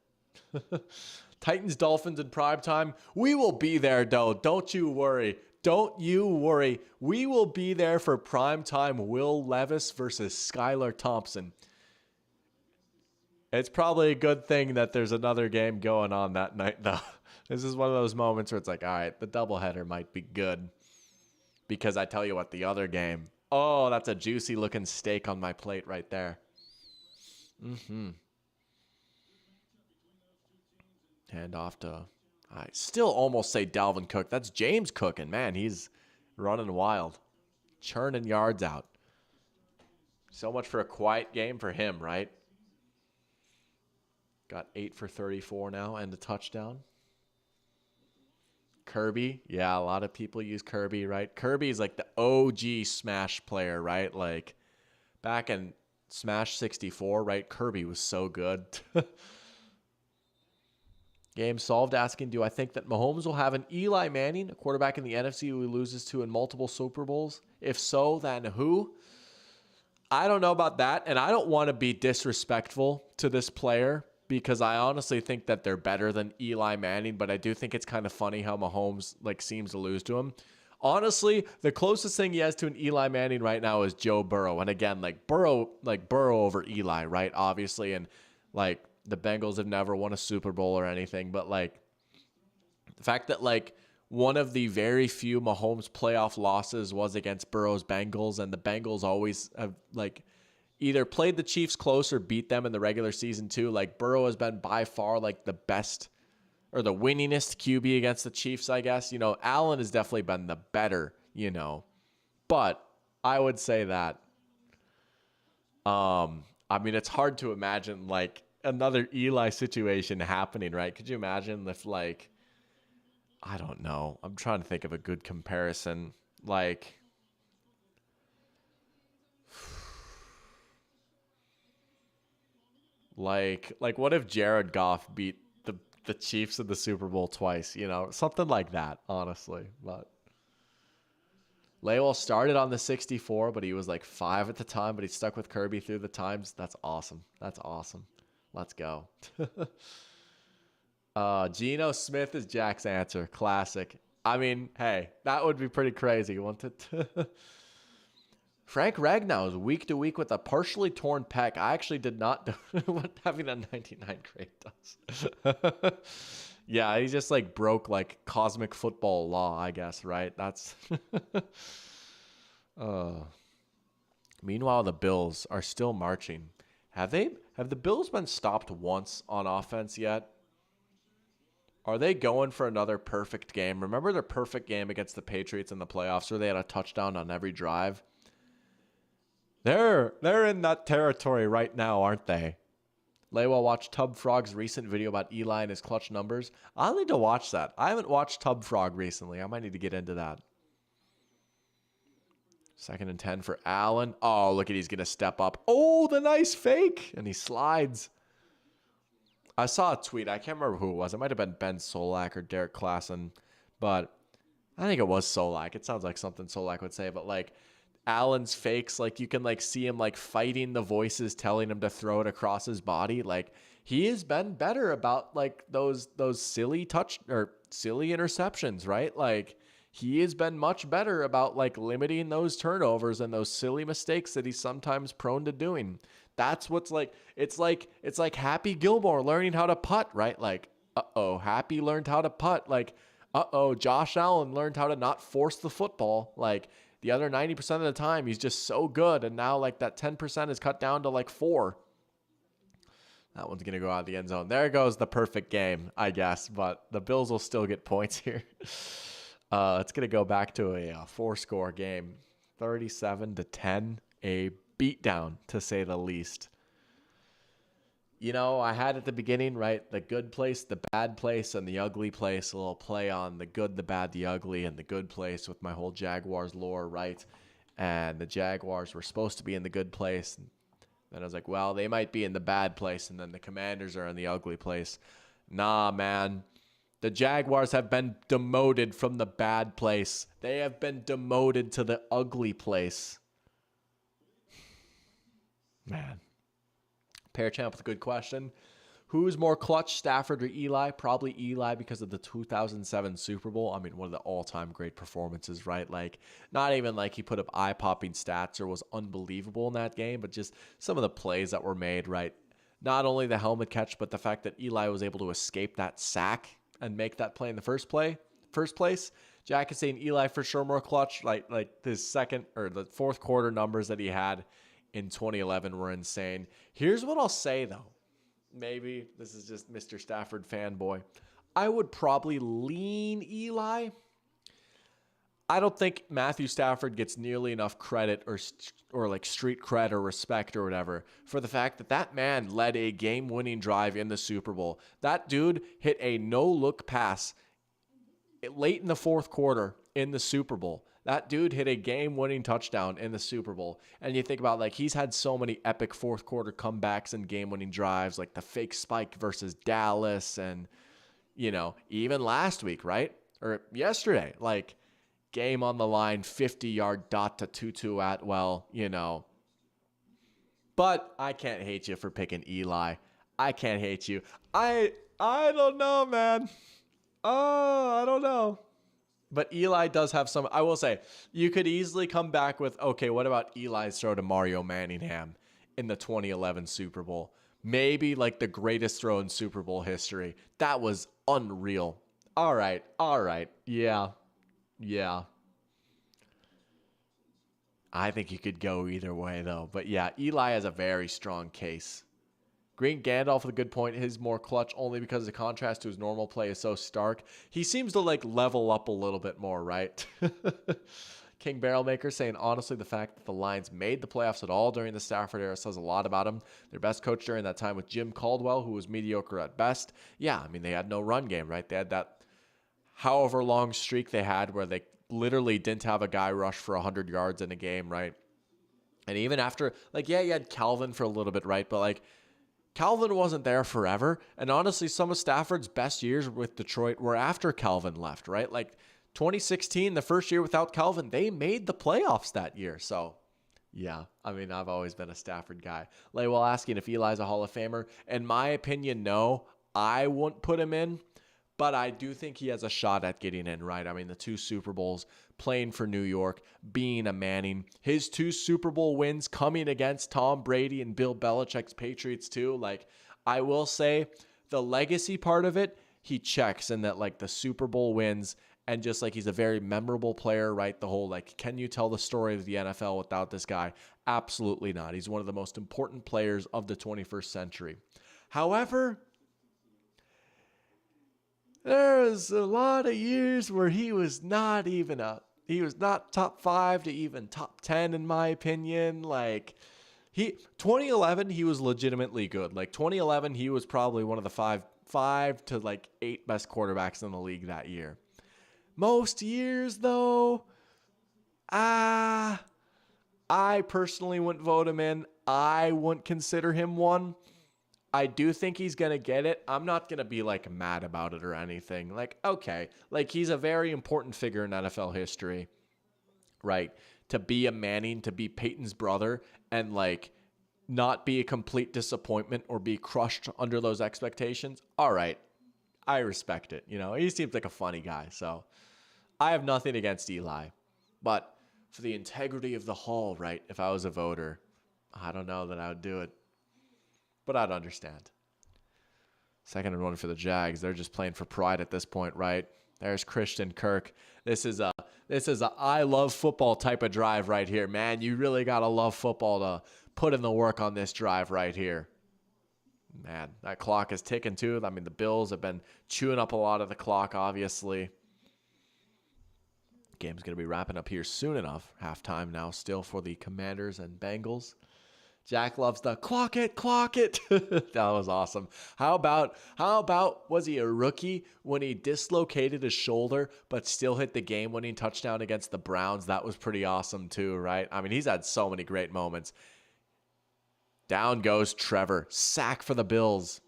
Titans, Dolphins in prime time. We will be there, though. Don't you worry. Don't you worry. We will be there for prime time Will Levis versus Skylar Thompson. It's probably a good thing that there's another game going on that night, though. This is one of those moments where it's like, all right, the doubleheader might be good. Because I tell you what, the other game, oh, that's a juicy looking steak on my plate right there. Hand off to, I still almost say Dalvin Cook. That's James cooking. Man, he's running wild. Churning yards out. So much for a quiet game for him, right? Got 8 for 34 now and a touchdown. Kirby. Yeah, a lot of people use Kirby, right? Kirby's like the OG Smash player, right? Like back in Smash 64, right? Kirby was so good. Game solved asking, do I think that Mahomes will have an Eli Manning, a quarterback in the NFC who he loses to in multiple Super Bowls? If so, then who? I don't know about that, and I don't want to be disrespectful to this player because I honestly think that they're better than Eli Manning, but I do think it's kind of funny how Mahomes like seems to lose to him. Honestly, the closest thing he has to an Eli Manning right now is Joe Burrow. And again, Burrow over Eli, right? Obviously, and like the Bengals have never won a Super Bowl or anything, but like the fact that like one of the very few Mahomes playoff losses was against Burrow's Bengals, and the Bengals always have like either played the Chiefs close or beat them in the regular season too. Like Burrow has been by far like the best or the winningest QB against the Chiefs, I guess. You know, Allen has definitely been the better, you know. But I would say that I mean, it's hard to imagine like another Eli situation happening, right? Could you imagine if like I don't know. I'm trying to think of a good comparison. Like what if Jared Goff beat the Chiefs in the Super Bowl twice, you know? Something like that, honestly. But Leywell started on the 64, but he was like 5 at the time, but he stuck with Kirby through the times. That's awesome. That's awesome. Let's go. Geno Smith is Jack's answer. Classic. I mean, hey, that would be pretty crazy, wouldn't it? Frank Ragnow is week to week with a partially torn pec. I actually did not know what having a 99 grade does. Yeah, he just like broke like cosmic football law, I guess, right? That's Meanwhile, the Bills are still marching. Have the Bills been stopped once on offense yet? Are they going for another perfect game? Remember their perfect game against the Patriots in the playoffs where they had a touchdown on every drive? They're in that territory right now, aren't they? Leywell watched Tub Frog's recent video about Eli and his clutch numbers. I'll need to watch that. I haven't watched Tub Frog recently. I might need to get into that. 2nd and 10 for Allen. Oh, look at he's going to step up. Oh, the nice fake. And he slides. I saw a tweet. I can't remember who it was. It might have been Ben Solak or Derek Klassen. But I think it was Solak. It sounds like something Solak would say. But like Allen's fakes, like you can like see him like fighting the voices telling him to throw it across his body. Like he has been better about like those silly silly interceptions, right? Like he has been much better about like limiting those turnovers and those silly mistakes that he's sometimes prone to doing. That's what's like it's like Happy Gilmore learning how to putt, right? Like Happy learned how to putt. Like Josh Allen learned how to not force the football. Like the other 90% of the time, he's just so good. And now like that 10% is cut down to like 4. That one's going to go out of the end zone. There goes the perfect game, I guess. But the Bills will still get points here. It's going to go back to a 4-score game. 37-10. A beatdown, to say the least. You know, I had at the beginning, right, the good place, the bad place, and the ugly place. A little play on the good, the bad, the ugly, and the good place with my whole Jaguars lore, right? And the Jaguars were supposed to be in the good place. And I was like, well, they might be in the bad place, and then the Commanders are in the ugly place. Nah, man. The Jaguars have been demoted from the bad place. They have been demoted to the ugly place. Man. Pair Champ with a good question. Who's more clutch, Stafford or Eli? Probably Eli because of the 2007 Super Bowl. I mean, one of the all-time great performances, right? Like, not even like he put up eye-popping stats or was unbelievable in that game, but just some of the plays that were made, right? Not only the helmet catch, but the fact that Eli was able to escape that sack and make that play in the first place. Jack is saying Eli for sure more clutch. Like the second or the fourth quarter numbers that he had in 2011 were insane. Here's what I'll say though. Maybe this is just Mr. Stafford fanboy. I would probably lean Eli. I don't think Matthew Stafford gets nearly enough credit or like street cred or respect or whatever for the fact that that man led a game-winning drive in the Super Bowl. That dude hit a no-look pass late in the fourth quarter in the Super Bowl. That dude hit a game-winning touchdown in the Super Bowl. And you think about, like, he's had so many epic fourth quarter comebacks and game-winning drives, like the fake spike versus Dallas and, you know, even last week, right? Or yesterday, like, game on the line, 50-yard dot to Tutu Atwell, you know. But I can't hate you for picking Eli. I can't hate you. I don't know, man. Oh, I don't know. But Eli does have some. I will say, you could easily come back with, okay, what about Eli's throw to Mario Manningham in the 2011 Super Bowl? Maybe like the greatest throw in Super Bowl history. That was unreal. All right. Yeah. I think you could go either way, though. But yeah, Eli has a very strong case. Green Gandalf with a good point. His more clutch only because the contrast to his normal play is so stark. He seems to like level up a little bit more, right? King Barrelmaker saying, honestly, the fact that the Lions made the playoffs at all during the Stafford era says a lot about him. Their best coach during that time was Jim Caldwell, who was mediocre at best. Yeah, I mean, they had no run game, right? They had that however long streak they had where they literally didn't have a guy rush for 100 yards in a game, right? And even after, like, yeah, you had Calvin for a little bit, right? But, like, Calvin wasn't there forever. And honestly, some of Stafford's best years with Detroit were after Calvin left, right? Like 2016, the first year without Calvin, they made the playoffs that year. So, yeah, I mean, I've always been a Stafford guy. Laywell asking if Eli's a Hall of Famer. In my opinion, no, I wouldn't put him in. But I do think he has a shot at getting in, right? I mean, the 2 Super Bowls, playing for New York, being a Manning, his 2 Super Bowl wins coming against Tom Brady and Bill Belichick's Patriots too. Like, I will say the legacy part of it, he checks in that, like, the Super Bowl wins and just like he's a very memorable player, right? The whole, like, can you tell the story of the NFL without this guy? Absolutely not. He's one of the most important players of the 21st century. However, there's a lot of years where he was not top 5 to even top 10 in my opinion. Like 2011, he was legitimately good. Like 2011, he was probably one of the five to like 8 best quarterbacks in the league that year. Most years though, I personally wouldn't vote him in. I wouldn't consider him one. I do think he's going to get it. I'm not going to be like mad about it or anything. Like, okay, like he's a very important figure in NFL history, right? To be a Manning, to be Peyton's brother and like not be a complete disappointment or be crushed under those expectations. All right. I respect it. You know, he seems like a funny guy. So I have nothing against Eli, but for the integrity of the hall, right? If I was a voter, I don't know that I would do it. But I'd understand. Second and 1 for the Jags. They're just playing for pride at this point, right? There's Christian Kirk. This is a I love football type of drive right here, man. You really gotta love football to put in the work on this drive right here. Man, that clock is ticking too. I mean, the Bills have been chewing up a lot of the clock, obviously. Game's gonna be wrapping up here soon enough. Halftime now still for the Commanders and Bengals. Jack loves the clock it. That was awesome. How about was he a rookie when he dislocated his shoulder but still hit the game-winning touchdown against the Browns? That was pretty awesome too, right? I mean, he's had so many great moments. Down goes Trevor. Sack for the Bills.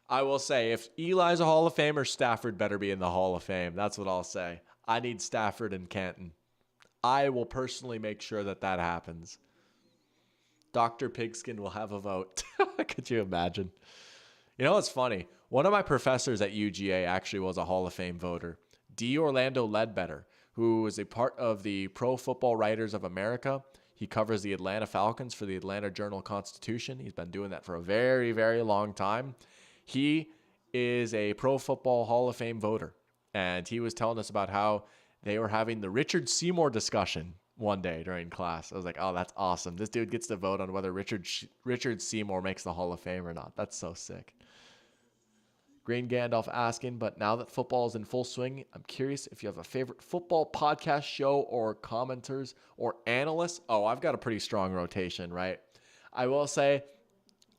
I will say, if Eli's a Hall of Famer, Stafford better be in the Hall of Fame. That's what I'll say. I need Stafford and Canton. I will personally make sure that happens. Dr. Pigskin will have a vote. Could you imagine? You know what's funny? One of my professors at UGA actually was a Hall of Fame voter. D. Orlando Ledbetter, who is a part of the Pro Football Writers of America. He covers the Atlanta Falcons for the Atlanta Journal-Constitution. He's been doing that for a very, very long time. He is a Pro Football Hall of Fame voter. And he was telling us about how they were having the Richard Seymour discussion one day during class. I was like, oh, that's awesome. This dude gets to vote on whether Richard Seymour makes the Hall of Fame or not. That's so sick. Green Gandalf asking, but now that football is in full swing, I'm curious if you have a favorite football podcast show or commenters or analysts. Oh, I've got a pretty strong rotation, right? I will say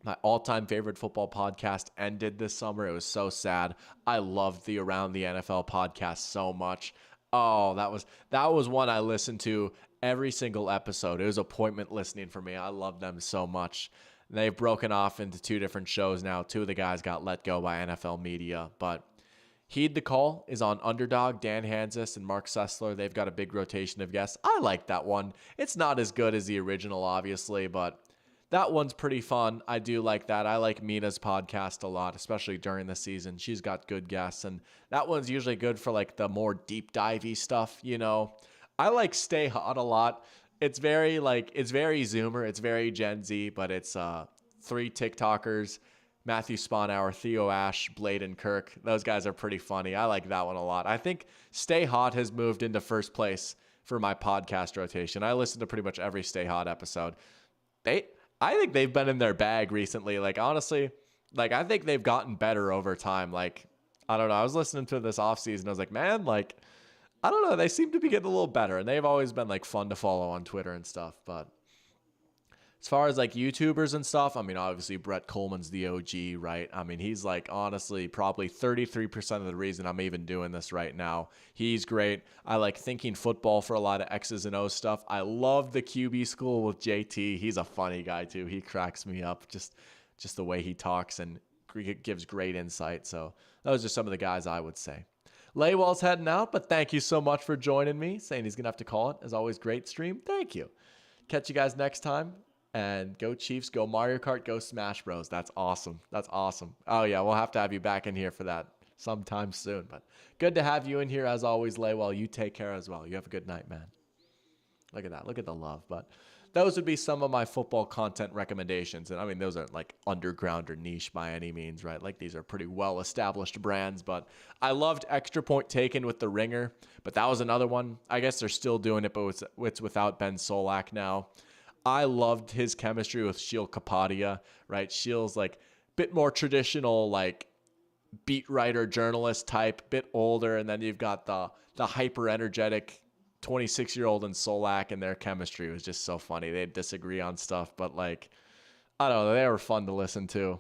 my all-time favorite football podcast ended this summer. It was so sad. I loved the Around the NFL podcast so much. Oh, that was one I listened to every single episode. It was appointment listening for me. I love them so much. They've broken off into 2 different shows now. 2 of the guys got let go by NFL media. But Heed the Call is on Underdog. Dan Hansis and Mark Sessler, they've got a big rotation of guests. I like that one. It's not as good as the original, obviously, but that one's pretty fun. I do like that. I like Mina's podcast a lot, especially during the season. She's got good guests, and that one's usually good for like the more deep divey stuff, you know. I like Stay Hot a lot. It's very Zoomer. It's very Gen Z, but it's 3 TikTokers, Matthew Sponauer, Theo Ash, Blade, and Kirk. Those guys are pretty funny. I like that one a lot. I think Stay Hot has moved into first place for my podcast rotation. I listen to pretty much every Stay Hot episode. I think they've been in their bag recently. Like, honestly, like, I think they've gotten better over time. Like, I don't know. I was listening to this offseason. I was like, man, like, I don't know. They seem to be getting a little better, and they've always been like fun to follow on Twitter and stuff. But as far as like YouTubers and stuff, I mean, obviously Brett Coleman's the OG, right? I mean, he's like honestly probably 33% of the reason I'm even doing this right now. He's great. I like Thinking Football for a lot of X's and O's stuff. I love the QB School with JT. He's a funny guy too. He cracks me up just the way he talks and gives great insight. So those are some of the guys I would say. Laywell's heading out, but thank you so much for joining me. Saying he's going to have to call it. As always, great stream. Thank you. Catch you guys next time. And go Chiefs, go Mario Kart, go Smash Bros. That's awesome. That's awesome. Oh, yeah, we'll have to have you back in here for that sometime soon. But good to have you in here as always, Laywell. You take care as well. You have a good night, man. Look at that. Look at the love. But those would be some of my football content recommendations. And I mean, those aren't like underground or niche by any means, right? Like these are pretty well-established brands. But I loved Extra Point Taken with The Ringer. But that was another one. I guess they're still doing it, but it's without Ben Solak now. I loved his chemistry with Sheil Kapadia, right? Sheil's like a bit more traditional, like beat writer journalist type, bit older. And then you've got the hyper energetic 26-year-old in Solak, and their chemistry was just so funny. They'd disagree on stuff, but like, I don't know, they were fun to listen to.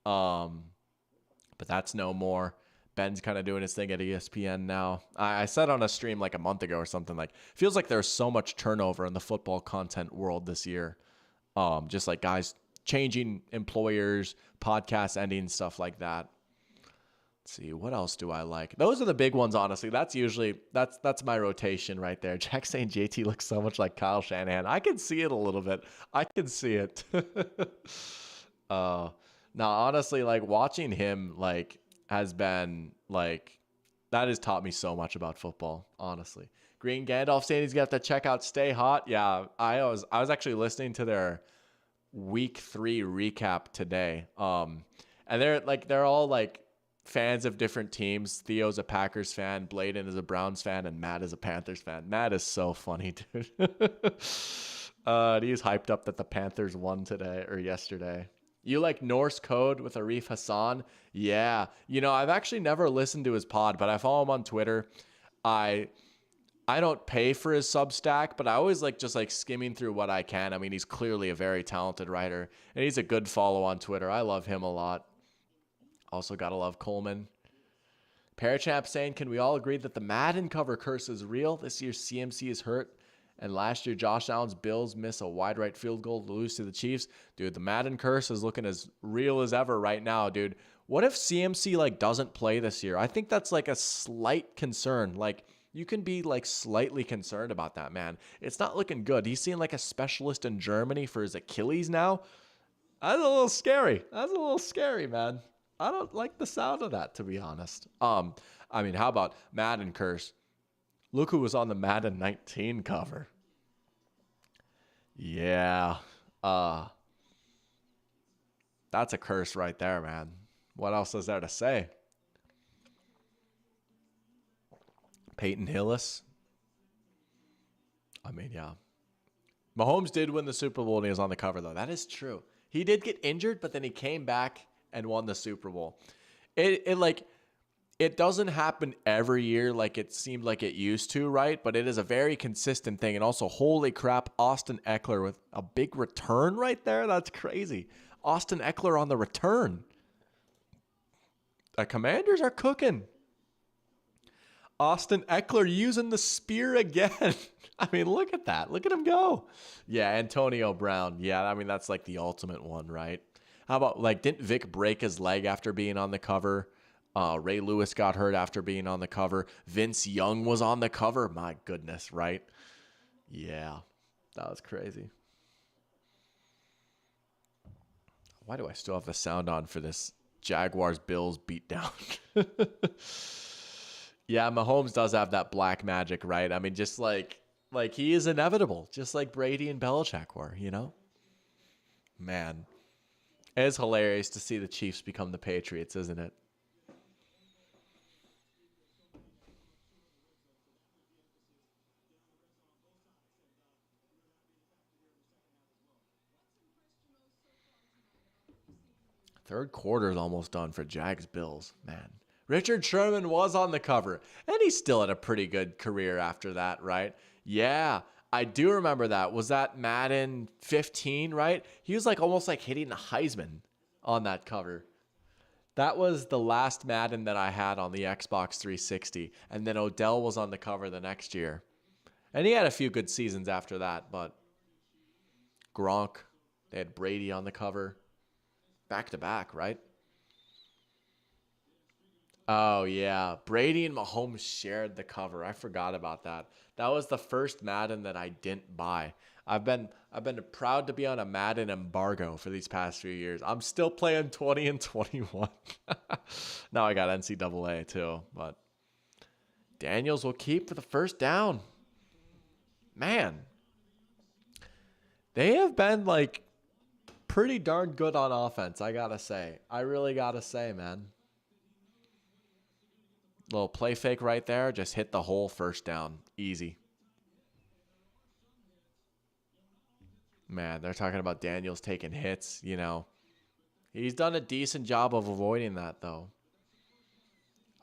But that's no more. Ben's kind of doing his thing at ESPN now. I said on a stream like a month ago or something, like, feels like there's so much turnover in the football content world this year. Just like guys changing employers, podcasts ending, stuff like that. Let's see, what else do I like? Those are the big ones, honestly. That's usually, that's my rotation right there. Jack saying JT looks so much like Kyle Shanahan. I can see it a little bit. I can see it. Now, honestly, like watching him, like, has been like, that has taught me so much about football, honestly. Green Gandalf saying he's gonna have to check out Stay Hot. Yeah, I was actually listening to their week 3 recap today. And they're all like fans of different teams. Theo's a Packers fan, Bladen is a Browns fan, and Matt is a Panthers fan. Matt is so funny, dude. He's hyped up that the Panthers won today or yesterday. You like Norse Code with Arif Hassan? Yeah. You know, I've actually never listened to his pod, but I follow him on Twitter. I don't pay for his Substack, but I always like just like skimming through what I can. I mean, he's clearly a very talented writer, and he's a good follow on Twitter. I love him a lot. Also gotta love Coleman. Parachamp saying, can we all agree that the Madden cover curse is real? This year's CMC is hurt, And last year, Josh Allen's Bills miss a wide right field goal to lose to the Chiefs. Dude, the Madden curse is looking as real as ever right now, dude. What if CMC like doesn't play this year? I think that's like a slight concern. Like you can be like slightly concerned about that, man. It's not looking good. He's seeing like a specialist in Germany for his Achilles now. That's a little scary. That's a little scary, man. I don't like the sound of that, to be honest. I mean, how about Madden curse? Look who was on the Madden 19 cover. Yeah. That's a curse right there, man. What else is there to say? Peyton Hillis. I mean, yeah. Mahomes did win the Super Bowl and he was on the cover, though. That is true. He did get injured, but then he came back and won the Super Bowl. It doesn't happen every year like it seemed like it used to, right? But it is a very consistent thing. And also, holy crap, Austin Eckler with a big return right there. That's crazy. Austin Eckler on the return. The Commanders are cooking. Austin Eckler using the spear again. I mean, look at that. Look at him go. Yeah, Antonio Brown. Yeah, I mean, that's like the ultimate one, right? How about, like, didn't Vic break his leg after being on the cover? Ray Lewis got hurt after being on the cover. Vince Young was on the cover. My goodness, right? Yeah, that was crazy. Why do I still have the sound on for this Jaguars-Bills beatdown? Yeah, Mahomes does have that black magic, right? I mean, just like he is inevitable, just like Brady and Belichick were, you know? Man, it's hilarious to see the Chiefs become the Patriots, isn't it? Third quarter is almost done for Jags Bills, man. Richard Sherman was on the cover, and he still had a pretty good career after that, right? Yeah, I do remember that. Was that Madden 15, right? He was like almost like hitting the Heisman on that cover. That was the last Madden that I had on the Xbox 360, and then Odell was on the cover the next year. And he had a few good seasons after that, but Gronk, they had Brady on the cover. Back to back, right? Oh yeah, Brady and Mahomes shared the cover. I forgot about that. That was the first Madden that I didn't buy. I've been proud to be on a Madden embargo for these past few years. I'm still playing 20 and 21. Now I got NCAA too, but Daniels will keep for the first down. Man, they have been like pretty darn good on offense, I gotta say. I really gotta say, man. Little play fake right there. Just hit the whole first down. Easy. Man, they're talking about Daniels taking hits, you know. He's done a decent job of avoiding that, though.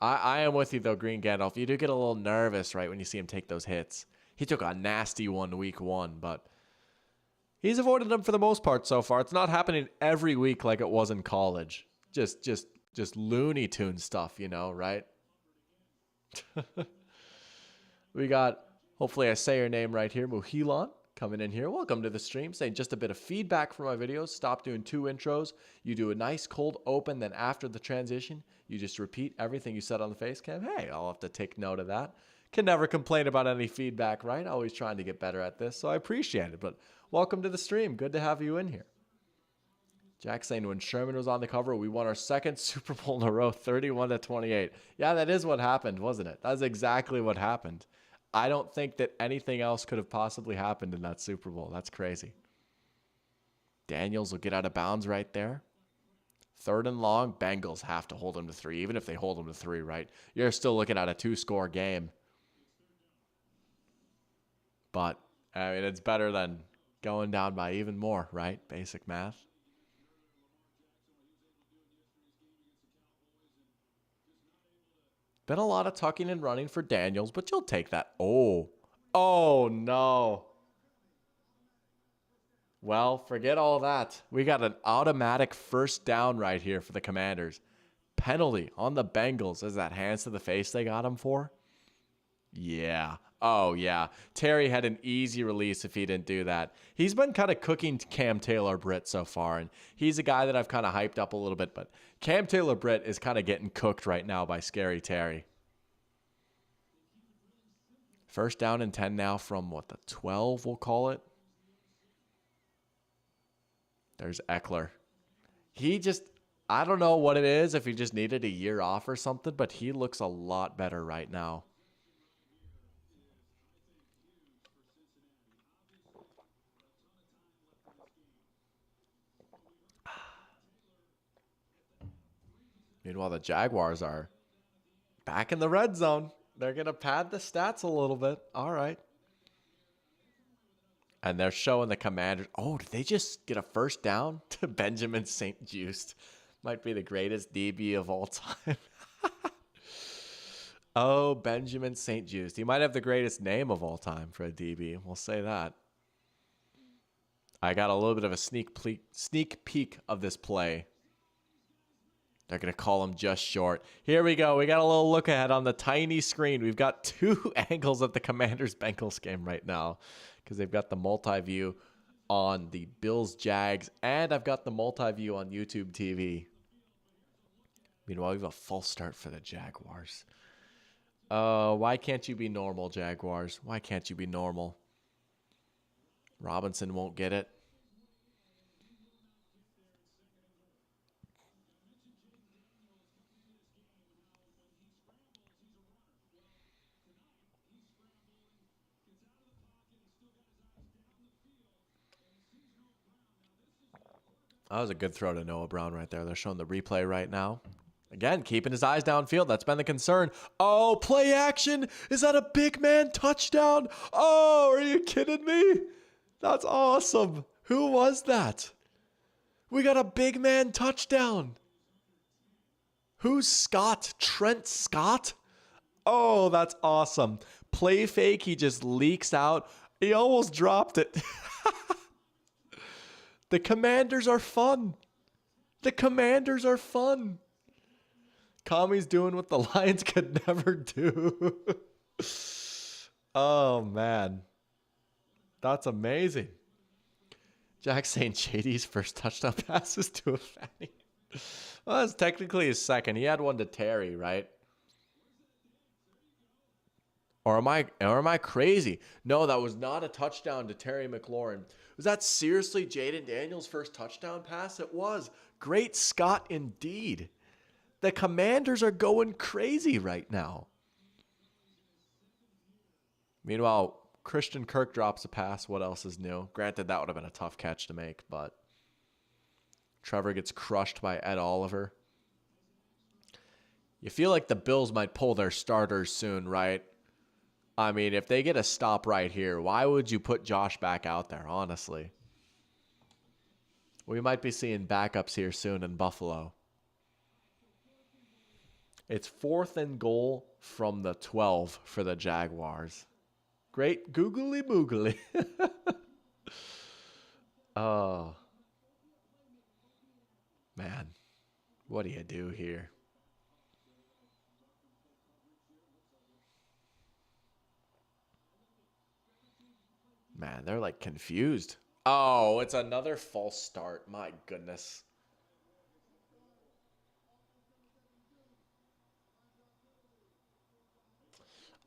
I am with you, though, Green Gandalf. You do get a little nervous, right, when you see him take those hits. He took a nasty one week one, but he's avoided them for the most part so far. It's not happening every week like it was in college. Just Looney Tune stuff, you know, right? We got, hopefully I say your name right here, Muhilan, coming in here. Welcome to the stream. Saying just a bit of feedback for my videos. Stop doing 2 intros. You do a nice cold open, then after the transition, you just repeat everything you said on the face cam. Hey, I'll have to take note of that. Can never complain about any feedback, right? Always trying to get better at this, so I appreciate it. But welcome to the stream. Good to have you in here. Jack saying when Sherman was on the cover, we won our second Super Bowl in a row, 31-28. Yeah, that is what happened, wasn't it? That's exactly what happened. I don't think that anything else could have possibly happened in that Super Bowl. That's crazy. Daniels will get out of bounds right there. 3rd and long, Bengals have to hold them to 3. Even if they hold them to 3, right? You're still looking at a 2-score game. But, I mean, it's better than going down by even more, right? Basic math. Been a lot of tucking and running for Daniels, but you'll take that. Oh no. Well, forget all that. We got an automatic first down right here for the Commanders. Penalty on the Bengals. Is that hands to the face they got him for? Yeah. Oh, yeah. Terry had an easy release if he didn't do that. He's been kind of cooking Cam Taylor-Britt so far, and he's a guy that I've kind of hyped up a little bit, but Cam Taylor-Britt is kind of getting cooked right now by Scary Terry. First down and 10 now from, what, the 12, we'll call it? There's Eckler. He just, I don't know what it is, if he just needed a year off or something, but he looks a lot better right now. Meanwhile, the Jaguars are back in the red zone. They're going to pad the stats a little bit. All right. And they're showing the Commanders. Oh, did they just get a first down to Benjamin St. Just? Might be the greatest DB of all time. Oh, Benjamin St. Just. He might have the greatest name of all time for a DB. We'll say that. I got a little bit of a sneak peek of this play. They're going to call him just short. Here we go. We got a little look ahead on the tiny screen. We've got two angles of the Commanders-Bengals game right now because they've got the multi-view on the Bills-Jags, and I've got the multi-view on YouTube TV. Meanwhile, we have a false start for the Jaguars. Why can't you be normal, Jaguars? Why can't you be normal? Robinson won't get it. That was a good throw to Noah Brown right there. They're showing the replay right now. Again, keeping his eyes downfield. That's been the concern. Oh, play action. Is that a big man touchdown? Oh, are you kidding me? That's awesome. Who was that? We got a big man touchdown. Who's Scott? Trent Scott? Oh, that's awesome. Play fake. He just leaks out. He almost dropped it. The Commanders are fun. The Commanders are fun. Kami's doing what the Lions could never do. Oh, man. That's amazing. Jack St. JD's first touchdown passes to a Fanny. Well, that's technically his second. He had one to Terry, right? Or am I crazy? No, that was not a touchdown to Terry McLaurin. Was that seriously Jaden Daniels' first touchdown pass? It was. Great Scott indeed. The Commanders are going crazy right now. Meanwhile, Christian Kirk drops a pass. What else is new? Granted, that would have been a tough catch to make, but Trevor gets crushed by Ed Oliver. You feel like the Bills might pull their starters soon, right? I mean, if they get a stop right here, why would you put Josh back out there, honestly? We might be seeing backups here soon in Buffalo. It's 4th and goal from the 12 for the Jaguars. Great googly boogly. Oh. Man, what do you do here? Man, they're like confused. Oh, it's another false start. My goodness.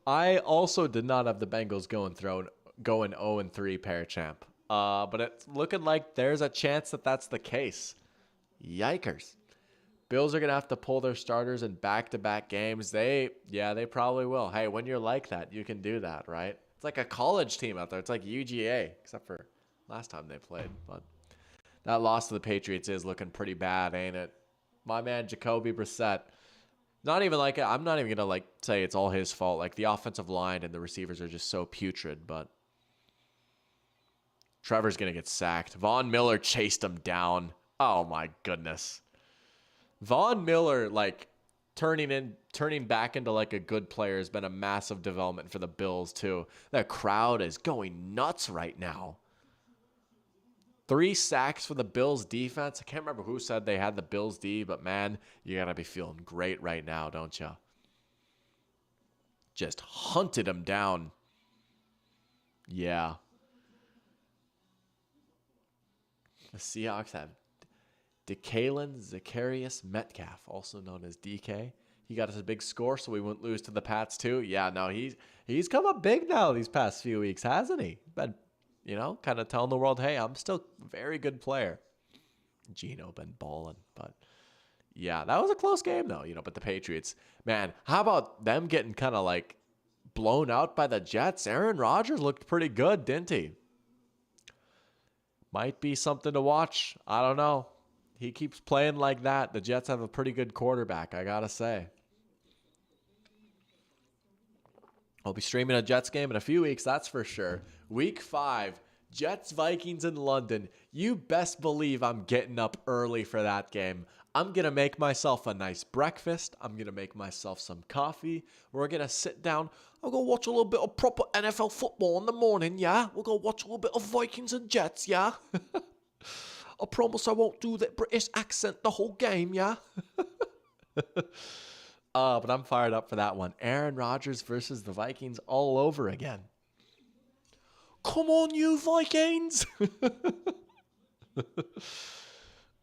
I also did not have the Bengals going 0-3 pair champ. But it's looking like there's a chance that that's the case. Yikers. Bills are going to have to pull their starters in back-to-back games. They probably will. Hey, when you're like that, you can do that, right? It's like a college team out there. It's like UGA, except for last time they played. But that loss to the Patriots is looking pretty bad, ain't it? My man, Jacoby Brissett. Not even like, I'm not even going to like say it's all his fault. Like the offensive line and the receivers are just so putrid, but Trevor's going to get sacked. Von Miller chased him down. Oh my goodness. Von Miller, like turning back into like a good player has been a massive development for the Bills too. The crowd is going nuts right now. 3 sacks for the Bills defense. I can't remember who said they had the Bills D, but man, you got to be feeling great right now, don't you? just hunted him down. Yeah. The Seahawks have DeKalen Zacharias Metcalf, also known as DK. He got us a big score so we wouldn't lose to the Pats too. Yeah, no, he's come up big now these past few weeks, hasn't he? Been, kind of telling the world, hey, I'm still a very good player. Gino been balling, but yeah, that was a close game though, but the Patriots, man, how about them getting kind of like blown out by the Jets? Aaron Rodgers looked pretty good, didn't he? Might be something to watch. I don't know. He keeps playing like that. The Jets have a pretty good quarterback, I gotta say. I'll be streaming a Jets game in a few weeks, that's for sure. Week 5, Jets-Vikings in London. You best believe I'm getting up early for that game. I'm going to make myself a nice breakfast. I'm going to make myself some coffee. We're going to sit down. I'll go watch a little bit of proper NFL football in the morning, yeah? We'll go watch a little bit of Vikings and Jets, yeah? I promise I won't do that British accent the whole game, yeah? But I'm fired up for that one. Aaron Rodgers versus the Vikings all over again. Come on, you Vikings!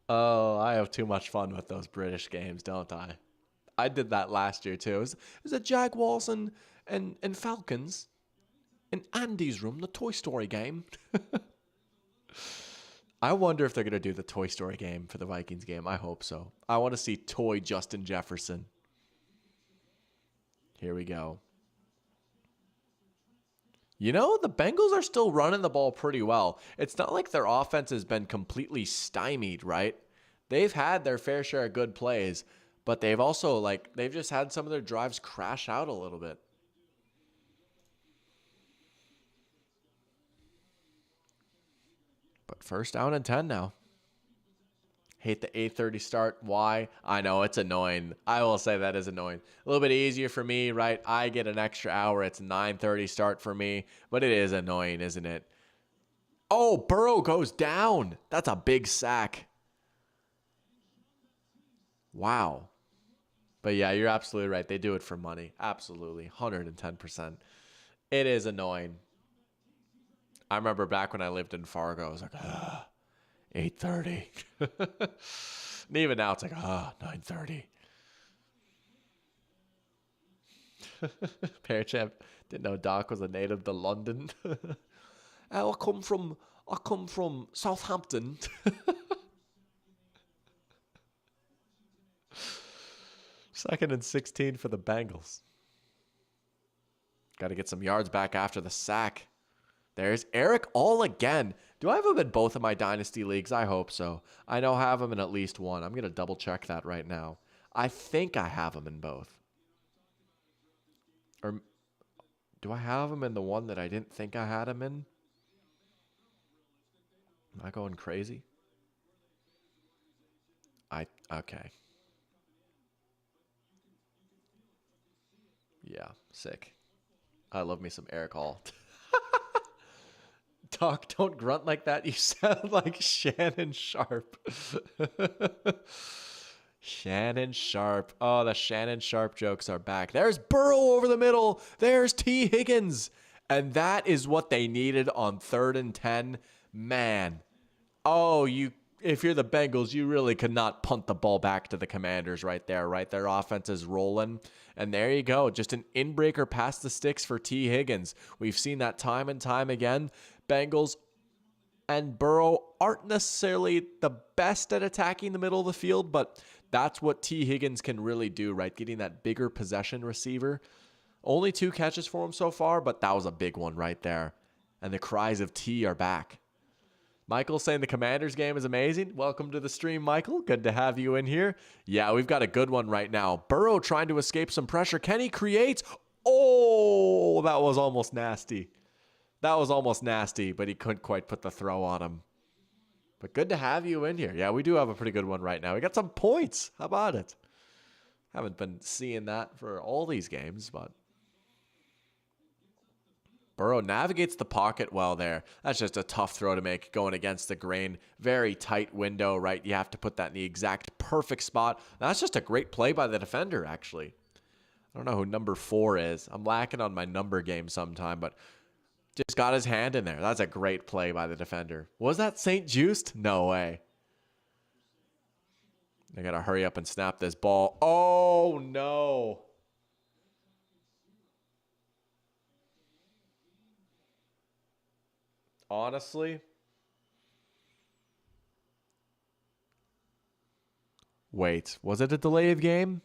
Oh, I have too much fun with those British games, don't I? I did that last year, too. It was the Jaguars and Falcons in Andy's room, the Toy Story game. I wonder if they're going to do the Toy Story game for the Vikings game. I hope so. I want to see Toy Justin Jefferson. Here we go. The Bengals are still running the ball pretty well. It's not like their offense has been completely stymied, right? They've had their fair share of good plays, but they've also, they've just had some of their drives crash out a little bit. But first down and 10 now. Hate the 8:30 start. Why? I know, it's annoying. I will say that is annoying. A little bit easier for me, right? I get an extra hour. It's 9:30 start for me. But it is annoying, isn't it? Oh, Burrow goes down. That's a big sack. Wow. But yeah, you're absolutely right. They do it for money. Absolutely. 110%. It is annoying. I remember back when I lived in Fargo, I was like, 8:30. And even now it's like, 9:30. Parent champ didn't know Doc was a native to London. I come from Southampton. Second and 16 for the Bengals. Got to get some yards back after the sack. There's Eric all again. Do I have him in both of my Dynasty leagues? I hope so. I know I have him in at least one. I'm going to double check that right now. I think I have him in both. Or do I have him in the one that I didn't think I had him in? Am I going crazy? Okay. Yeah, sick. I love me some Eric Hall. Doc, don't grunt like that. You sound like Shannon Sharp. Shannon Sharp. Oh, the Shannon Sharp jokes are back. There's Burrow over the middle. There's T. Higgins. And that is what they needed on 3rd and 10. Man. Oh, if you're the Bengals, you really could not punt the ball back to the Commanders right there, right? Their offense is rolling. And there you go. Just an inbreaker past the sticks for T. Higgins. We've seen that time and time again. Bengals and Burrow aren't necessarily the best at attacking the middle of the field, but that's what T. Higgins can really do, right? Getting that bigger possession receiver. Only 2 catches for him so far, but that was a big one right there. And the cries of T are back. Michael saying the Commanders game is amazing. Welcome to the stream, Michael. Good to have you in here. Yeah, we've got a good one right now. Burrow trying to escape some pressure. Kenny creates. Oh, that was almost nasty. That was almost nasty, but he couldn't quite put the throw on him. But good to have you in here. Yeah, we do have a pretty good one right now. We got some points. How about it? Haven't been seeing that for all these games, but Burrow navigates the pocket well there. That's just a tough throw to make going against the grain. Very tight window, right? You have to put that in the exact perfect spot. That's just a great play by the defender, actually. I don't know who number 4 is. I'm lacking on my number game sometime, but just got his hand in there. That's a great play by the defender. Was that St. Just? No way. They got to hurry up and snap this ball. Oh, no. Honestly. Wait, was it a delay of game?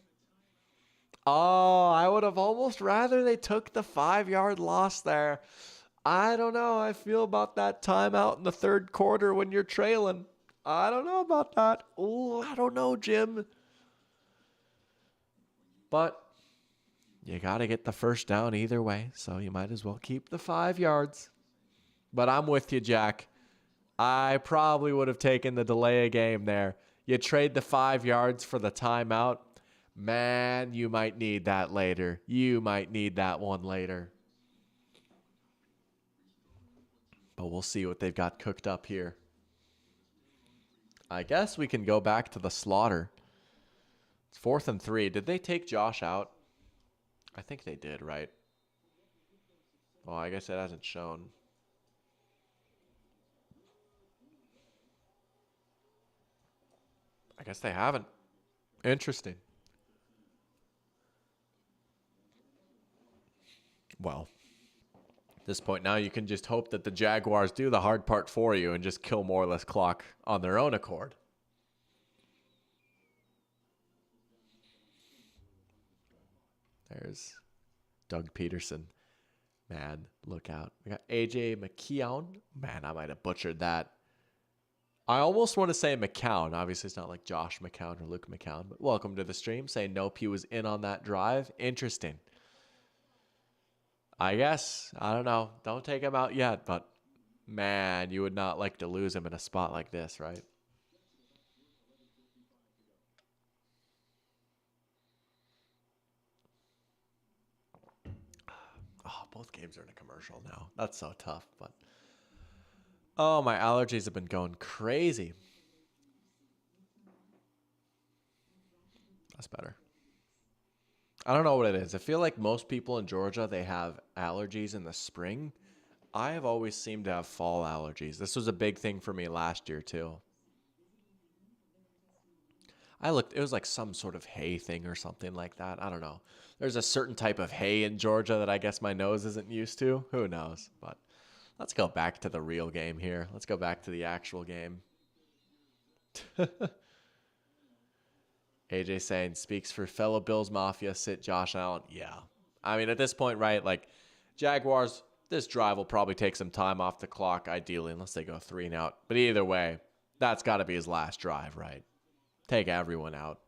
Oh, I would have almost rather they took the 5-yard loss there. I don't know how I feel about that timeout in the third quarter when you're trailing. I don't know about that. Oh, I don't know, Jim. But you got to get the first down either way, so you might as well keep the 5 yards. But I'm with you, Jack. I probably would have taken the delay of game there. You trade the 5 yards for the timeout. Man, you might need that later. You might need that one later. But we'll see what they've got cooked up here. I guess we can go back to the slaughter. It's 4th and 3. Did they take Josh out? I think they did, right? Well, I guess it hasn't shown. I guess they haven't. Interesting. Well, at this point now you can just hope that the Jaguars do the hard part for you and just kill more or less clock on their own accord. There's Doug Peterson. Man, look out. We got AJ McKeown. Man, I might have butchered that. I almost want to say McCown. Obviously, it's not like Josh McCown or Luke McCown, but welcome to the stream. Saying nope, he was in on that drive. Interesting. I guess. I don't know. Don't take him out yet, but man, you would not like to lose him in a spot like this, right? Oh, both games are in a commercial now. That's so tough, but oh, my allergies have been going crazy. That's better. I don't know what it is. I feel like most people in Georgia, they have allergies in the spring. I have always seemed to have fall allergies. This was a big thing for me last year, too. I looked, it was like some sort of hay thing or something like that. I don't know. There's a certain type of hay in Georgia that I guess my nose isn't used to. Who knows? But let's go back to the real game here. Let's go back to the actual game. AJ saying speaks for fellow Bills Mafia, sit Josh Allen. Yeah. I mean, at this point, right, like Jaguars, this drive will probably take some time off the clock, ideally, unless they go 3 and out. But either way, that's got to be his last drive, right? Take everyone out.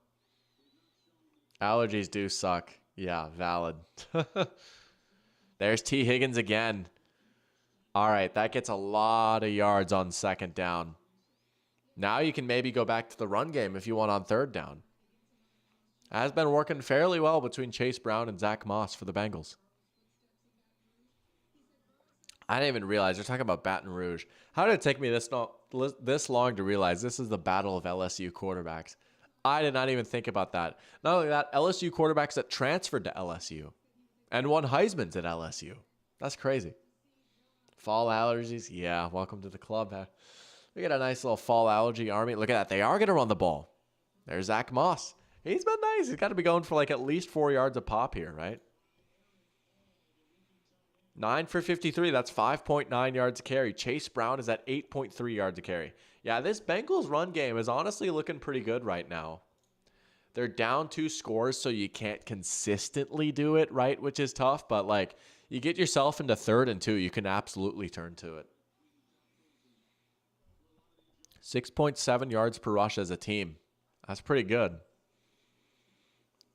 Allergies do suck. Yeah, valid. There's T. Higgins again. All right, that gets a lot of yards on 2nd down. Now you can maybe go back to the run game if you want on 3rd down. Has been working fairly well between Chase Brown and Zach Moss for the Bengals. I didn't even realize they're talking about Baton Rouge. How did it take me this long to realize this is the battle of LSU quarterbacks? I did not even think about that. Not only that, LSU quarterbacks that transferred to LSU and won Heisman's at LSU. That's crazy. Fall allergies. Yeah, welcome to the club. We got a nice little fall allergy army. Look at that. They are going to run the ball. There's Zach Moss. He's been nice. He's got to be going for like at least 4 yards a pop here, right? 9 for 53. That's 5.9 yards a carry. Chase Brown is at 8.3 yards a carry. Yeah, this Bengals run game is honestly looking pretty good right now. They're down 2 scores, so you can't consistently do it, right? Which is tough, but like you get yourself into 3rd and 2, you can absolutely turn to it. 6.7 yards per rush as a team. That's pretty good.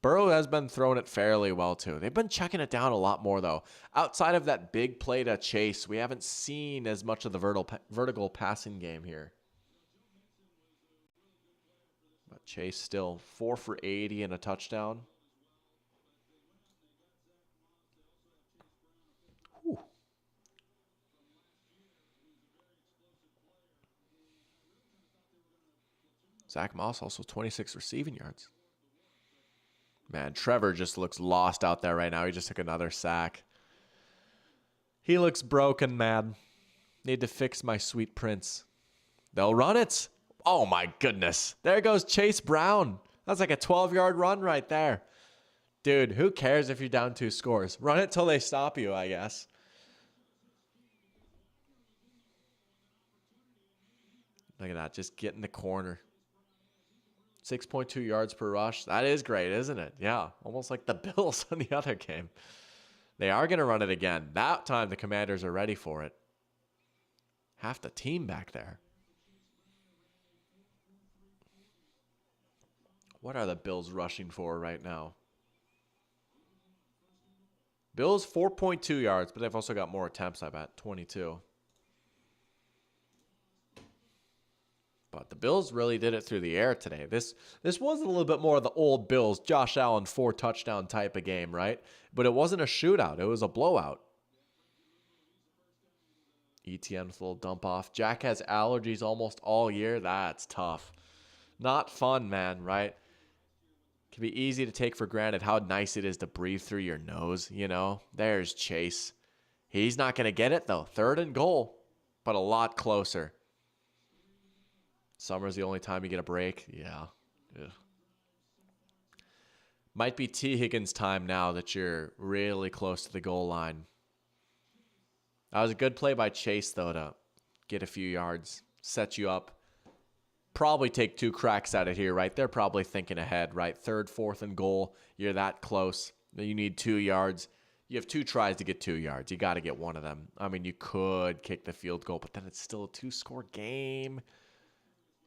Burrow has been throwing it fairly well, too. They've been checking it down a lot more, though. Outside of that big play to Chase, we haven't seen as much of the vertical passing game here. But Chase still 4 for 80 and a touchdown. Whew. Zach Moss also 26 receiving yards. Man, Trevor just looks lost out there right now. He just took another sack. He looks broken, man. Need to fix my sweet prince. They'll run it. Oh, my goodness. There goes Chase Brown. That's like a 12-yard run right there. Dude, who cares if you're down 2 scores? Run it till they stop you, I guess. Look at that. Just get in the corner. 6.2 yards per rush. That is great, isn't it? Yeah, almost like the Bills on the other game. They are going to run it again. That time the Commanders are ready for it. Half the team back there. What are the Bills rushing for right now? Bills 4.2 yards, but they've also got more attempts, I bet. 22. But the Bills really did it through the air today. This was a little bit more of the old Bills, Josh Allen 4-touchdown type of game, right? But it wasn't a shootout. It was a blowout. ETN with a little dump off. Jack has allergies almost all year. That's tough. Not fun, man, right? It can be easy to take for granted how nice it is to breathe through your nose, you know? There's Chase. He's not going to get it, though. 3rd and goal, but a lot closer. Summer's the only time you get a break. Yeah. Ugh. Might be T. Higgins' time now that you're really close to the goal line. That was a good play by Chase, though, to get a few yards, set you up. Probably take 2 cracks at it here, right? They're probably thinking ahead, right? 3rd, 4th, and goal. You're that close. You need 2 yards. You have 2 tries to get 2 yards. You got to get one of them. I mean, you could kick the field goal, but then it's still a 2-score game.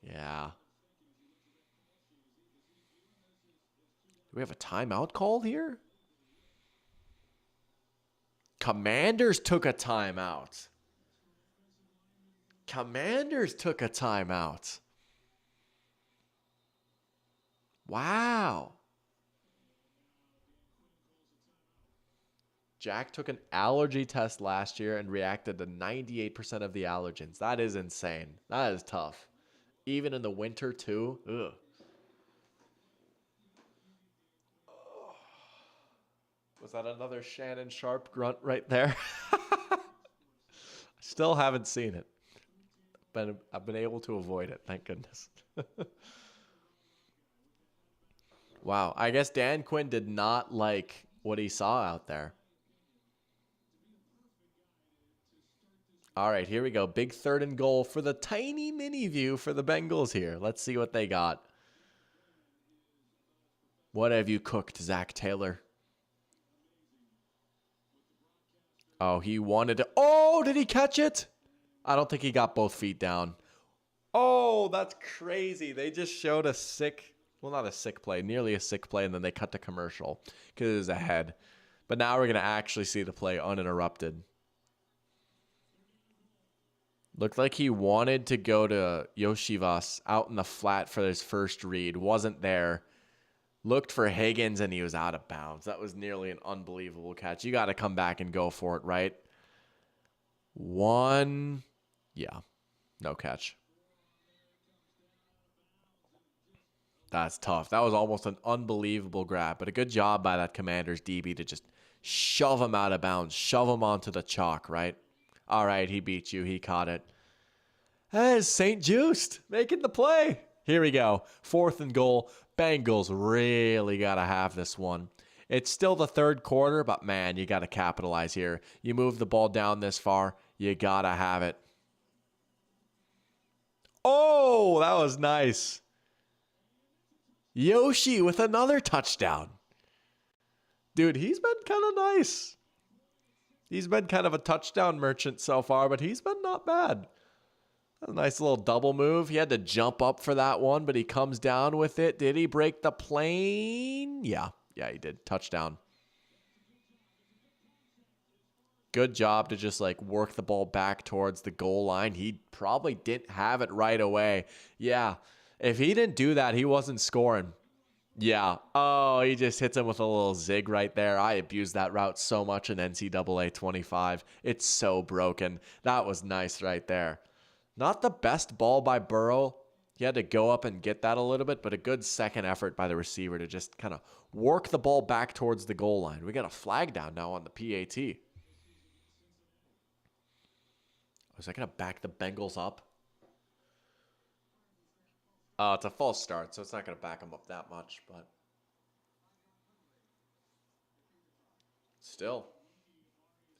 Yeah. Do we have a timeout call here? Commanders took a timeout. Commanders took a timeout. Wow. Jack took an allergy test last year and reacted to 98% of the allergens. That is insane. That is tough. Even in the winter, too. Ugh. Was that another Shannon Sharp grunt right there? Still haven't seen it. I've been able to avoid it, thank goodness. Wow, I guess Dan Quinn did not like what he saw out there. All right, here we go. Big 3rd and goal for the tiny mini view for the Bengals here. Let's see what they got. What have you cooked, Zach Taylor? Oh, he wanted to. Oh, did he catch it? I don't think he got both feet down. Oh, that's crazy. They just showed a sick, well, not a sick play, nearly a sick play, and then they cut to commercial because it was ahead. But now we're going to actually see the play uninterrupted. Looked like he wanted to go to Yoshivas out in the flat for his first read. Wasn't there. Looked for Higgins, and he was out of bounds. That was nearly an unbelievable catch. You got to come back and go for it, right? One. Yeah. No catch. That's tough. That was almost an unbelievable grab, but a good job by that Commanders DB to just shove him out of bounds, shove him onto the chalk, right? All right, he beat you. He caught it. Hey, St. Just making the play. Here we go. 4th and goal. Bengals really got to have this one. It's still the 3rd quarter, but man, you got to capitalize here. You move the ball down this far, you got to have it. Oh, that was nice. Yoshi with another touchdown. Dude, he's been kind of nice. He's been kind of a touchdown merchant so far, but he's been not bad. A nice little double move. He had to jump up for that one, but he comes down with it. Did he break the plane? Yeah, he did. Touchdown. Good job to just like work the ball back towards the goal line. He probably didn't have it right away. Yeah, if he didn't do that, he wasn't scoring. Yeah. Oh, he just hits him with a little zig right there. I abused that route so much in NCAA 25. It's so broken. That was nice right there. Not the best ball by Burrow. He had to go up and get that a little bit, but a good second effort by the receiver to just kind of work the ball back towards the goal line. We got a flag down now on the PAT. Was that going to back the Bengals up? Oh, it's a false start, so it's not going to back them up that much, but still,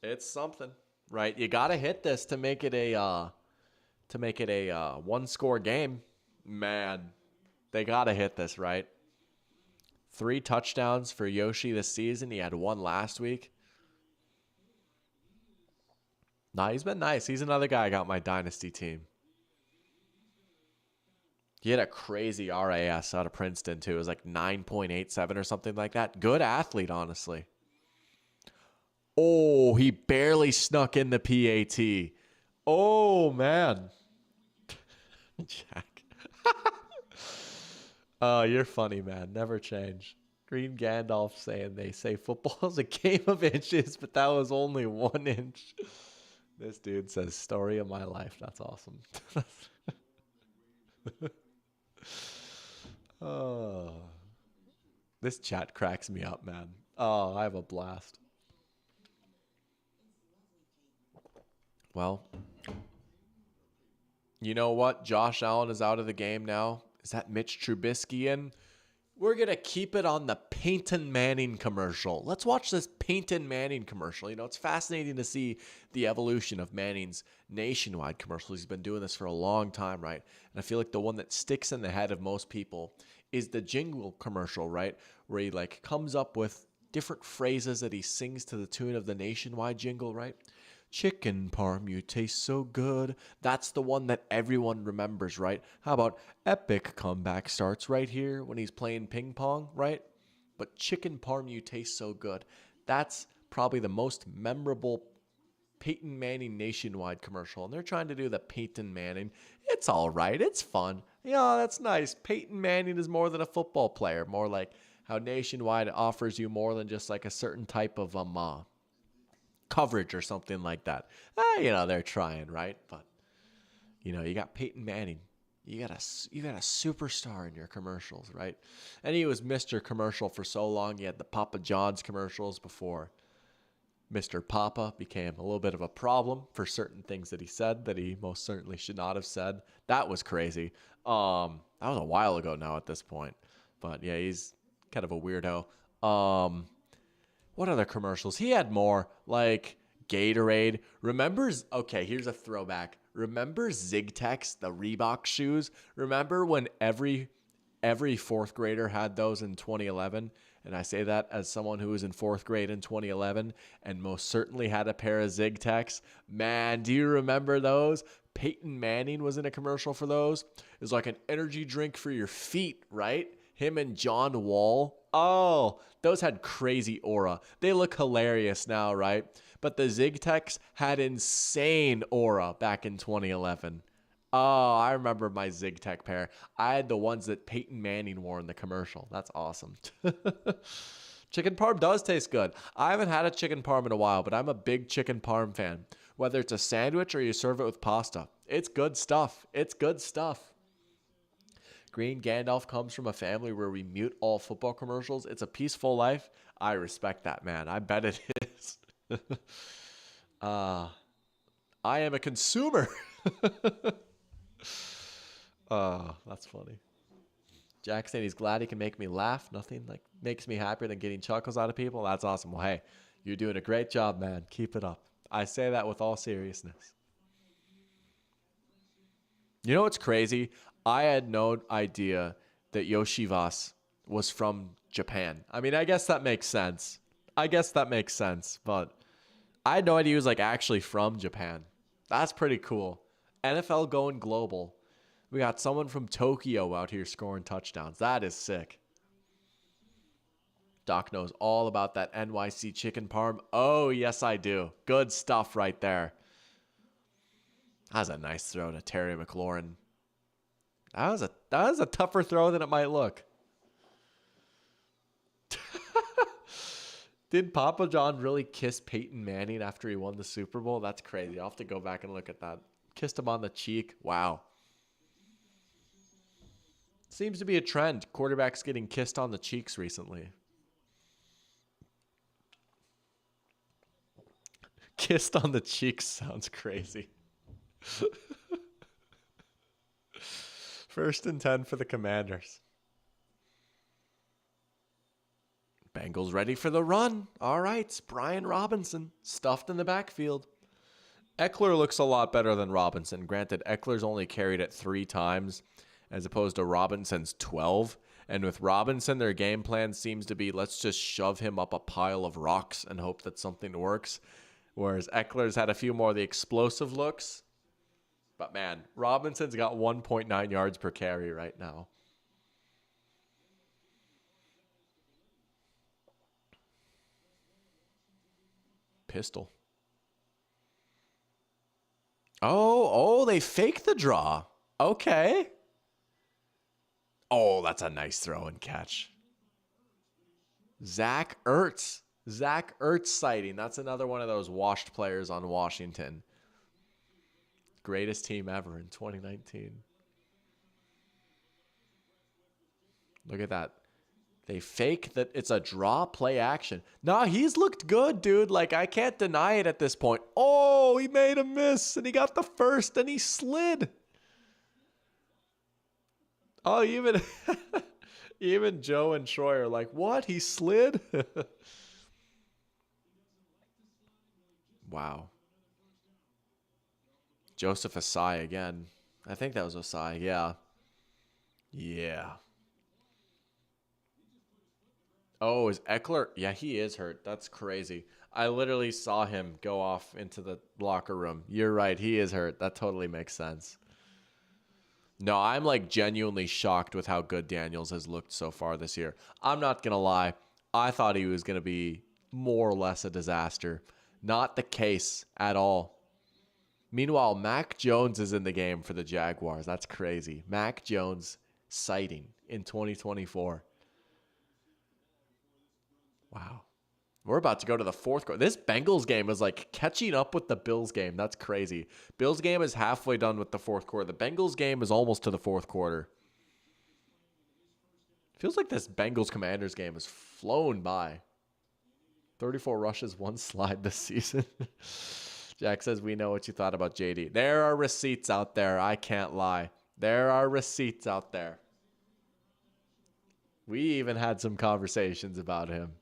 it's something, right? You got to hit this to make it a one-score game. Man, they got to hit this, right? 3 touchdowns for Yoshi this season. He had 1 last week. Nah, he's been nice. He's another guy I got my dynasty team. He had a crazy RAS out of Princeton, too. It was like 9.87 or something like that. Good athlete, honestly. Oh, he barely snuck in the PAT. Oh, man. Jack. Oh, you're funny, man. Never change. Green Gandalf saying they say football is a game of inches, but that was only 1 inch. This dude says story of my life. That's awesome. Oh, this chat cracks me up, man. Oh, I have a blast. Well, you know what? Josh Allen is out of the game now. Is that Mitch Trubisky in? We're going to keep it on the Peyton Manning commercial. Let's watch this Peyton Manning commercial. You know, it's fascinating to see the evolution of Manning's nationwide commercials. He's been doing this for a long time, right? And I feel like the one that sticks in the head of most people is the jingle commercial, right? Where he like comes up with different phrases that he sings to the tune of the nationwide jingle, right? Chicken parm, you taste so good. That's the one that everyone remembers, right? How about epic comeback starts right here when he's playing ping pong, right? But chicken parm, you taste so good. That's probably the most memorable Peyton Manning nationwide commercial. And they're trying to do the Peyton Manning. It's all right. It's fun. Yeah, that's nice. Peyton Manning is more than a football player. More like how nationwide offers you more than just like a certain type of coverage or something like that. You know, they're trying, right? But you know, you got Peyton Manning. You got a superstar in your commercials, right? And he was Mr. Commercial for so long. He had the Papa John's commercials before Mr. Papa became a little bit of a problem for certain things that he said that he most certainly should not have said. That was crazy. That was a while ago now at this point. But yeah, he's kind of a weirdo. What other commercials? He had more, like Gatorade. Okay, here's a throwback. Remember Zig-Tex, the Reebok shoes? Remember when every fourth grader had those in 2011? And I say that as someone who was in 4th grade in 2011 and most certainly had a pair of Zig-Tex. Man, do you remember those? Peyton Manning was in a commercial for those. It was like an energy drink for your feet, right? Him and John Wall. Oh, those had crazy aura. They look hilarious now, right? But the Zig-Tex had insane aura back in 2011. Oh, I remember my Zig-Tech pair. I had the ones that Peyton Manning wore in the commercial. That's awesome. Chicken parm does taste good. I haven't had a chicken parm in a while, but I'm a big chicken parm fan. Whether it's a sandwich or you serve it with pasta. It's good stuff. It's good stuff. Green Gandalf comes from a family where we mute all football commercials. It's a peaceful life. I respect that, man. I bet it is. I am a consumer. Oh, that's funny. Jack saying he's glad he can make me laugh. Nothing like makes me happier than getting chuckles out of people. That's awesome. Well, hey, you're doing a great job, man. Keep it up. I say that with all seriousness. You know what's crazy? I had no idea that Yoshivas was from Japan. I mean, I guess that makes sense. But I had no idea he was like actually from Japan. That's pretty cool. NFL going global. We got someone from Tokyo out here scoring touchdowns. That is sick. Doc knows all about that NYC chicken parm. Oh, yes, I do. Good stuff right there. That was a nice throw to Terry McLaurin. That was a tougher throw than it might look. Did Papa John really kiss Peyton Manning after he won the Super Bowl? That's crazy. I'll have to go back and look at that. Kissed him on the cheek. Wow. Seems to be a trend. Quarterbacks getting kissed on the cheeks recently. Kissed on the cheeks sounds crazy. 1st and 10 for the Commanders. Bengals ready for the run. All right, Brian Robinson stuffed in the backfield. Eckler looks a lot better than Robinson. Granted, Eckler's only carried it 3 times as opposed to Robinson's 12. And with Robinson, their game plan seems to be, let's just shove him up a pile of rocks and hope that something works. Whereas Eckler's had a few more of the explosive looks. But man, Robinson's got 1.9 yards per carry right now. Pistol. Oh, they fake the draw. Okay. Oh, that's a nice throw and catch. Zach Ertz. Zach Ertz sighting. That's another one of those washed players on Washington. Greatest team ever in 2019. Look at that. They fake that it's a draw play action. Nah, he's looked good, dude. Like, I can't deny it at this point. Oh, he made a miss, and he got the first, and he slid. Oh, even Joe and Troy are like, what? He slid? Wow. Joseph Asai again. I think that was Asai, yeah. Yeah. Oh, is Eckler? Yeah, he is hurt. That's crazy. I literally saw him go off into the locker room. You're right. He is hurt. That totally makes sense. No, I'm like genuinely shocked with how good Daniels has looked so far this year. I'm not going to lie. I thought he was going to be more or less a disaster. Not the case at all. Meanwhile, Mac Jones is in the game for the Jaguars. That's crazy. Mac Jones sighting in 2024. Wow. We're about to go to the 4th quarter. This Bengals game is like catching up with the Bills game. That's crazy. Bills game is halfway done with the 4th quarter. The Bengals game is almost to the 4th quarter. Feels like this Bengals Commanders game has flown by. 34 rushes, 1 slide this season. Jack says, we know what you thought about JD. There are receipts out there. I can't lie. There are receipts out there. We even had some conversations about him.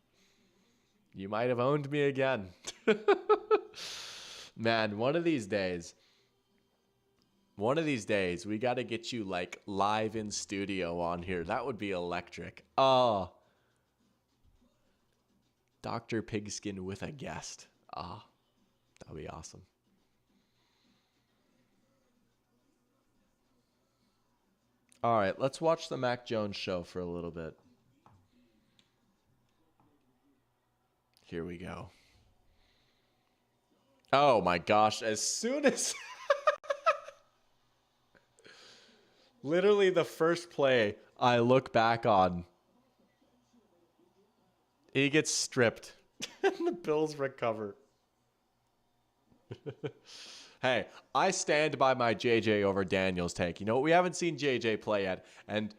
You might have owned me again. Man, one of these days, we got to get you like live in studio on here. That would be electric. Oh, Dr. Pigskin with a guest. Ah, that would be awesome. All right, let's watch the Mac Jones show for a little bit. Here we go. Oh my gosh, as soon as literally the first play I look back on, he gets stripped and the Bills recover. Hey, I stand by my JJ over Daniels take. You know, we haven't seen JJ play yet, and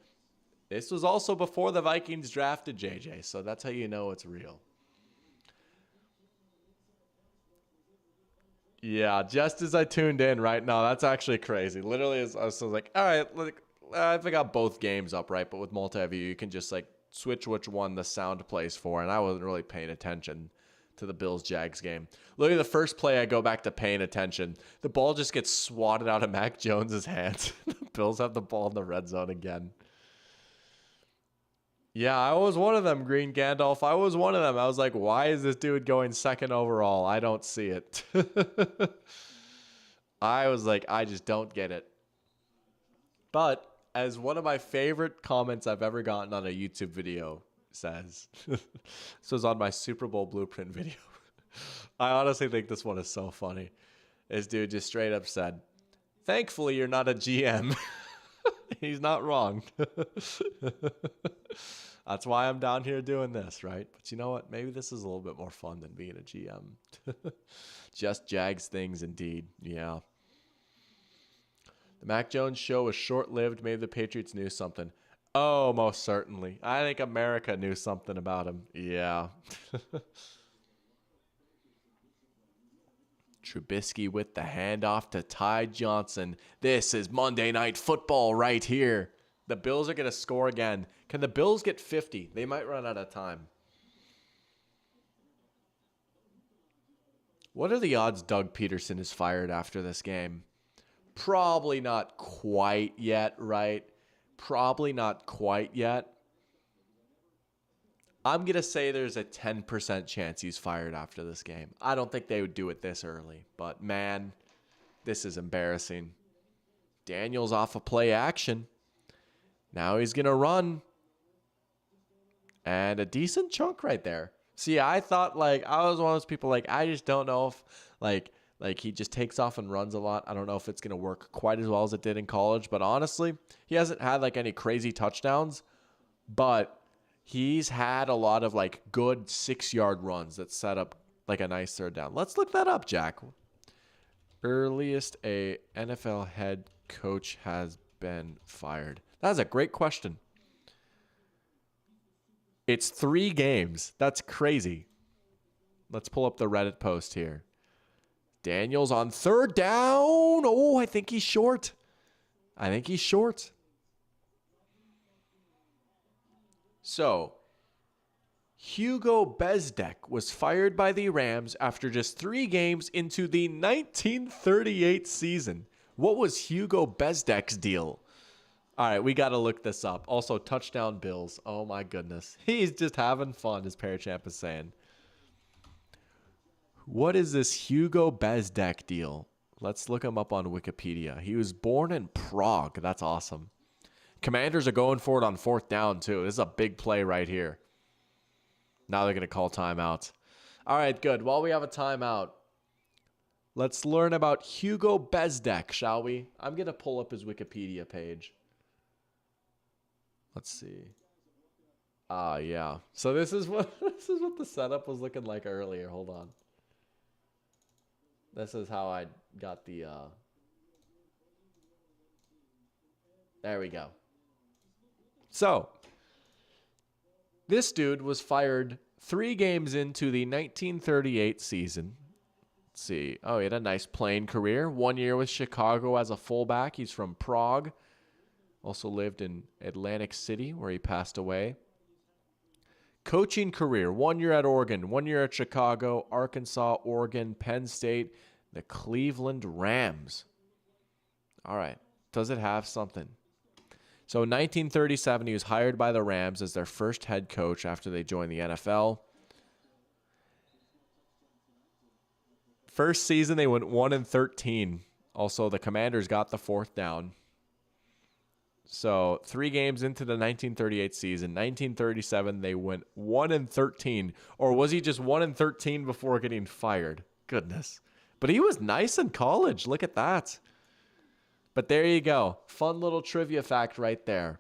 this was also before the Vikings drafted JJ, so that's how you know it's real. Yeah, just as I tuned in right now, that's actually crazy. Literally, I was like, all right, look, I think I got both games up, right? But with multi-view, you can just like switch which one the sound plays for, and I wasn't really paying attention to the Bills-Jags game. Literally, the first play I go back to paying attention, the ball just gets swatted out of Mac Jones's hands. The Bills have the ball in the red zone again. Yeah, I was one of them, Green Gandalf. I was one of them. I was like, why is this dude going 2nd overall? I don't see it. I was like, I just don't get it. But as one of my favorite comments I've ever gotten on a YouTube video says, this was on my Super Bowl blueprint video. I honestly think this one is so funny. This dude just straight up said, thankfully you're not a GM. He's not wrong. That's why I'm down here doing this, right? But you know what? Maybe this is a little bit more fun than being a GM. Just Jags things indeed. Yeah. The Mac Jones show was short-lived. Maybe the Patriots knew something. Oh, most certainly. I think America knew something about him. Yeah. Trubisky with the handoff to Ty Johnson. This is Monday Night Football right here. The Bills are going to score again. Can the Bills get 50? They might run out of time. What are the odds Doug Peterson is fired after this game? Probably not quite yet, right? Probably not quite yet. I'm going to say there's a 10% chance he's fired after this game. I don't think they would do it this early, but man, this is embarrassing. Daniels off of play action. Now he's going to run. And a decent chunk right there. See, I thought I was one of those people I just don't know if he just takes off and runs a lot. I don't know if it's going to work quite as well as it did in college, but honestly, he hasn't had any crazy touchdowns, but he's had a lot of good 6-yard runs that set up a nice third down. Let's look that up, Jack. Earliest a NFL head coach has been fired. That's a great question. It's 3 games. That's crazy. Let's pull up the Reddit post here. Daniels on third down. Oh, I think he's short. So, Hugo Bezdek was fired by the Rams after just 3 games into the 1938 season. What was Hugo Bezdek's deal? All right, we got to look this up. Also, touchdown Bills. Oh, my goodness. He's just having fun, as Parachamp is saying. What is this Hugo Bezdek deal? Let's look him up on Wikipedia. He was born in Prague. That's awesome. Commanders are going for it on 4th down, too. This is a big play right here. Now they're going to call timeout. All right, good. While we have a timeout, let's learn about Hugo Bezdek, shall we? I'm going to pull up his Wikipedia page. Let's see. Yeah. So this is what the setup was looking like earlier. Hold on. This is how I got the There we go. So, this dude was fired 3 games into the 1938 season. Let's see. Oh, he had a nice playing career. 1 year with Chicago as a fullback. He's from Prague. Also lived in Atlantic City, where he passed away. Coaching career, 1 year at Oregon, 1 year at Chicago, Arkansas, Oregon, Penn State, the Cleveland Rams. All right. Does it have something? So in 1937, he was hired by the Rams as their first head coach after they joined the NFL. First season, they went 1-13. Also, the Commanders got the 4th down. So 3 games into the 1938 season, 1937, they went 1-13. Or was he just 1-13 before getting fired? Goodness. But he was nice in college. Look at that. But there you go. Fun little trivia fact right there.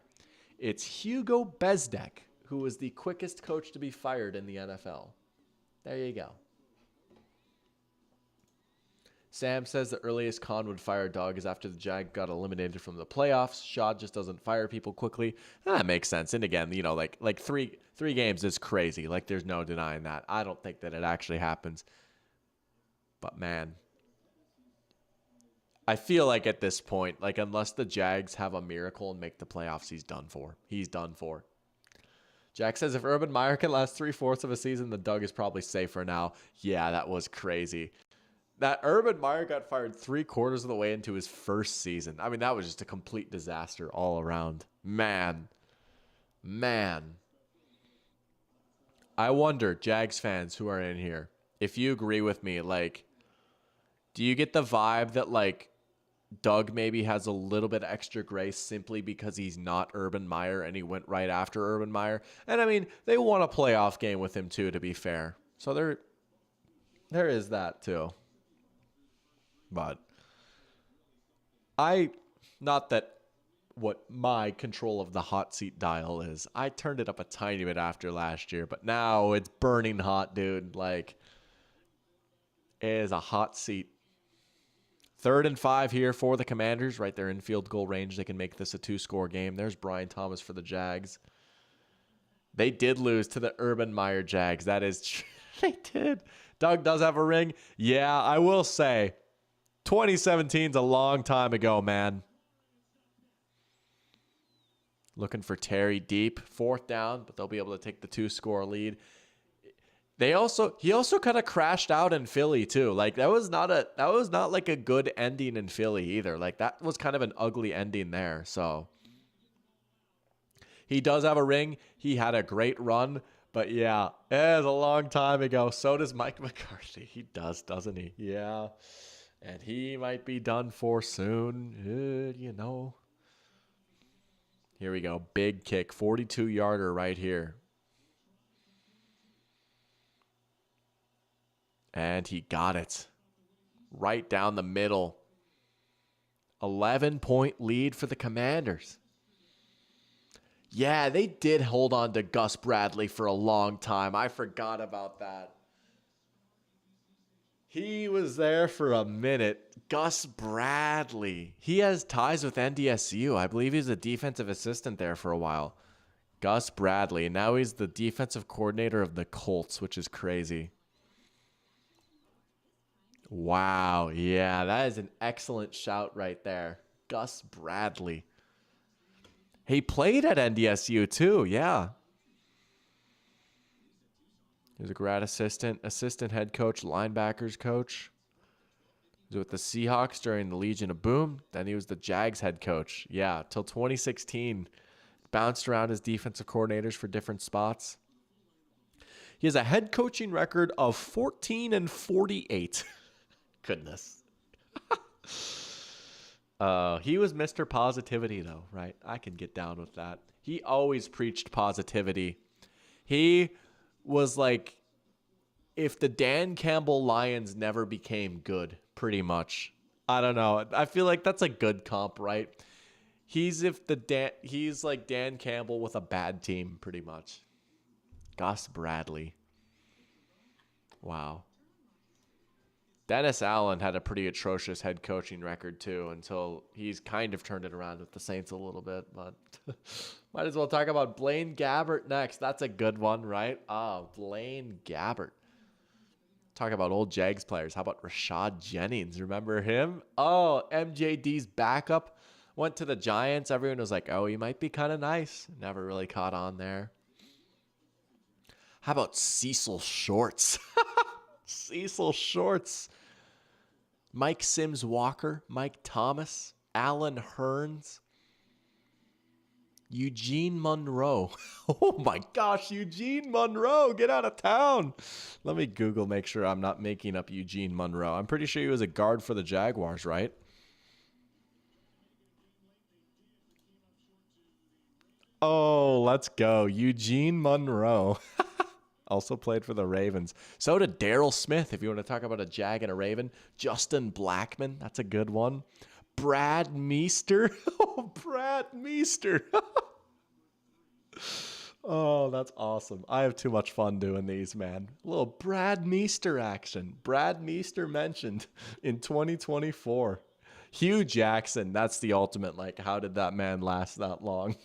It's Hugo Bezdek, who was the quickest coach to be fired in the NFL. There you go. Sam says the earliest Khan would fire Doug is after the Jag got eliminated from the playoffs. Shad just doesn't fire people quickly. That makes sense. And again, like three games is crazy. There's no denying that. I don't think that it actually happens. But man, I feel like at this point, unless the Jags have a miracle and make the playoffs, he's done for. He's done for. Jack says if Urban Meyer can last 3/4 of a season, then Doug is probably safer now. Yeah, that was crazy. That Urban Meyer got fired 3/4 of the way into his first season. I mean, that was just a complete disaster all around. Man. I wonder, Jags fans who are in here, if you agree with me, do you get the vibe that, Doug maybe has a little bit extra grace simply because he's not Urban Meyer and he went right after Urban Meyer? And, I mean, they won a playoff game with him, too, to be fair. So there is that, too. But not that what my control of the hot seat dial is. I turned it up a tiny bit after last year, but now it's burning hot, dude. It is a hot seat. 3rd and 5 here for the Commanders. Right there in field goal range. They can make this a 2-score game. There's Brian Thomas for the Jags. They did lose to the Urban Meyer Jags. That is true. They did. Doug does have a ring. Yeah, I will say 2017 is a long time ago, man. Looking for Terry deep. 4th down, but they'll be able to take the 2-score lead. He also kind of crashed out in Philly too. Like that was not like a good ending in Philly either. Like that was kind of an ugly ending there. So he does have a ring. He had a great run, but yeah, it was a long time ago. So does Mike McCarthy. He does, doesn't he? Yeah. And he might be done for soon, Here we go. Big kick. 42-yarder right here. And he got it. Right down the middle. 11-point lead for the Commanders. Yeah, they did hold on to Gus Bradley for a long time. I forgot about that. He was there for a minute. Gus Bradley. He has ties with NDSU. I believe he's a defensive assistant there for a while. Gus Bradley. Now he's the defensive coordinator of the Colts, which is crazy. Wow. Yeah, that is an excellent shout right there. Gus Bradley. He played at NDSU too. Yeah. He was a grad assistant head coach, linebackers coach. He was with the Seahawks during the Legion of Boom. Then he was the Jags head coach. Yeah, till 2016. Bounced around as defensive coordinators for different spots. He has a head coaching record of 14-48. Goodness. He was Mr. Positivity, though, right? I can get down with that. He always preached positivity. He was like, if the Dan Campbell Lions never became good, pretty much. I don't know. I feel like that's a good comp, right? He's like Dan Campbell with a bad team, pretty much. Gus Bradley. Wow. Dennis Allen had a pretty atrocious head coaching record too until he's kind of turned it around with the Saints a little bit. But might as well talk about Blaine Gabbert next. That's a good one, right? Blaine Gabbert. Talk about old Jags players. How about Rashad Jennings? Remember him? Oh, MJD's backup went to the Giants. Everyone was like, oh, he might be kind of nice. Never really caught on there. How about Cecil Shorts? Cecil Shorts. Mike Sims Walker, Mike Thomas, Alan Hearns, Eugene Monroe. Oh my gosh, Eugene Monroe, get out of town. Let me Google, make sure I'm not making up Eugene Monroe. I'm pretty sure he was a guard for the Jaguars, right? Oh, let's go. Eugene Monroe. Also played for the Ravens. So did Daryl Smith, if you want to talk about a Jag and a Raven. Justin Blackman, that's a good one. Brad Meester. Oh, Brad Meester. Oh, that's awesome. I have too much fun doing these, man. A little Brad Meester action. Brad Meester mentioned in 2024. Hugh Jackson, that's the ultimate, like, how did that man last that long?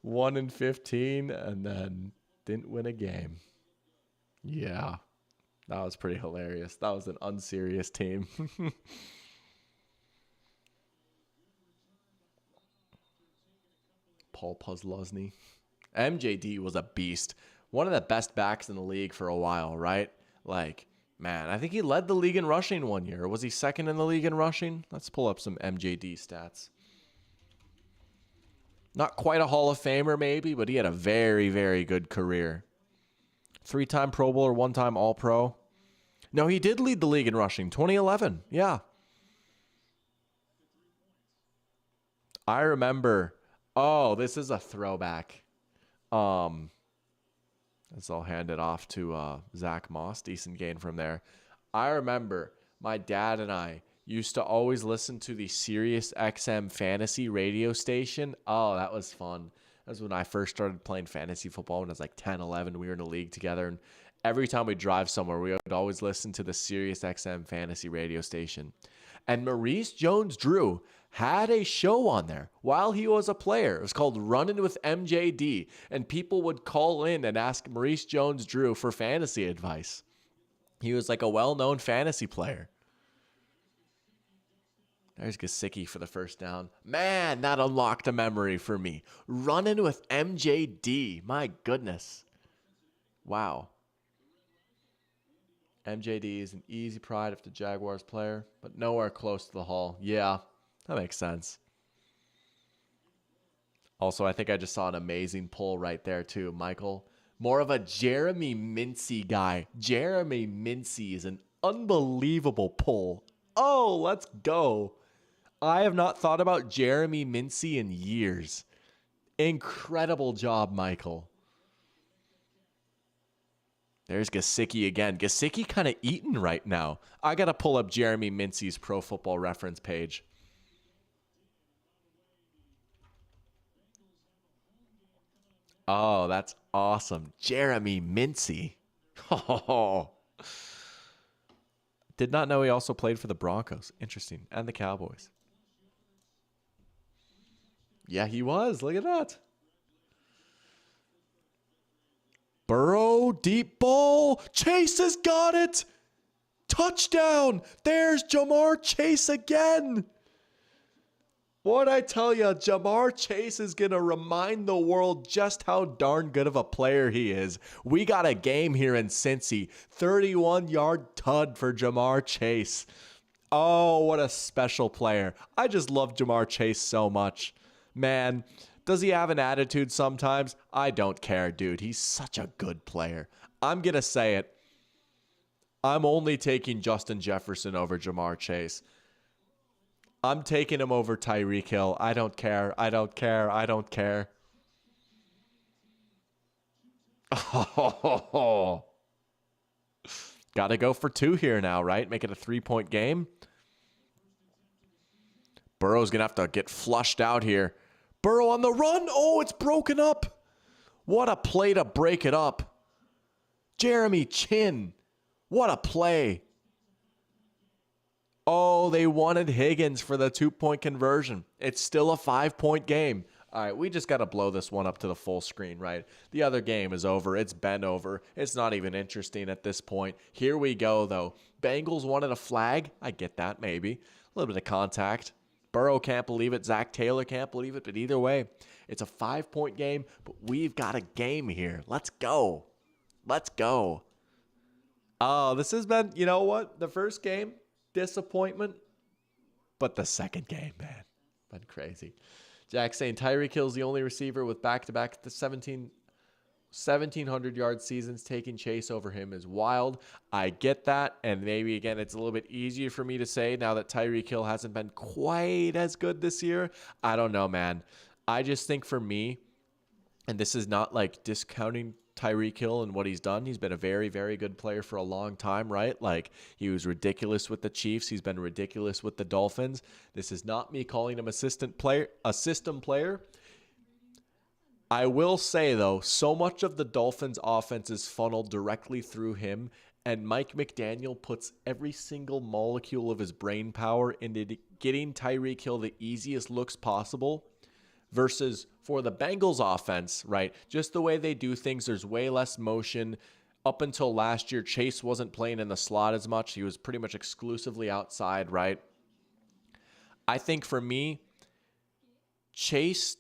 1-15, and then didn't win a game. Yeah, that was pretty hilarious. That was an unserious team. Paul Puslosny. MJD was a beast. One of the best backs in the league for a while, right? Like, man, I think he led the league in rushing one year. Was he second in the league in rushing? Let's pull up some MJD stats. Not quite a Hall of Famer, maybe, but he had a very, very good career. 3-time Pro Bowler, 1-time All-Pro. No, he did lead the league in rushing. 2011, yeah. I remember. Oh, this is a throwback. Let's all hand it off to Zach Moss. Decent gain from there. I remember my dad and I used to always listen to the Sirius XM fantasy radio station. Oh, that was fun. That was when I first started playing fantasy football when I was like 10, 11. We were in a league together. And every time we drive somewhere, we would always listen to the Sirius XM fantasy radio station. And Maurice Jones-Drew had a show on there while he was a player. It was called Running with MJD. And people would call in and ask Maurice Jones-Drew for fantasy advice. He was like a well-known fantasy player. There's Gesicki for the first down. Man, that unlocked a memory for me. Running with MJD. My goodness. Wow. MJD is an easy pride if the Jaguars player, but nowhere close to the Hall. Yeah, that makes sense. Also, I think I just saw an amazing pull right there too, Michael. More of a Jeremy Mincey guy. Jeremy Mincey is an unbelievable pull. Oh, let's go. I have not thought about Jeremy Mincey in years. Incredible job, Michael. There's Gesicki again. Gesicki kind of eating right now. I got to pull up Jeremy Mincey's Pro Football Reference page. Oh, that's awesome. Jeremy Mincey. Oh. Did not know he also played for the Broncos. Interesting. And the Cowboys. Yeah, he was. Look at that. Burrow, deep ball. Chase has got it. Touchdown. There's Jamar Chase again. What'd I tell you? Jamar Chase is going to remind the world just how darn good of a player he is. We got a game here in Cincy. 31-yard tud for Jamar Chase. Oh, what a special player. I just love Jamar Chase so much. Man, does he have an attitude sometimes? I don't care, dude. He's such a good player. I'm going to say it. I'm only taking Justin Jefferson over Jamar Chase. I'm taking him over Tyreek Hill. I don't care. I don't care. I don't care. Oh. Got to go for 2 here now, right? Make it a 3-point game. Burrow's going to have to get flushed out here. Burrow on the run. Oh, it's broken up. What a play to break it up. Jeremy Chin. What a play. Oh, they wanted Higgins for the 2-point conversion. It's still a 5-point game. All right, we just got to blow this one up to the full screen, right? The other game is over. It's been over. It's not even interesting at this point. Here we go, though. Bengals wanted a flag. I get that, maybe. A little bit of contact. Burrow can't believe it. Zach Taylor can't believe it. But either way, it's a 5-point game. But we've got a game here. Let's go. Let's go. Oh, this has been, you know what? The first game, disappointment. But the second game, man, been crazy. Jack saying Tyreek Hill's the only receiver with back-to-back the 1,700-yard seasons. Taking Chase over him is wild. I get that. And maybe, again, it's a little bit easier for me to say now that Tyreek Hill hasn't been quite as good this year. I don't know, man. I just think for me, and this is not like discounting Tyreek Hill and what he's done. He's been a very, very good player for a long time, right? Like, he was ridiculous with the Chiefs. He's been ridiculous with the Dolphins. This is not me calling him a system player. I will say, though, so much of the Dolphins' offense is funneled directly through him, and Mike McDaniel puts every single molecule of his brain power into getting Tyreek Hill the easiest looks possible. Versus for the Bengals offense, right, just the way they do things, there's way less motion. Up until last year, Chase wasn't playing in the slot as much. He was pretty much exclusively outside, right? I think for me, Chase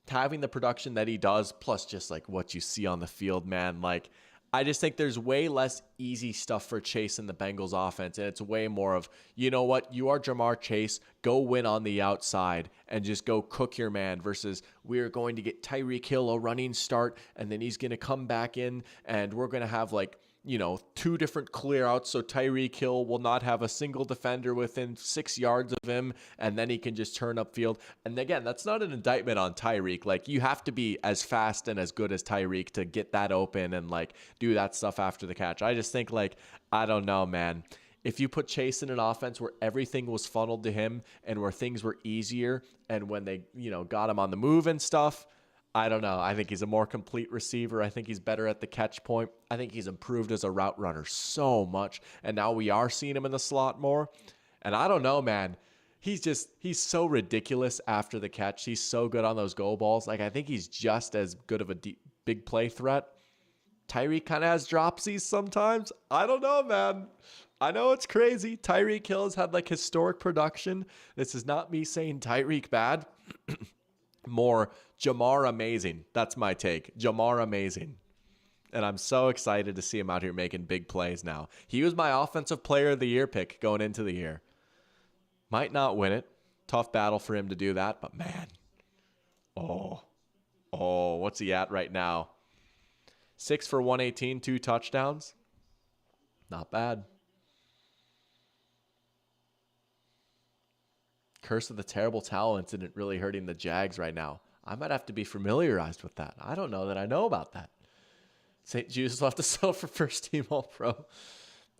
having the production that he does, plus just like what you see on the field, man, like, I just think there's way less easy stuff for Chase in the Bengals offense. And it's way more of, you know what, you are Jamar Chase, go win on the outside and just go cook your man versus we're going to get Tyreek Hill a running start and then he's going to come back in and we're going to have like, you know, 2 different clear outs. So Tyreek Hill will not have a single defender within 6 yards of him. And then he can just turn upfield. And again, that's not an indictment on Tyreek. Like, you have to be as fast and as good as Tyreek to get that open and like do that stuff after the catch. I just think like, I don't know, man. If you put Chase in an offense where everything was funneled to him and where things were easier and when they, you know, got him on the move and stuff, I don't know. I think he's a more complete receiver. I think he's better at the catch point. I think he's improved as a route runner so much. And now we are seeing him in the slot more. And I don't know, man. He's so ridiculous after the catch. He's so good on those go balls. Like, I think he's just as good of a big play threat. Tyreek kind of has dropsies sometimes. I don't know, man. I know it's crazy. Tyreek Hill has had like historic production. This is not me saying Tyreek bad. More Jamar amazing. That's my take. Jamar amazing. And I'm so excited to see him out here making big plays now. He was my offensive player of the year pick going into the year. Might not win it. Tough battle for him to do that, but man. What's he at right now? 6 for 118, 2 touchdowns. Not bad. Curse of the terrible towel incident really hurting the Jags right now. I might have to be familiarized with that. I don't know that I know about that. St. Jude's left to sell for first team All-Pro.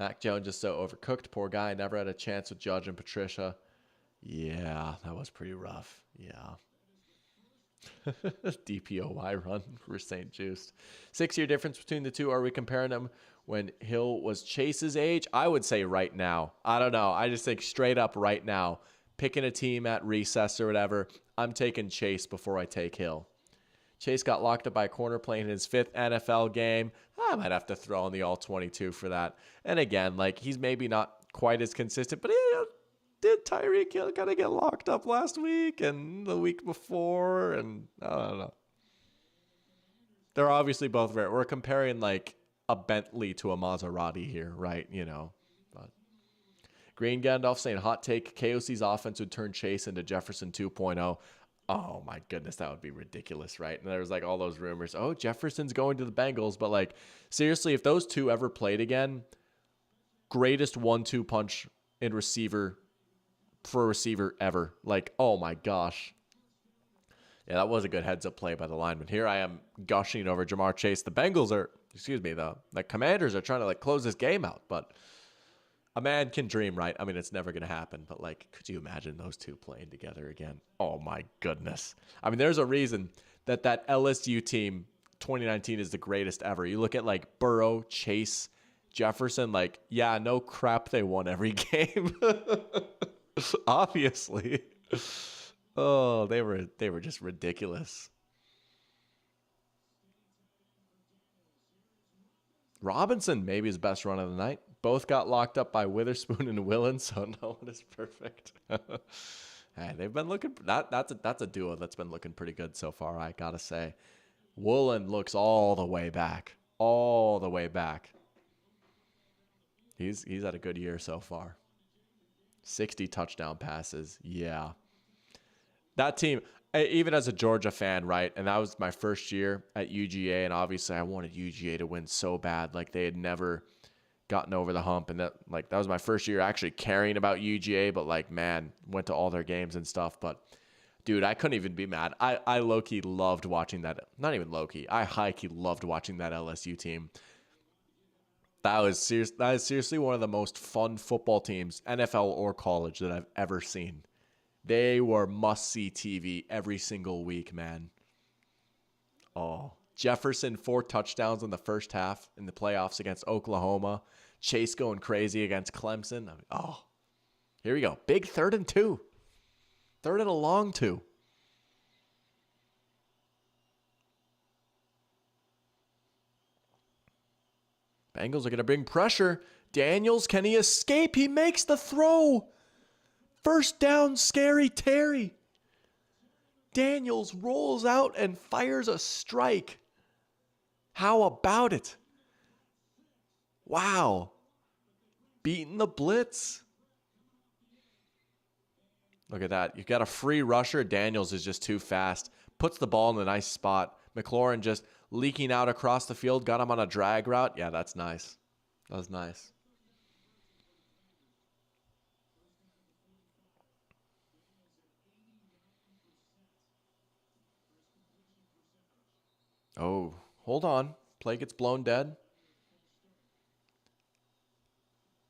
Mac Jones just so overcooked. Poor guy. Never had a chance with Judge and Patricia. Yeah, that was pretty rough. Yeah. DPOY run for St. Juice. 6-year difference between the two. Are we comparing them when Hill was Chase's age? I would say right now. I don't know. I just think straight up right now. Picking a team at recess or whatever, I'm taking Chase before I take Hill. Chase got locked up by a corner playing his 5th NFL game. I might have to throw in the all-22 for that. And again, like, he's maybe not quite as consistent, but did Tyreek Hill kind of get locked up last week and the week before? And I don't know. They're obviously both very. We're comparing like a Bentley to a Maserati here, right? You know. But Green Gandalf saying hot take: KOC's offense would turn Chase into Jefferson 2.0. Oh my goodness, that would be ridiculous, right? And there was like all those rumors. Oh, Jefferson's going to the Bengals, but like seriously, if those two ever played again, greatest 1-2 punch in receiver for a receiver ever. Like, oh my gosh. Yeah, that was a good heads up play by the lineman. Here I am gushing over Jamar Chase. The Bengals are, the Commanders are trying to like close this game out, but a man can dream, right? I mean, it's never going to happen, but like, could you imagine those two playing together again? Oh my goodness. I mean, there's a reason that LSU team 2019 is the greatest ever. You look at like Burrow, Chase, Jefferson, like, yeah, no crap, they won every game. Obviously. Oh, they were just ridiculous. Robinson, maybe his best run of the night. Both got locked up by Witherspoon and Willen, so no one is perfect. Hey, they've been looking. That's a duo that's been looking pretty good so far, I gotta say. Woolen looks all the way back. All the way back. He's had a good year so far. 60 touchdown passes. Yeah. That team, even as a Georgia fan, right? And that was my first year at UGA, and obviously I wanted UGA to win so bad. Like they had never gotten over the hump, and that was my first year actually caring about UGA, but like, man, went to all their games and stuff. But dude, I couldn't even be mad. I low-key loved watching that. Not even low-key. I high-key loved watching that LSU team. That is seriously one of the most fun football teams, NFL or college, that I've ever seen. They were must-see TV every single week, man. Oh, Jefferson, 4 touchdowns in the first half in the playoffs against Oklahoma. Chase going crazy against Clemson. I mean, here we go. Big 3rd and 2. 3rd and a long 2. Bengals are going to bring pressure. Daniels, can he escape? He makes the throw. First down, Scary Terry. Daniels rolls out and fires a strike. How about it? Wow. Beating the blitz. Look at that. You've got a free rusher. Daniels is just too fast. Puts the ball in a nice spot. McLaurin just leaking out across the field. Got him on a drag route. Yeah, that's nice. That was nice. Oh, hold on. Play gets blown dead.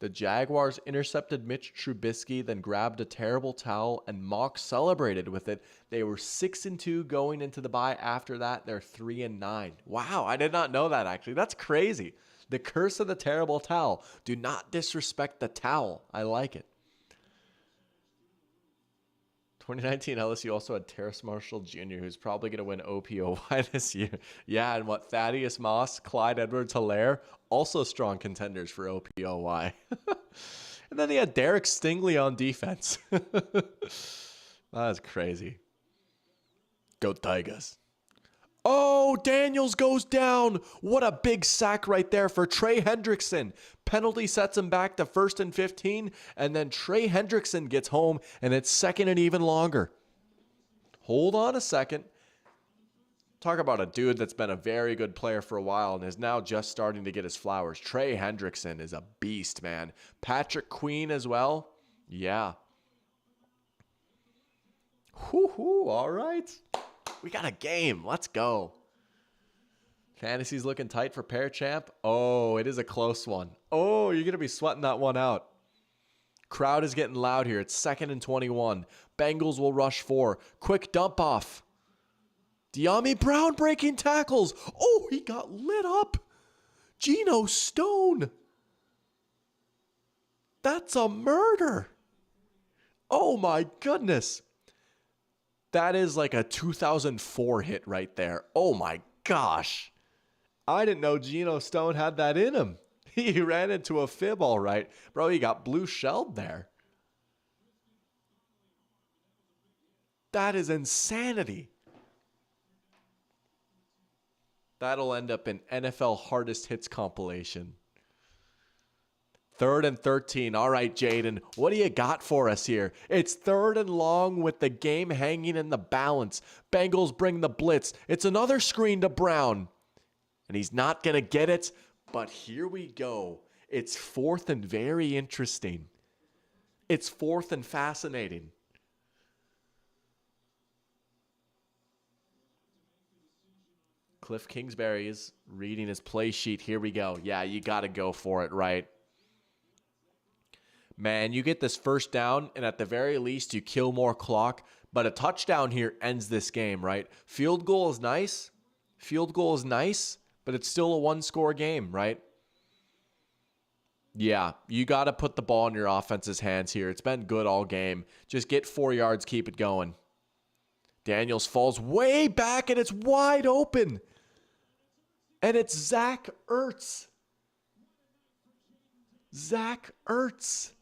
The Jaguars intercepted Mitch Trubisky, then grabbed a terrible towel and mock celebrated with it. They were 6-2 going into the bye. After that, they're 3-9. Wow, I did not know that actually. That's crazy. The curse of the terrible towel. Do not disrespect the towel. I like it. 2019 LSU also had Terrace Marshall Jr., who's probably going to win OPOY this year. Yeah, and what, Thaddeus Moss, Clyde Edwards-Helaire, also strong contenders for OPOY. And then he had Derek Stingley on defense. That's crazy. Go Tigers. Oh, Daniels goes down. What a big sack right there for Trey Hendrickson. Penalty sets him back to 1st and 15, and then Trey Hendrickson gets home, and it's 2nd and even longer. Hold on a second. Talk about a dude that's been a very good player for a while and is now just starting to get his flowers. Trey Hendrickson is a beast, man. Patrick Queen as well. Yeah. Whoo-hoo, all right. We got a game. Let's go. Fantasy's looking tight for Pair Champ. Oh, it is a close one. Oh, you're going to be sweating that one out. Crowd is getting loud here. It's 2nd and 21. Bengals will rush 4. Quick dump off. De'Ami Brown breaking tackles. Oh, he got lit up. Geno Stone. That's a murder. Oh, my goodness. That is like a 2004 hit right there. Oh my gosh. I didn't know Geno Stone had that in him. He ran into a fib all right. Bro, he got blue shelled there. That is insanity. That'll end up in NFL Hardest Hits compilation. 3rd and 13. All right, Jaden, what do you got for us here? It's 3rd and long with the game hanging in the balance. Bengals bring the blitz. It's another screen to Brown. And he's not going to get it, but here we go. It's 4th and very interesting. It's 4th and fascinating. Cliff Kingsbury is reading his play sheet. Here we go. Yeah, you got to go for it, right? Man, you get this first down, and at the very least, you kill more clock. But a touchdown here ends this game, right? Field goal is nice. Field goal is nice, but it's still a one-score game, right? Yeah, you got to put the ball in your offense's hands here. It's been good all game. Just get 4 yards, keep it going. Daniels falls way back, and it's wide open. And it's Zach Ertz. Zach Ertz.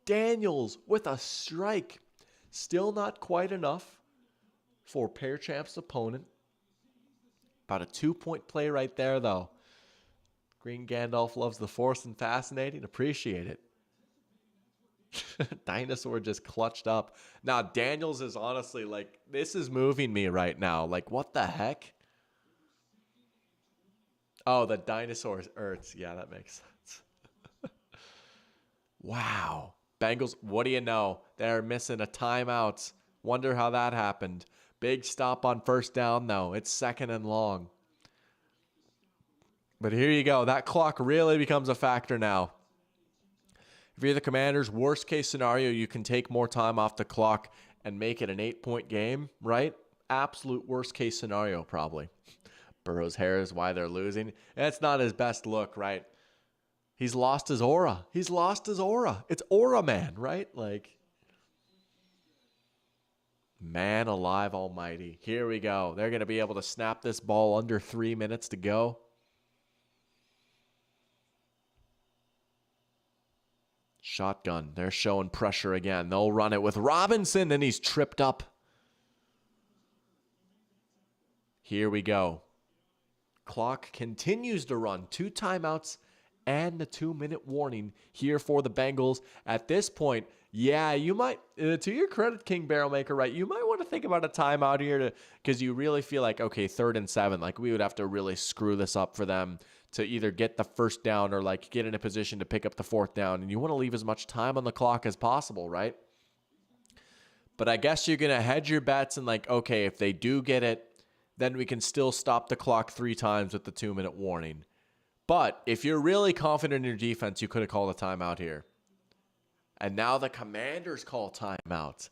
Daniels with a strike. Still not quite enough for Pair Champ's opponent. About a 2-point play right there, though. Green Gandalf loves the Force and fascinating. Appreciate it. Dinosaur just clutched up. Now, Daniels is honestly like, this is moving me right now. Like, what the heck? Oh, the dinosaur Ertz. Yeah, that makes sense. Wow. Bengals, what do you know? They're missing a timeout. Wonder how that happened. Big stop on 1st down, though. It's 2nd and long. But here you go. That clock really becomes a factor now. If you're the Commanders, worst case scenario, you can take more time off the clock and make it an 8-point game, right? Absolute worst case scenario, probably. Burrow's hair is why they're losing. And it's not his best look, right? He's lost his aura. He's lost his aura. It's Aura Man, right? Like, man alive almighty. Here we go. They're going to be able to snap this ball under 3 minutes to go. Shotgun. They're showing pressure again. They'll run it with Robinson, and he's tripped up. Here we go. Clock continues to run. 2 timeouts and the 2-minute warning here for the Bengals. At this point, yeah, you might, to your credit, King Barrelmaker, right? You might want to think about a timeout here because you really feel like, okay, 3rd and 7, like we would have to really screw this up for them to either get the 1st down or like get in a position to pick up the 4th down. And you want to leave as much time on the clock as possible, right? But I guess you're going to hedge your bets and like, okay, if they do get it, then we can still stop the clock 3 times with the 2-minute warning. But if you're really confident in your defense, you could have called a timeout here. And now the Commanders call timeout.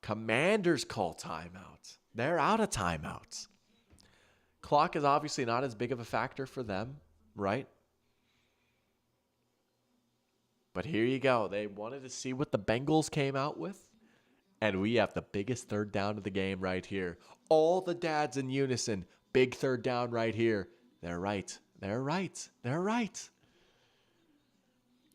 Commanders call timeout. They're out of timeouts. Clock is obviously not as big of a factor for them, right? But here you go. They wanted to see what the Bengals came out with. And we have the biggest third down of the game right here. All the dads in unison. Big third down right here. They're right. They're right. They're right.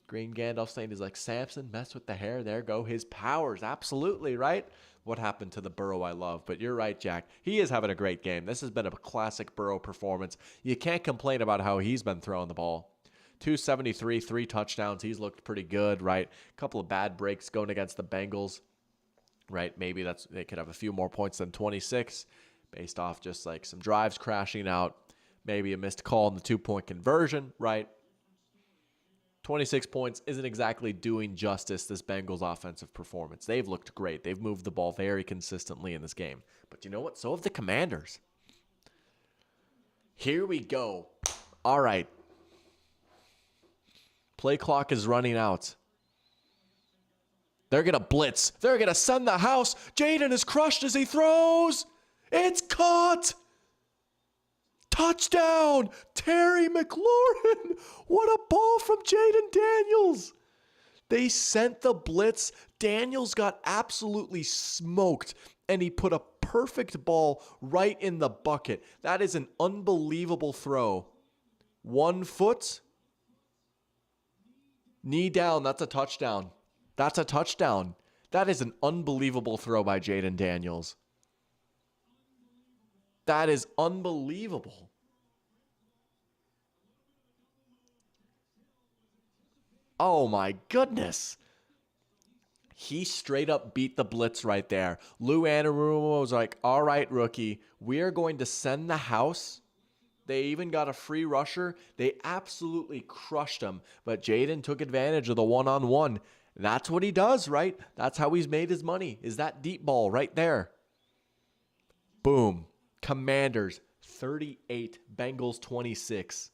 Green Gandalf saying is like, Samson, mess with the hair. There go his powers. Absolutely, right? What happened to the Burrow I love? But you're right, Jack. He is having a great game. This has been a classic Burrow performance. You can't complain about how he's been throwing the ball. 273, 3 touchdowns. He's looked pretty good, right? A couple of bad breaks going against the Bengals, right? Maybe they could have a few more points than 26 based off just like some drives crashing out. Maybe a missed call in the 2-point conversion, right? 26 points isn't exactly doing justice this Bengals offensive performance. They've looked great. They've moved the ball very consistently in this game. But you know what? So have the Commanders. Here we go. All right. Play clock is running out. They're going to blitz. They're going to send the house. Jaden is crushed as he throws. It's caught. Touchdown. Terry McLaurin. What a ball from Jaden Daniels. They sent the blitz. Daniels got absolutely smoked, and he put a perfect ball right in the bucket. That is an unbelievable throw. 1 foot. Knee down, that's a touchdown. That's a touchdown. That is an unbelievable throw by Jaden Daniels. That is unbelievable. Oh my goodness. He straight up beat the blitz right there. Lou Anarumo was like, all right, rookie, we are going to send the house. They even got a free rusher. They absolutely crushed him. But Jaden took advantage of the one-on-one. That's what he does, right? That's how he's made his money, is that deep ball right there. Boom. Commanders 38, Bengals 26.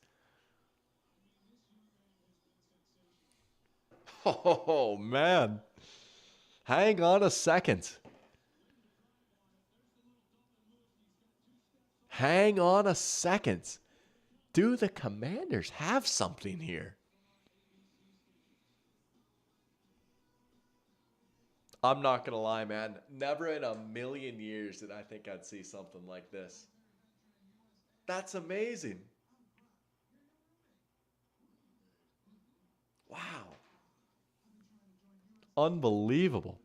Oh, man. Hang on a second. Hang on a second. Do the Commanders have something here? I'm not going to lie, man. Never in a million years did I think I'd see something like this. That's amazing. Wow. Unbelievable.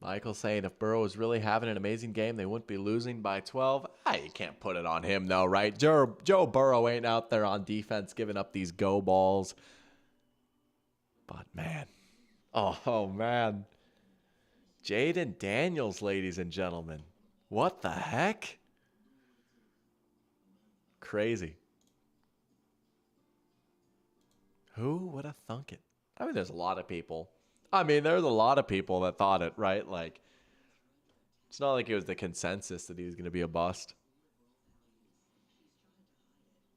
Michael saying if Burrow was really having an amazing game, they wouldn't be losing by 12. You can't put it on him, though, right? Joe Burrow ain't out there on defense giving up these go balls. But, man. Oh, man. Jaden Daniels, ladies and gentlemen. What the heck? Crazy. Who would have thunk it? I mean, there's a lot of people. There's a lot of people that thought it, right? Like, it's not like it was the consensus that he was going to be a bust.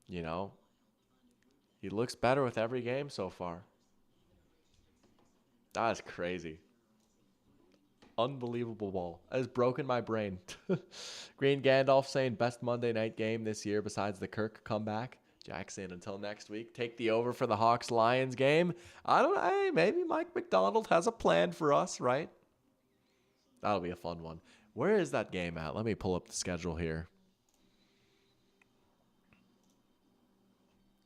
You know? He looks better with every game so far. That is crazy. Unbelievable ball. That has broken my brain. Green Gandalf saying best Monday night game this year besides the Kirk comeback. Jackson, until next week, take the over for the Hawks-Lions game. I don't know. Hey, maybe Mike McDonald has a plan for us, right? That'll be a fun one. Where is that game at? Let me pull up the schedule here.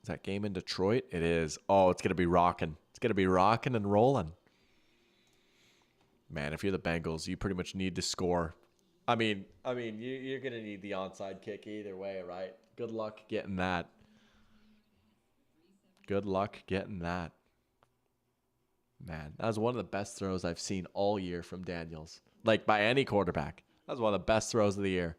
Is that game in Detroit? It is. Oh, it's going to be rocking. It's going to be rocking and rolling. Man, if you're the Bengals, you pretty much need to score. You're going to need the onside kick either way, right? Good luck getting that. Good luck getting that. Man, that was one of the best throws I've seen all year from Daniels. Like, by any quarterback. was one of the best throws of the year.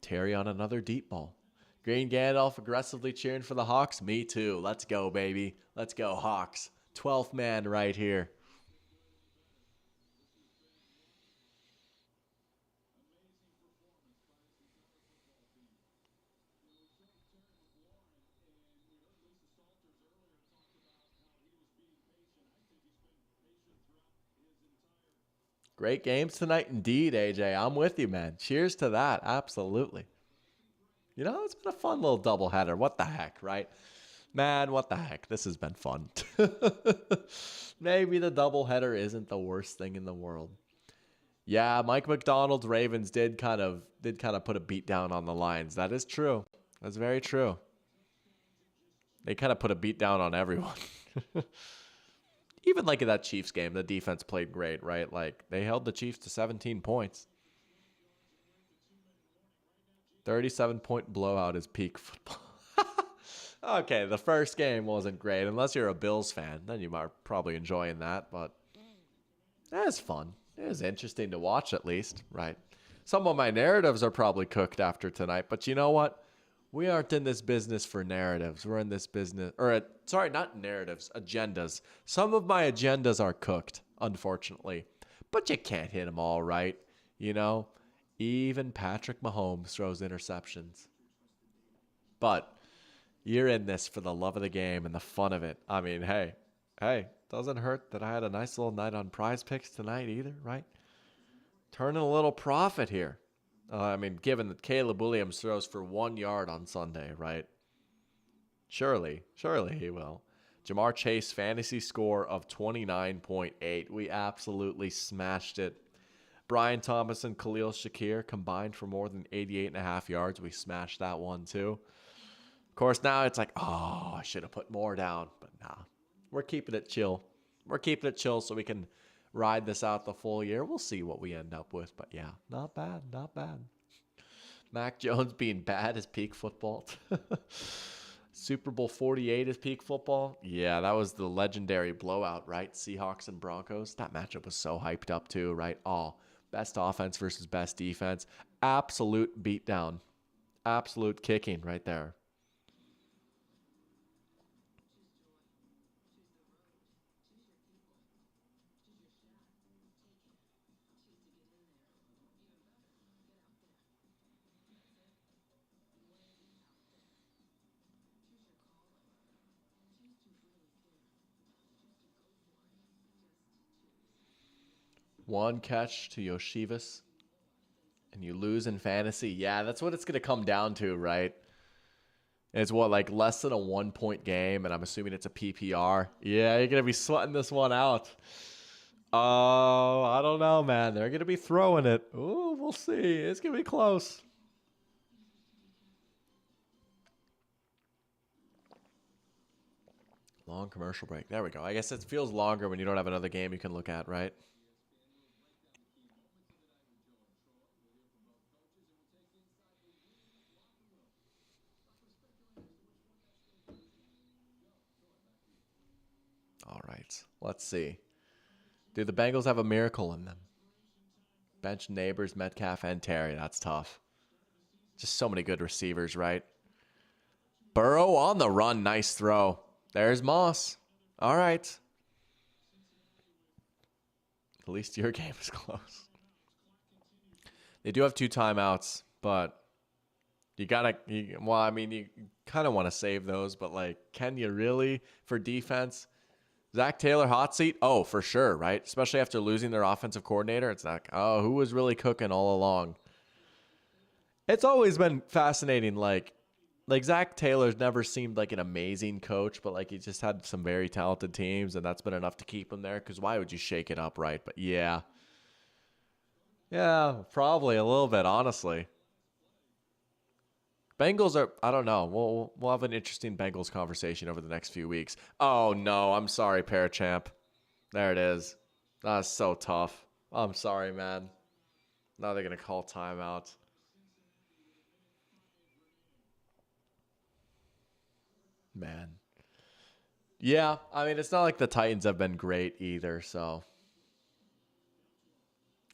Terry on another deep ball. Green Gandalf aggressively cheering for the Hawks. Me too. Let's go, baby. Let's go, Hawks. 12th man right here. Great games tonight indeed, AJ. I'm with you, man. Cheers to that. Absolutely. You know, it's been a fun little doubleheader. What the heck, right? Man, what the heck? This has been fun. Maybe the doubleheader isn't the worst thing in the world. Yeah, Mike McDonald's Ravens did kind of put a beat down on the Lions. That is true. That's very true. They kind of put a beat down on everyone. Even like in that Chiefs game, the defense played great, right? Like they held the Chiefs to 17 points. 37-point blowout is peak football. Okay, the first game wasn't great. Unless you're a Bills fan, then you are probably enjoying that. But that was fun. It was interesting to watch at least, right? Some of my narratives are probably cooked after tonight. But you know what? We aren't in this business for narratives. We're in this business, sorry, not narratives, agendas. Some of my agendas are cooked, unfortunately. But you can't hit them all, right? You know, even Patrick Mahomes throws interceptions. But you're in this for the love of the game and the fun of it. I mean, hey, doesn't hurt that I had a nice little night on prize picks tonight either, right? Turning a little profit here. I mean, given that Caleb Williams throws for 1 yard on Sunday, right? Surely he will. Jamar Chase fantasy score of 29.8. We absolutely smashed it. Brian Thomas and Khalil Shakir combined for more than 88.5 yards. We smashed that one too. Of course, now it's like, oh, I should have put more down. But nah, we're keeping it chill. We're keeping it chill so we can ride this out the full year. We'll see what we end up with. But yeah, not bad, not bad. Mac Jones being bad is peak football. Super Bowl 48 is peak football. Yeah, that was the legendary blowout, right? Seahawks and Broncos. That matchup was so hyped up too, right? Oh, best offense versus best defense. Absolute beatdown. Absolute kicking right there. One catch to Yoshivas and you lose in fantasy. Yeah, that's what it's going to come down to, right? It's what, like less than a 1 point game, and I'm assuming it's a PPR. Yeah, you're going to be sweating this one out. Oh, I don't know, man. They're going to be throwing it. Ooh, we'll see. It's going to be close. Long commercial break. There we go. I guess it feels longer when you don't have another game you can look at, right? All right. Let's see. Do the Bengals have a miracle in them? Bench Neighbors, Metcalf, and Terry. That's tough. Just so many good receivers, right? Burrow on the run. Nice throw. There's Moss. All right. At least your game is close. They do have 2 timeouts, but you kind of want to save those, but like, can you really for defense? Zach Taylor hot seat? Oh, for sure, right? Especially after losing their offensive coordinator. It's like, oh, who was really cooking all along? It's always been fascinating. Like Zach Taylor's never seemed like an amazing coach, but like he just had some very talented teams, and that's been enough to keep him there. Because why would you shake it up, right? But yeah, probably a little bit, honestly. Bengals are, I don't know. We'll have an interesting Bengals conversation over the next few weeks. Oh no, I'm sorry, Parachamp. There it is. That's so tough. I'm sorry, man. Now they're gonna call timeout. Man. Yeah, I mean it's not like the Titans have been great either, so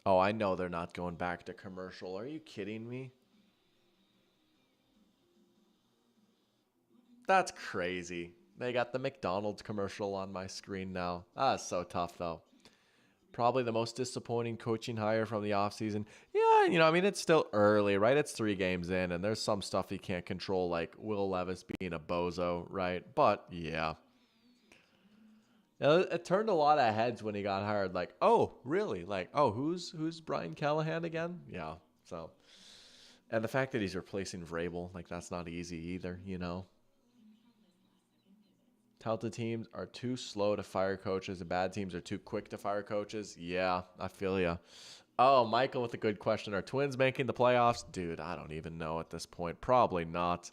Oh, I know they're not going back to commercial. Are you kidding me? That's crazy. They got the McDonald's commercial on my screen now. That's so tough, though. Probably the most disappointing coaching hire from the offseason. Yeah, I mean, it's still early, right? It's 3 games in, and there's some stuff he can't control, like Will Levis being a bozo, right? But yeah. It turned a lot of heads when he got hired. Like, oh, really? Like, oh, who's Brian Callahan again? Yeah. So, and the fact that he's replacing Vrabel, like, that's not easy either. Talented teams are too slow to fire coaches, and bad teams are too quick to fire coaches. Yeah, I feel ya. Oh, Michael with a good question. Are Twins making the playoffs? Dude, I don't even know at this point. Probably not.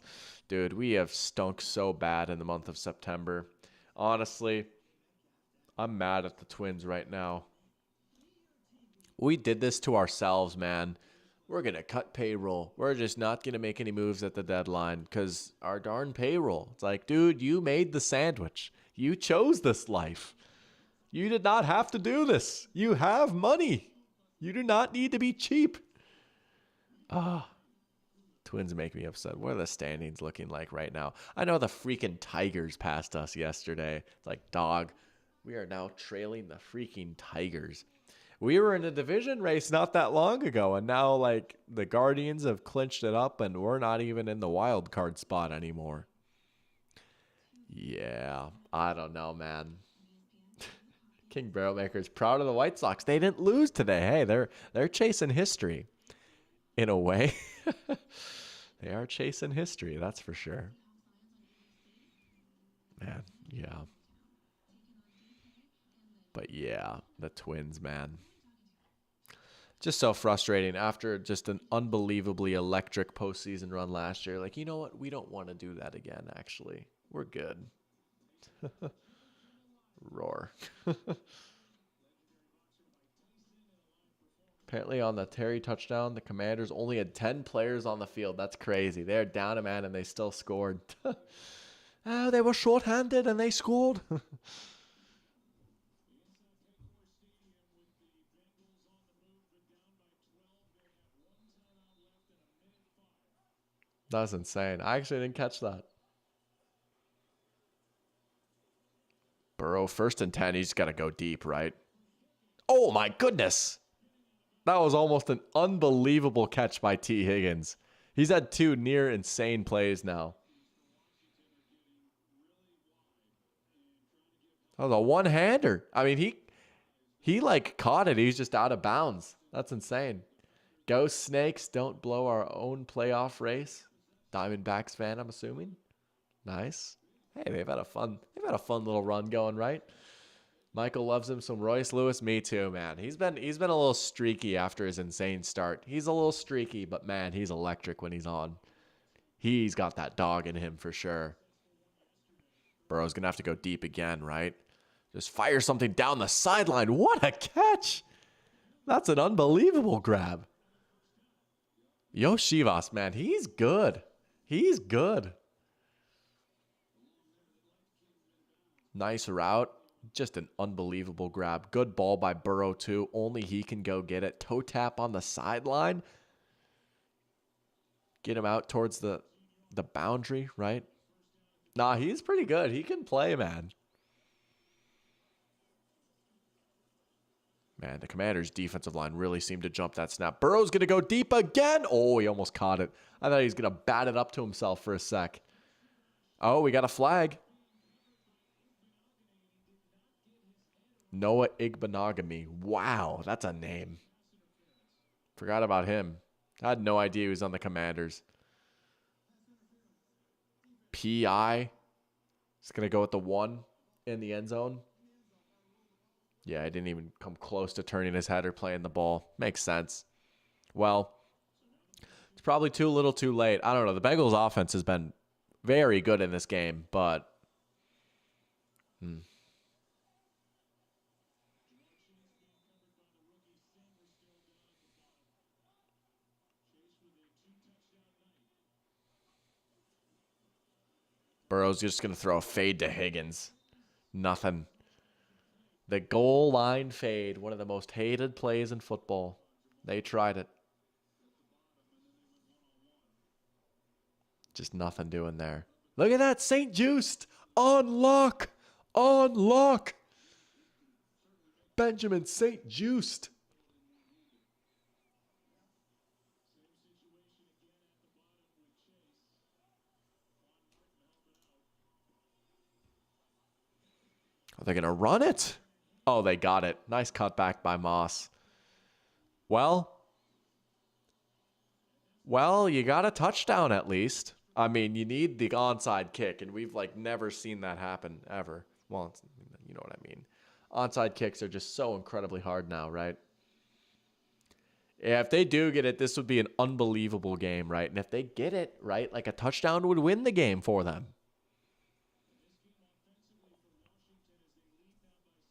Dude, we have stunk so bad in the month of September. Honestly, I'm mad at the Twins right now. We did this to ourselves, man. We're going to cut payroll. We're just not going to make any moves at the deadline because our darn payroll. It's like, dude, you made the sandwich. You chose this life. You did not have to do this. You have money. You do not need to be cheap. Twins make me upset. What are the standings looking like right now? I know the freaking Tigers passed us yesterday. It's like, dog, we are now trailing the freaking Tigers. We were in a division race not that long ago, and now, like, the Guardians have clinched it up, and we're not even in the wild card spot anymore. Yeah, I don't know, man. King Barrelmaker's proud of the White Sox. They didn't lose today. Hey, they're chasing history in a way. They are chasing history, that's for sure. Man, yeah. But yeah, the Twins, man. Just so frustrating after just an unbelievably electric postseason run last year. Like, you know what? We don't want to do that again, actually. We're good. Roar. Apparently on the Terry touchdown, the Commanders only had 10 players on the field. That's crazy. They're down a man and they still scored. Oh, they were shorthanded and they scored. That's insane. I actually didn't catch that. Burrow, 1st and 10. He's got to go deep, right? Oh, my goodness. That was almost an unbelievable catch by T. Higgins. He's had 2 near insane plays now. That was a one-hander. I mean, he like caught it. He's just out of bounds. That's insane. Go Snakes, don't blow our own playoff race. Diamondbacks fan, I'm assuming. Nice. Hey, they've had a fun little run going, right? Michael loves him some Royce Lewis. Me too, man. He's been a little streaky after his insane start. He's a little streaky, but man, he's electric when he's on. He's got that dog in him for sure. Burrow's gonna have to go deep again, right? Just fire something down the sideline. What a catch! That's an unbelievable grab. Yo Shivas, man, he's good. He's good. Nice route. Just an unbelievable grab. Good ball by Burrow, too. Only he can go get it. Toe tap on the sideline. Get him out towards the boundary, right? Nah, he's pretty good. He can play, man. Man, the Commanders' defensive line really seemed to jump that snap. Burrow's going to go deep again. Oh, he almost caught it. I thought he was going to bat it up to himself for a sec. Oh, we got a flag. Noah Igbenogany. Wow, that's a name. Forgot about him. I had no idea he was on the Commanders. PI. Just going to go with the 1 in the end zone. Yeah, I didn't even come close to turning his head or playing the ball. Makes sense. Well, it's probably too little too late. I don't know. The Bengals offense has been very good in this game, but Burrow's just going to throw a fade to Higgins. Nothing. The goal line fade, one of the most hated plays in football. They tried it. Just nothing doing there. Look at that. St. Just. Unlock. Unlock. Benjamin St. Just. Are they going to run it? Oh, they got it. Nice cutback by Moss. Well, you got a touchdown at least. I mean, you need the onside kick, and we've like never seen that happen ever. Well, you know what I mean. Onside kicks are just so incredibly hard now, right? Yeah, if they do get it, this would be an unbelievable game, right? And if they get it, right, like a touchdown would win the game for them.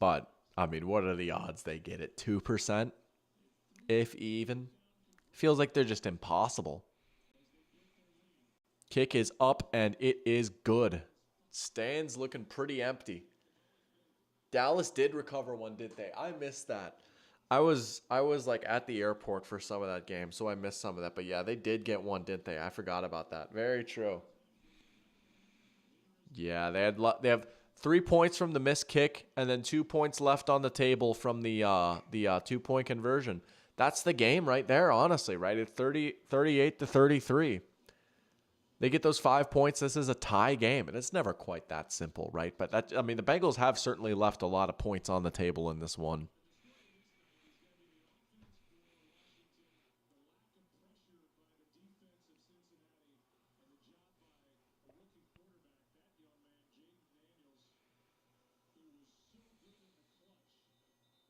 But, I mean, what are the odds they get it? 2%? If even? Feels like they're just impossible. Kick is up, and it is good. Stands looking pretty empty. Dallas did recover one, did they? I missed that. I was like at the airport for some of that game, so I missed some of that. But yeah, they did get one, didn't they? I forgot about that. Very true. Yeah, they have 3 points from the missed kick, and then 2 points left on the table from the 2-point conversion. That's the game right there, honestly, right? It's 38 to 33. They get those 5 points. This is a tie game, and it's never quite that simple, right? But that, I mean, the Bengals have certainly left a lot of points on the table in this one.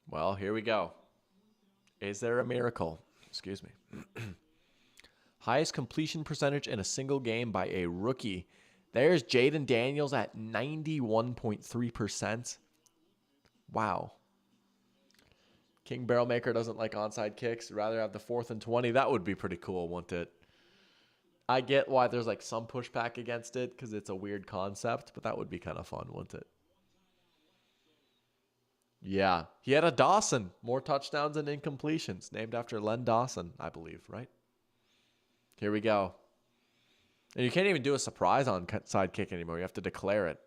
Well, here we go. Is there a miracle? Excuse me. Highest completion percentage in a single game by a rookie. There's Jaden Daniels at 91.3%. Wow. King Barrelmaker doesn't like onside kicks. Rather have the 4th and 20. That would be pretty cool, wouldn't it? I get why there's like some pushback against it because it's a weird concept, but that would be kind of fun, wouldn't it? Yeah. He had a Dawson. More touchdowns and incompletions. Named after Len Dawson, I believe, right? Here we go. And you can't even do a surprise on side kick anymore. You have to declare it.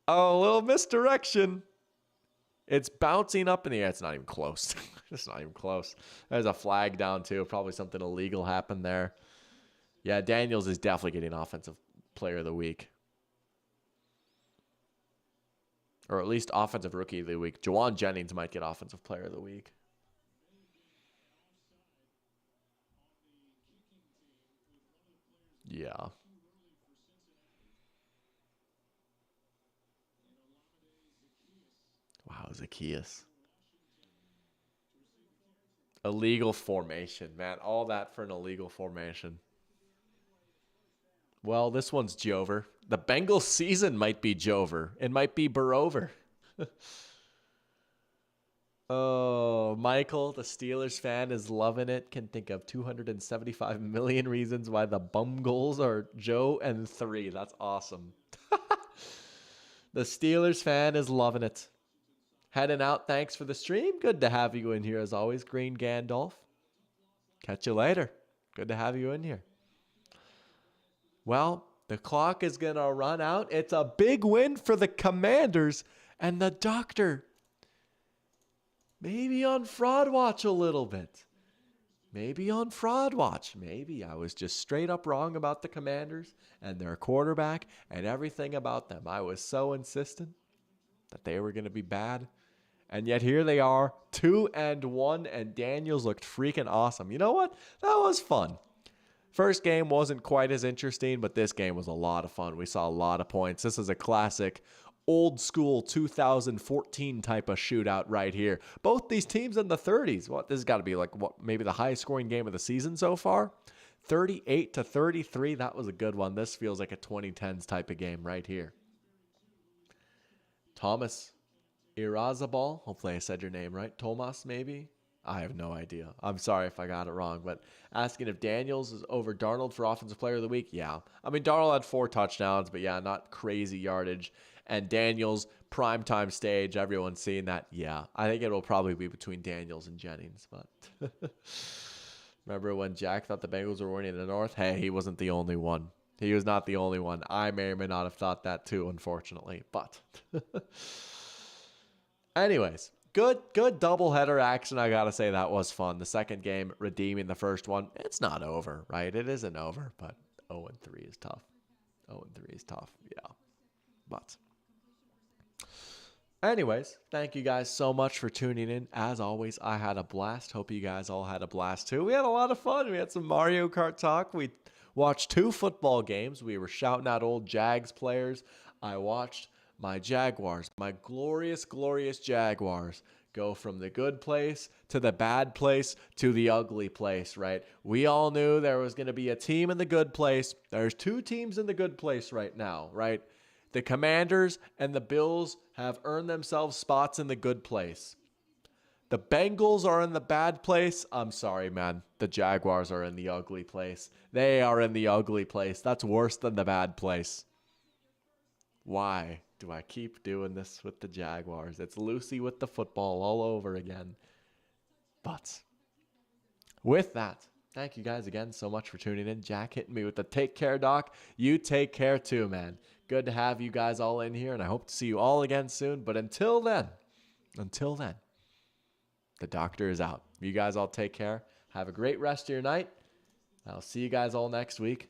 Oh, a little misdirection. It's bouncing up in the air. It's not even close. It's not even close. There's a flag down, too. Probably something illegal happened there. Yeah, Daniels is definitely getting Offensive Player of the Week. Or at least Offensive Rookie of the Week. Juwan Jennings might get Offensive Player of the Week. Yeah. Wow, Zacchaeus. Illegal formation, man. All that for an illegal formation. Well, this one's Jover. The Bengals season might be Jover. It might be Barover. Oh, Michael, the Steelers fan, is loving it. Can think of 275 million reasons why the bum goals are Joe and 3. That's awesome. The Steelers fan is loving it. Heading out. Thanks for the stream. Good to have you in here as always, Green Gandalf. Catch you later. Good to have you in here. Well, the clock is going to run out. It's a big win for the Commanders and the doctor. Maybe on fraud watch a little bit. Maybe on fraud watch. Maybe I was just straight up wrong about the Commanders and their quarterback and everything about them. I was so insistent that they were going to be bad. And yet here they are, 2-1, and Daniels looked freaking awesome. You know what? That was fun. First game wasn't quite as interesting, but this game was a lot of fun. We saw a lot of points. This is a classic old school 2014 type of shootout right here. Both these teams in the 30s. What, this has got to be like maybe the highest scoring game of the season so far. 38 to 33. That was a good one. This feels like a 2010s type of game right here. Thomas Irazabal. Hopefully I said your name right. Tomas, maybe? I have no idea. I'm sorry if I got it wrong, but asking if Daniels is over Darnold for Offensive Player of the Week. Yeah. I mean, Darnold had 4 touchdowns, but yeah, not crazy yardage. And Daniels, primetime stage, everyone's seeing that. Yeah, I think it will probably be between Daniels and Jennings, but Remember when Jack thought the Bengals were winning the North? Hey, he wasn't the only one. He was not the only one. I may or may not have thought that too, unfortunately. But anyways, good doubleheader action. I gotta say that was fun. The second game redeeming the first one. It's not over, right? It isn't over, but 0-3 is tough. 0-3 is tough, yeah. But anyways, thank you guys so much for tuning in. As always, I had a blast. Hope you guys all had a blast too. We had a lot of fun. We had some Mario Kart talk. We watched 2 football games. We were shouting out old Jags players. I watched my Jaguars, my glorious, glorious Jaguars, go from the good place to the bad place to the ugly place, right? We all knew there was going to be a team in the good place. There's 2 teams in the good place right now, right? The Commanders and the Bills have earned themselves spots in the good place. The Bengals are in the bad place. I'm sorry, man. The Jaguars are in the ugly place. They are in the ugly place. That's worse than the bad place. Why do I keep doing this with the Jaguars? It's Lucy with the football all over again. But with that, thank you guys again so much for tuning in. Jack hitting me with the take care, doc. You take care too, man. Good to have you guys all in here, and I hope to see you all again soon. But until then, the doctor is out. You guys all take care. Have a great rest of your night. I'll see you guys all next week.